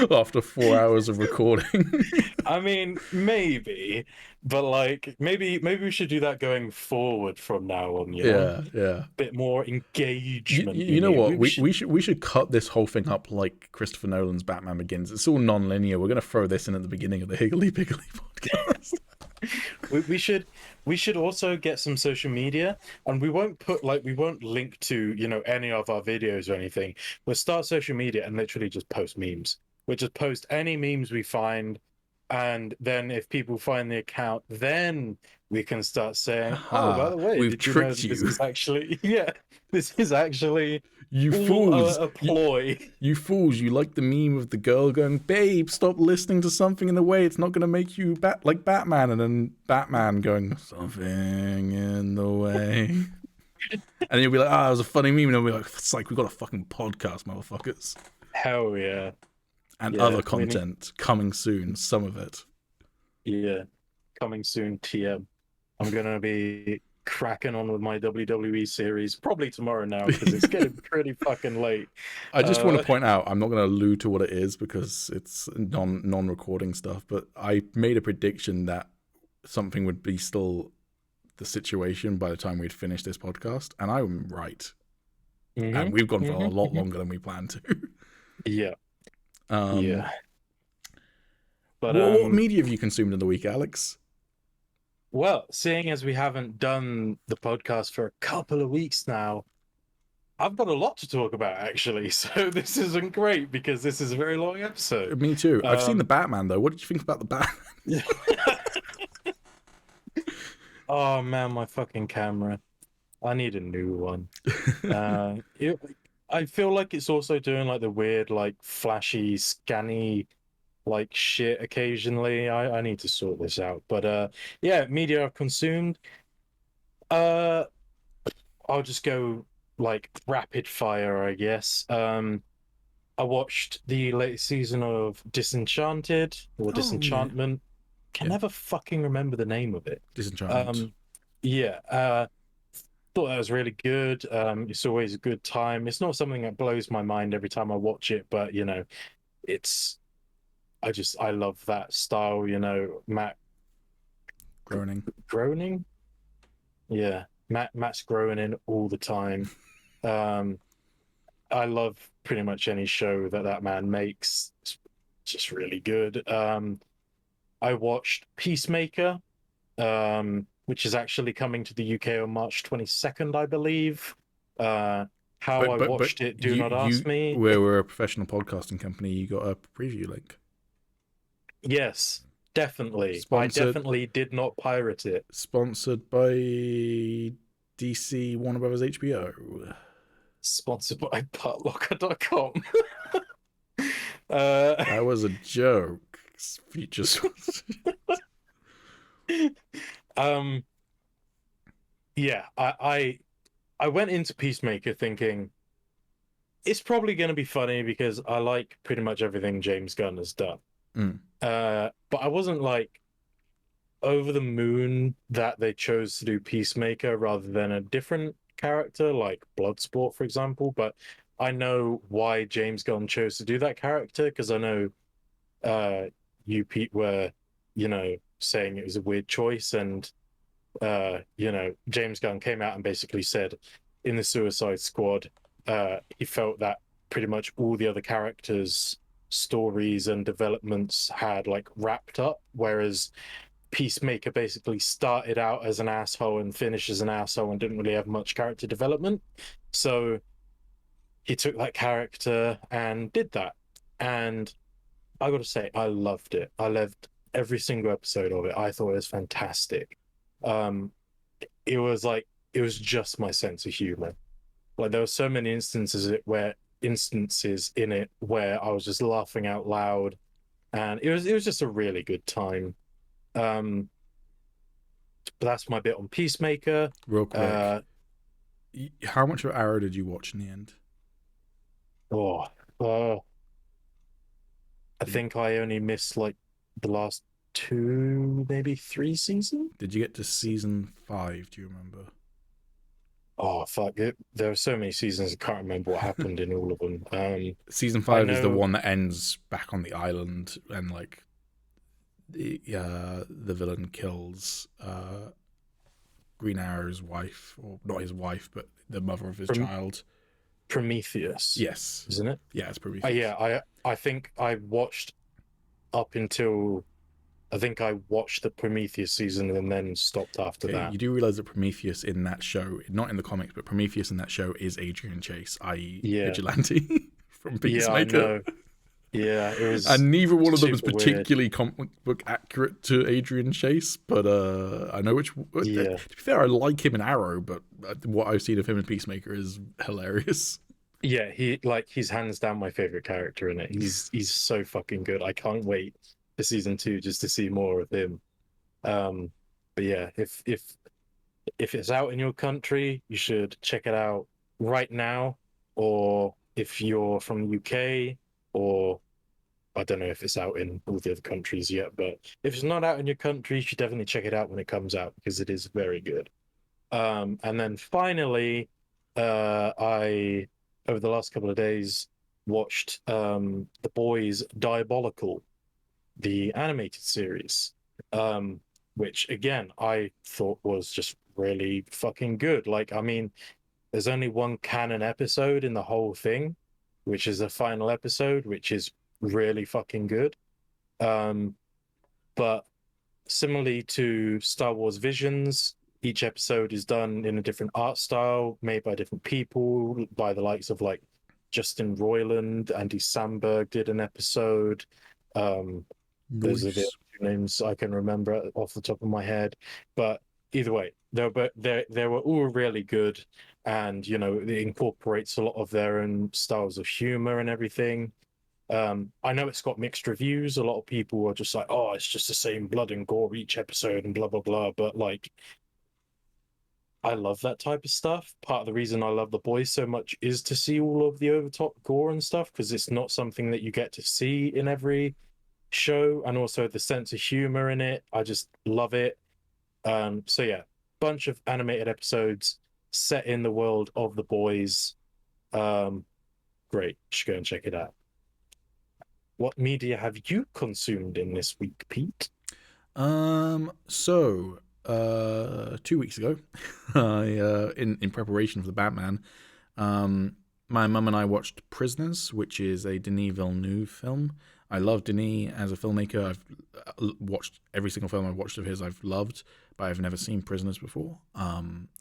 after 4 hours of recording. I mean, maybe, but like maybe we should do that going forward from now on, you know? Yeah. Bit more You, engagement. you know what? We We should cut this whole thing up like Christopher Nolan's Batman Begins. It's all non-linear. We're gonna throw this in at the beginning of the Higgledy Piggledy podcast. we should also get some social media, and we won't link to any of our videos or anything. We'll start social media and literally just post memes. We'll just post any memes we find, and then if people find the account, then we can start saying, "Oh, by the way, we've did you know tricked that this you." is actually this is actually You all fools! a ploy." You fools! You like the meme of the girl going, "Babe, stop listening to something in the way. It's not gonna make you like Batman," and then Batman going, "Something in the way." And you'll be like, "Ah, it was a funny meme," and I'll be like, "It's like we got a fucking podcast, motherfuckers." Hell yeah. And Yeah, other content coming soon, some of it. Yeah, coming soon, TM. I'm gonna be cracking on with my WWE series probably tomorrow now because it's getting pretty fucking late. I just want to point out, I'm not going to allude to what it is because it's non-recording stuff, but I made a prediction that something would be still the situation by the time we'd finished this podcast, and I'm right. And we've gone for a lot longer than we planned to. Yeah. Yeah. But what media have you consumed in the week, Alex? Well, seeing as we haven't done the podcast for a couple of weeks now, I've got a lot to talk about actually. So this isn't great because this is a very long episode. Me too. I've seen the Batman though. What did you think about the Batman? Oh man, my fucking camera. I need a new one. I feel like it's also doing like the weird, like flashy, scanny, like shit occasionally. I need to sort this out. But yeah, media I've consumed. I'll just go like rapid fire, I guess. I watched the latest season of Disenchanted or Disenchantment. Can never fucking remember the name of it. Disenchantment. Thought that was really good. It's always a good time. It's not something that blows my mind every time I watch it, but it's I love that style. Matt Groening. Yeah, Matt's groaning all the time. I love pretty much any show that man makes. It's just really good. I watched Peacemaker, which is actually coming to the UK on March 22nd, I believe. How I watched it, do not ask me. We're a professional podcasting company. You got a preview link. Yes, definitely. Sponsored, I definitely did not pirate it. Sponsored by DC Warner Brothers HBO. Sponsored by partlocker.com. That was a joke. Future Yeah, I went into Peacemaker thinking it's probably going to be funny because I like pretty much everything James Gunn has done. But I wasn't like over the moon that they chose to do Peacemaker rather than a different character like Bloodsport, for example. But I know why James Gunn chose to do that character because I know you, Pete, were saying it was a weird choice, and James Gunn came out and basically said in the Suicide Squad he felt that pretty much all the other characters' stories and developments had like wrapped up, whereas Peacemaker basically started out as an asshole and finished as an asshole and didn't really have much character development. So he took that character and did that, and I gotta say I loved it. I loved every single episode of it. I thought it was fantastic. It was just my sense of humor. Like there were so many instances in it where I was just laughing out loud, and it was just a really good time. But that's my bit on Peacemaker. Real quick, how much of Arrow did you watch in the end? I think I only missed like the last 2, maybe 3 seasons. Did you get to season 5? Do you remember? Oh fuck it! There are so many seasons. I can't remember what happened in all of them. Season 5 is the one that ends back on the island, and like the villain kills Green Arrow's wife, or not his wife, but the mother of his child. Prometheus. Yes, isn't it? Yeah, it's Prometheus. Yeah, I think I watched up until I think I watched the Prometheus season and then stopped after that. You do realize that Prometheus in that show, not in the comics, but Prometheus in that show is Adrian Chase, i.e. Vigilante from Peacemaker. Yeah, I know. Yeah, it was. And neither one of them is super particularly comic book accurate to Adrian Chase, but I know which. Yeah. To be fair, I like him in Arrow, but what I've seen of him in Peacemaker is hilarious. Yeah, he's hands down my favorite character in it. He's so fucking good. I can't wait for season 2 just to see more of him. But yeah, if it's out in your country, you should check it out right now. Or if you're from the UK, or I don't know if it's out in all the other countries yet, but if it's not out in your country, you should definitely check it out when it comes out because it is very good. And then finally, I over the last couple of days watched The Boys Diabolical, the animated series, which again I thought was just really fucking good. Like, I mean, there's only one canon episode in the whole thing, which is the final episode, which is really fucking good. But similarly to Star Wars Visions, each episode is done in a different art style, made by different people, by the likes of like Justin Roiland, Andy Samberg did an episode. Those are the two names I can remember off the top of my head. But either way, they were all really good, and you know, it incorporates a lot of their own styles of humor and everything. I know it's got mixed reviews. A lot of people are just like, "Oh, it's just the same blood and gore each episode," and blah blah blah. But like, I love that type of stuff. Part of the reason I love The Boys so much is to see all of the overtop gore and stuff, because it's not something that you get to see in every show, and also the sense of humor in it. I just love it. So yeah, bunch of animated episodes set in the world of The Boys. Great, should go and check it out. What media have you consumed in this week, Pete? So 2 weeks ago, I in preparation for the Batman, my mum and I watched Prisoners, which is a Denis Villeneuve film. I love Denis as a filmmaker. I've watched every single film I've watched of his. I've loved, but I've never seen Prisoners before.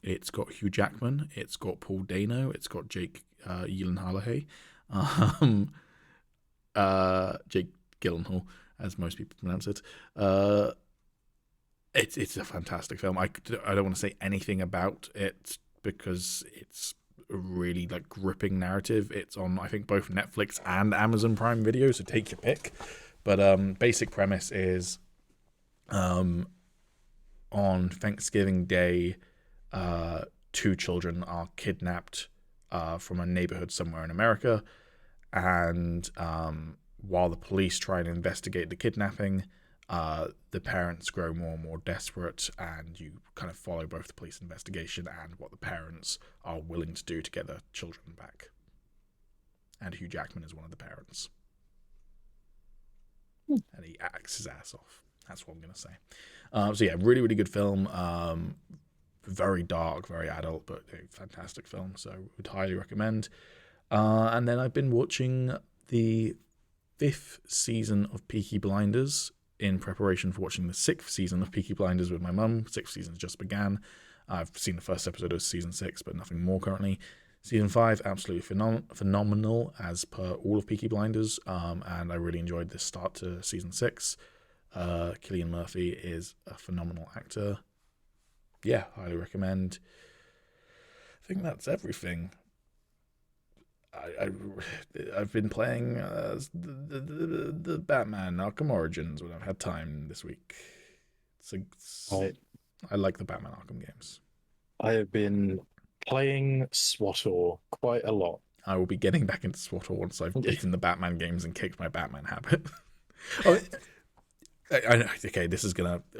It's got Hugh Jackman, it's got Paul Dano, it's got Jake Gyllenhaal, Jake Gyllenhaal, as most people pronounce it. It's a fantastic film. I don't want to say anything about it because it's a really like gripping narrative. It's on, I think, both Netflix and Amazon Prime Video, so take your pick. But basic premise is on Thanksgiving Day, 2 children are kidnapped from a neighborhood somewhere in America, and while the police try and investigate the kidnapping, the parents grow more and more desperate, and you kind of follow both the police investigation and what the parents are willing to do to get their children back. And Hugh Jackman is one of the parents. And he acts his ass off. That's what I'm going to say. So yeah, really, really good film. Very dark, very adult, but a fantastic film. So would highly recommend. And then I've been watching the 5th season of Peaky Blinders in preparation for watching the 6th season of Peaky Blinders with my mum. 6th season just began. I've seen the first episode of season 6, but nothing more currently. Season 5, absolutely phenomenal as per all of Peaky Blinders, and I really enjoyed this start to season 6. Cillian Murphy is a phenomenal actor. Yeah, highly recommend. I think that's everything. I've been playing the Batman Arkham Origins when I've had time this week. I like the Batman Arkham games. I have been playing SWTOR quite a lot. I will be getting back into SWTOR once I've beaten the Batman games and kicked my Batman habit. Oh, I know. Okay,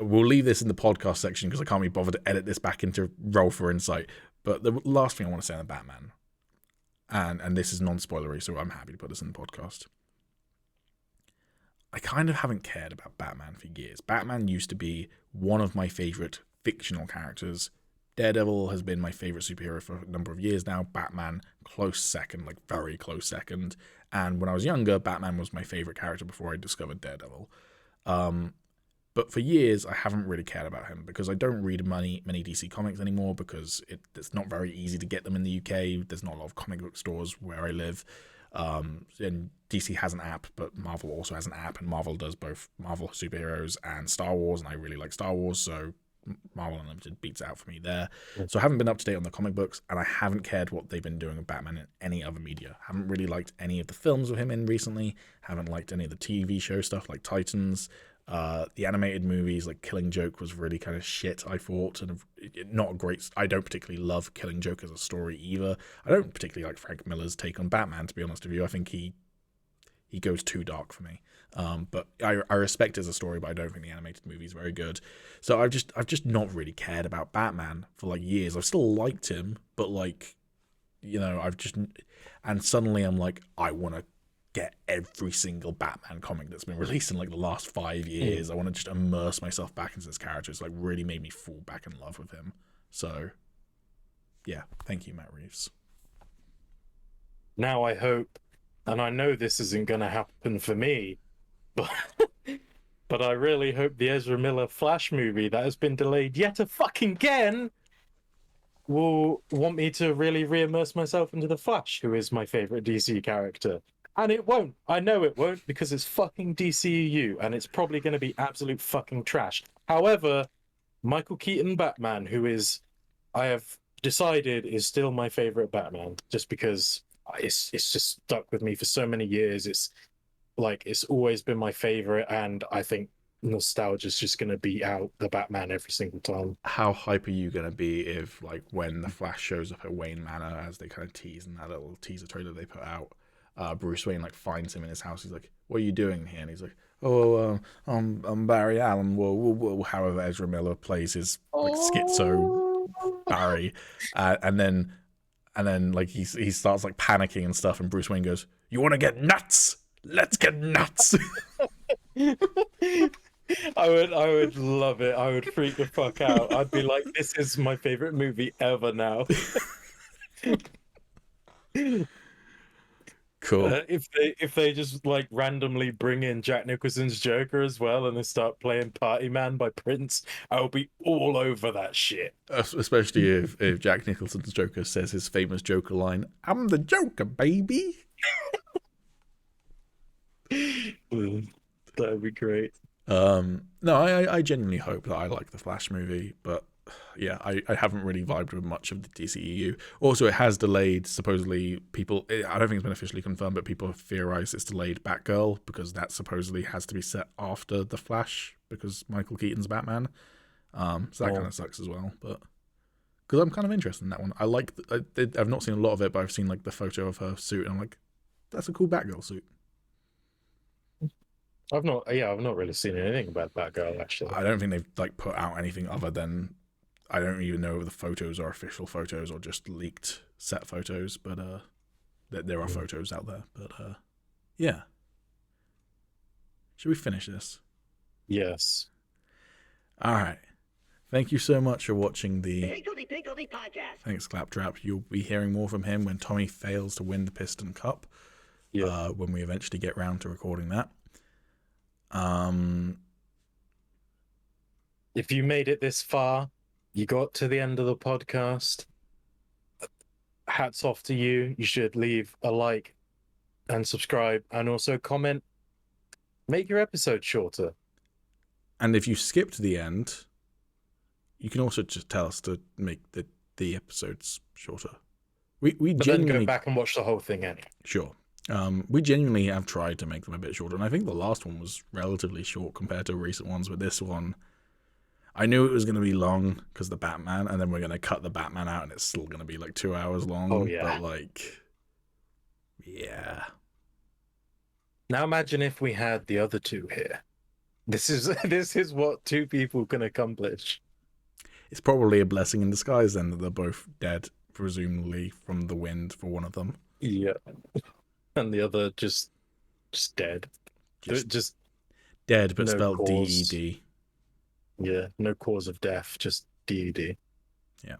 we'll leave this in the podcast section because I can't be bothered to edit this back into Roll for Insight. But the last thing I want to say on the Batman, and this is non-spoilery, so I'm happy to put this in the podcast. I kind of haven't cared about Batman for years. Batman used to be one of my favorite fictional characters. Daredevil has been my favorite superhero for a number of years now. Batman, close second, like very close second. And when I was younger, Batman was my favorite character before I discovered Daredevil. But for years, I haven't really cared about him because I don't read many DC comics anymore because it's not very easy to get them in the UK. There's not a lot of comic book stores where I live. And DC has an app, but Marvel also has an app, and Marvel does both Marvel superheroes and Star Wars, and I really like Star Wars, so Marvel Unlimited beats out for me there. So I haven't been up to date on the comic books, and I haven't cared what they've been doing with Batman in any other media. Haven't really liked any of the films with him in recently. Haven't liked any of the TV show stuff like Titans. The animated movies like Killing Joke was really kind of shit, I thought, and not a great. I don't particularly love Killing Joke as a story either. I don't particularly like Frank Miller's take on Batman, to be honest with you. I think he goes too dark for me. But I respect it as a story, but I don't think the animated movie is very good. So I've just not really cared about Batman for like years. I've still liked him, but like, and suddenly I'm like, I want to get every single Batman comic that's been released in like the last 5 years. I want to just immerse myself back into this character. It's like really made me fall back in love with him. So yeah, thank you, Matt Reeves. Now I hope, and I know this isn't going to happen for me, but I really hope the Ezra Miller Flash movie that has been delayed yet a fucking again will want me to really re-immerse myself into the Flash, who is my favorite DC character. And it won't. I know it won't, because it's fucking DCEU, and it's probably going to be absolute fucking trash. However, Michael Keaton Batman, who is, I have decided, is still my favorite Batman, just because it's just stuck with me for so many years. It's always been my favorite, and I think nostalgia is just going to beat out the Batman every single time. How hype are you going to be if, like, when the Flash shows up at Wayne Manor, as they kind of tease in that little teaser trailer they put out, Bruce Wayne like finds him in his house. He's like, "What are you doing here?" And he's like, I'm Barry Allen. Well, however Ezra Miller plays his like schizo Barry, and then like he starts like panicking and stuff, and Bruce Wayne goes, "You want to get nuts? Let's get nuts." I would love it. I would freak the fuck out. I'd be like, this is my favorite movie ever now. Cool. If they just like randomly bring in Jack Nicholson's Joker as well, and they start playing Party Man by Prince, I'll be all over that shit. Especially if Jack Nicholson's Joker says his famous Joker line, "I'm the Joker, baby." That'd be great. No, I genuinely hope that I like the Flash movie, but yeah, I haven't really vibed with much of the DCEU. Also, it has delayed, supposedly, people, I don't think it's been officially confirmed, but people have theorized it's delayed Batgirl, because that supposedly has to be set after the Flash, because Michael Keaton's Batman. So that kind of sucks as well, but because I'm kind of interested in that one. I've not seen a lot of it, but I've seen like the photo of her suit, and I'm like, that's a cool Batgirl suit. I've not really seen anything about Batgirl, actually. I don't think they've like put out anything other than, I don't even know if the photos are official photos or just leaked set photos, but there are photos out there. But yeah. Should we finish this? Yes. All right. Thank you so much for watching the Piggledy podcast. Thanks, Claptrap. You'll be hearing more from him when Tommy fails to win the Piston Cup. Yeah. When we eventually get round to recording that. If you made it this far, you got to the end of the podcast, hats off to you. You should leave a like and subscribe, and also comment. Make your episode shorter. And if you skip to the end, you can also just tell us to make the episodes shorter. We But genuinely then go back and watch the whole thing anyway. Sure. We genuinely have tried to make them a bit shorter, and I think the last one was relatively short compared to recent ones, but this one, I knew it was going to be long because the Batman, and then we're going to cut the Batman out, and it's still going to be like 2 hours long. Oh, yeah. But like, yeah. Now imagine if we had the other two here. This is this is what two people can accomplish. It's probably a blessing in disguise then that they're both dead, presumably from the wind for one of them. Yeah. And the other just dead. Just dead, but no spelled cause. DED. Yeah, no cause of death, just DED. Yeah.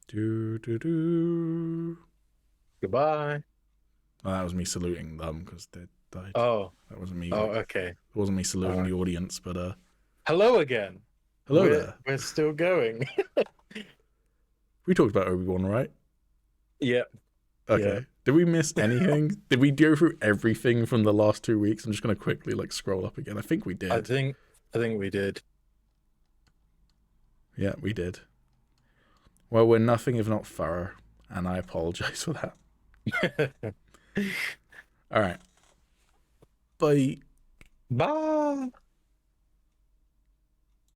Do. Goodbye. Oh, that was me saluting them because they died. Oh. That wasn't me. Oh, okay. It wasn't me saluting Alright. the audience, but Hello again. hello there. We're still going. We talked about Obi-Wan, right? Yep. Okay. Yeah. Did we miss anything? Did we go through everything from the last 2 weeks? I'm just gonna quickly scroll up again. I think we did. I think we did. Yeah, we did. Well, we're nothing if not thorough, and I apologize for that. All right. Bye. Bye.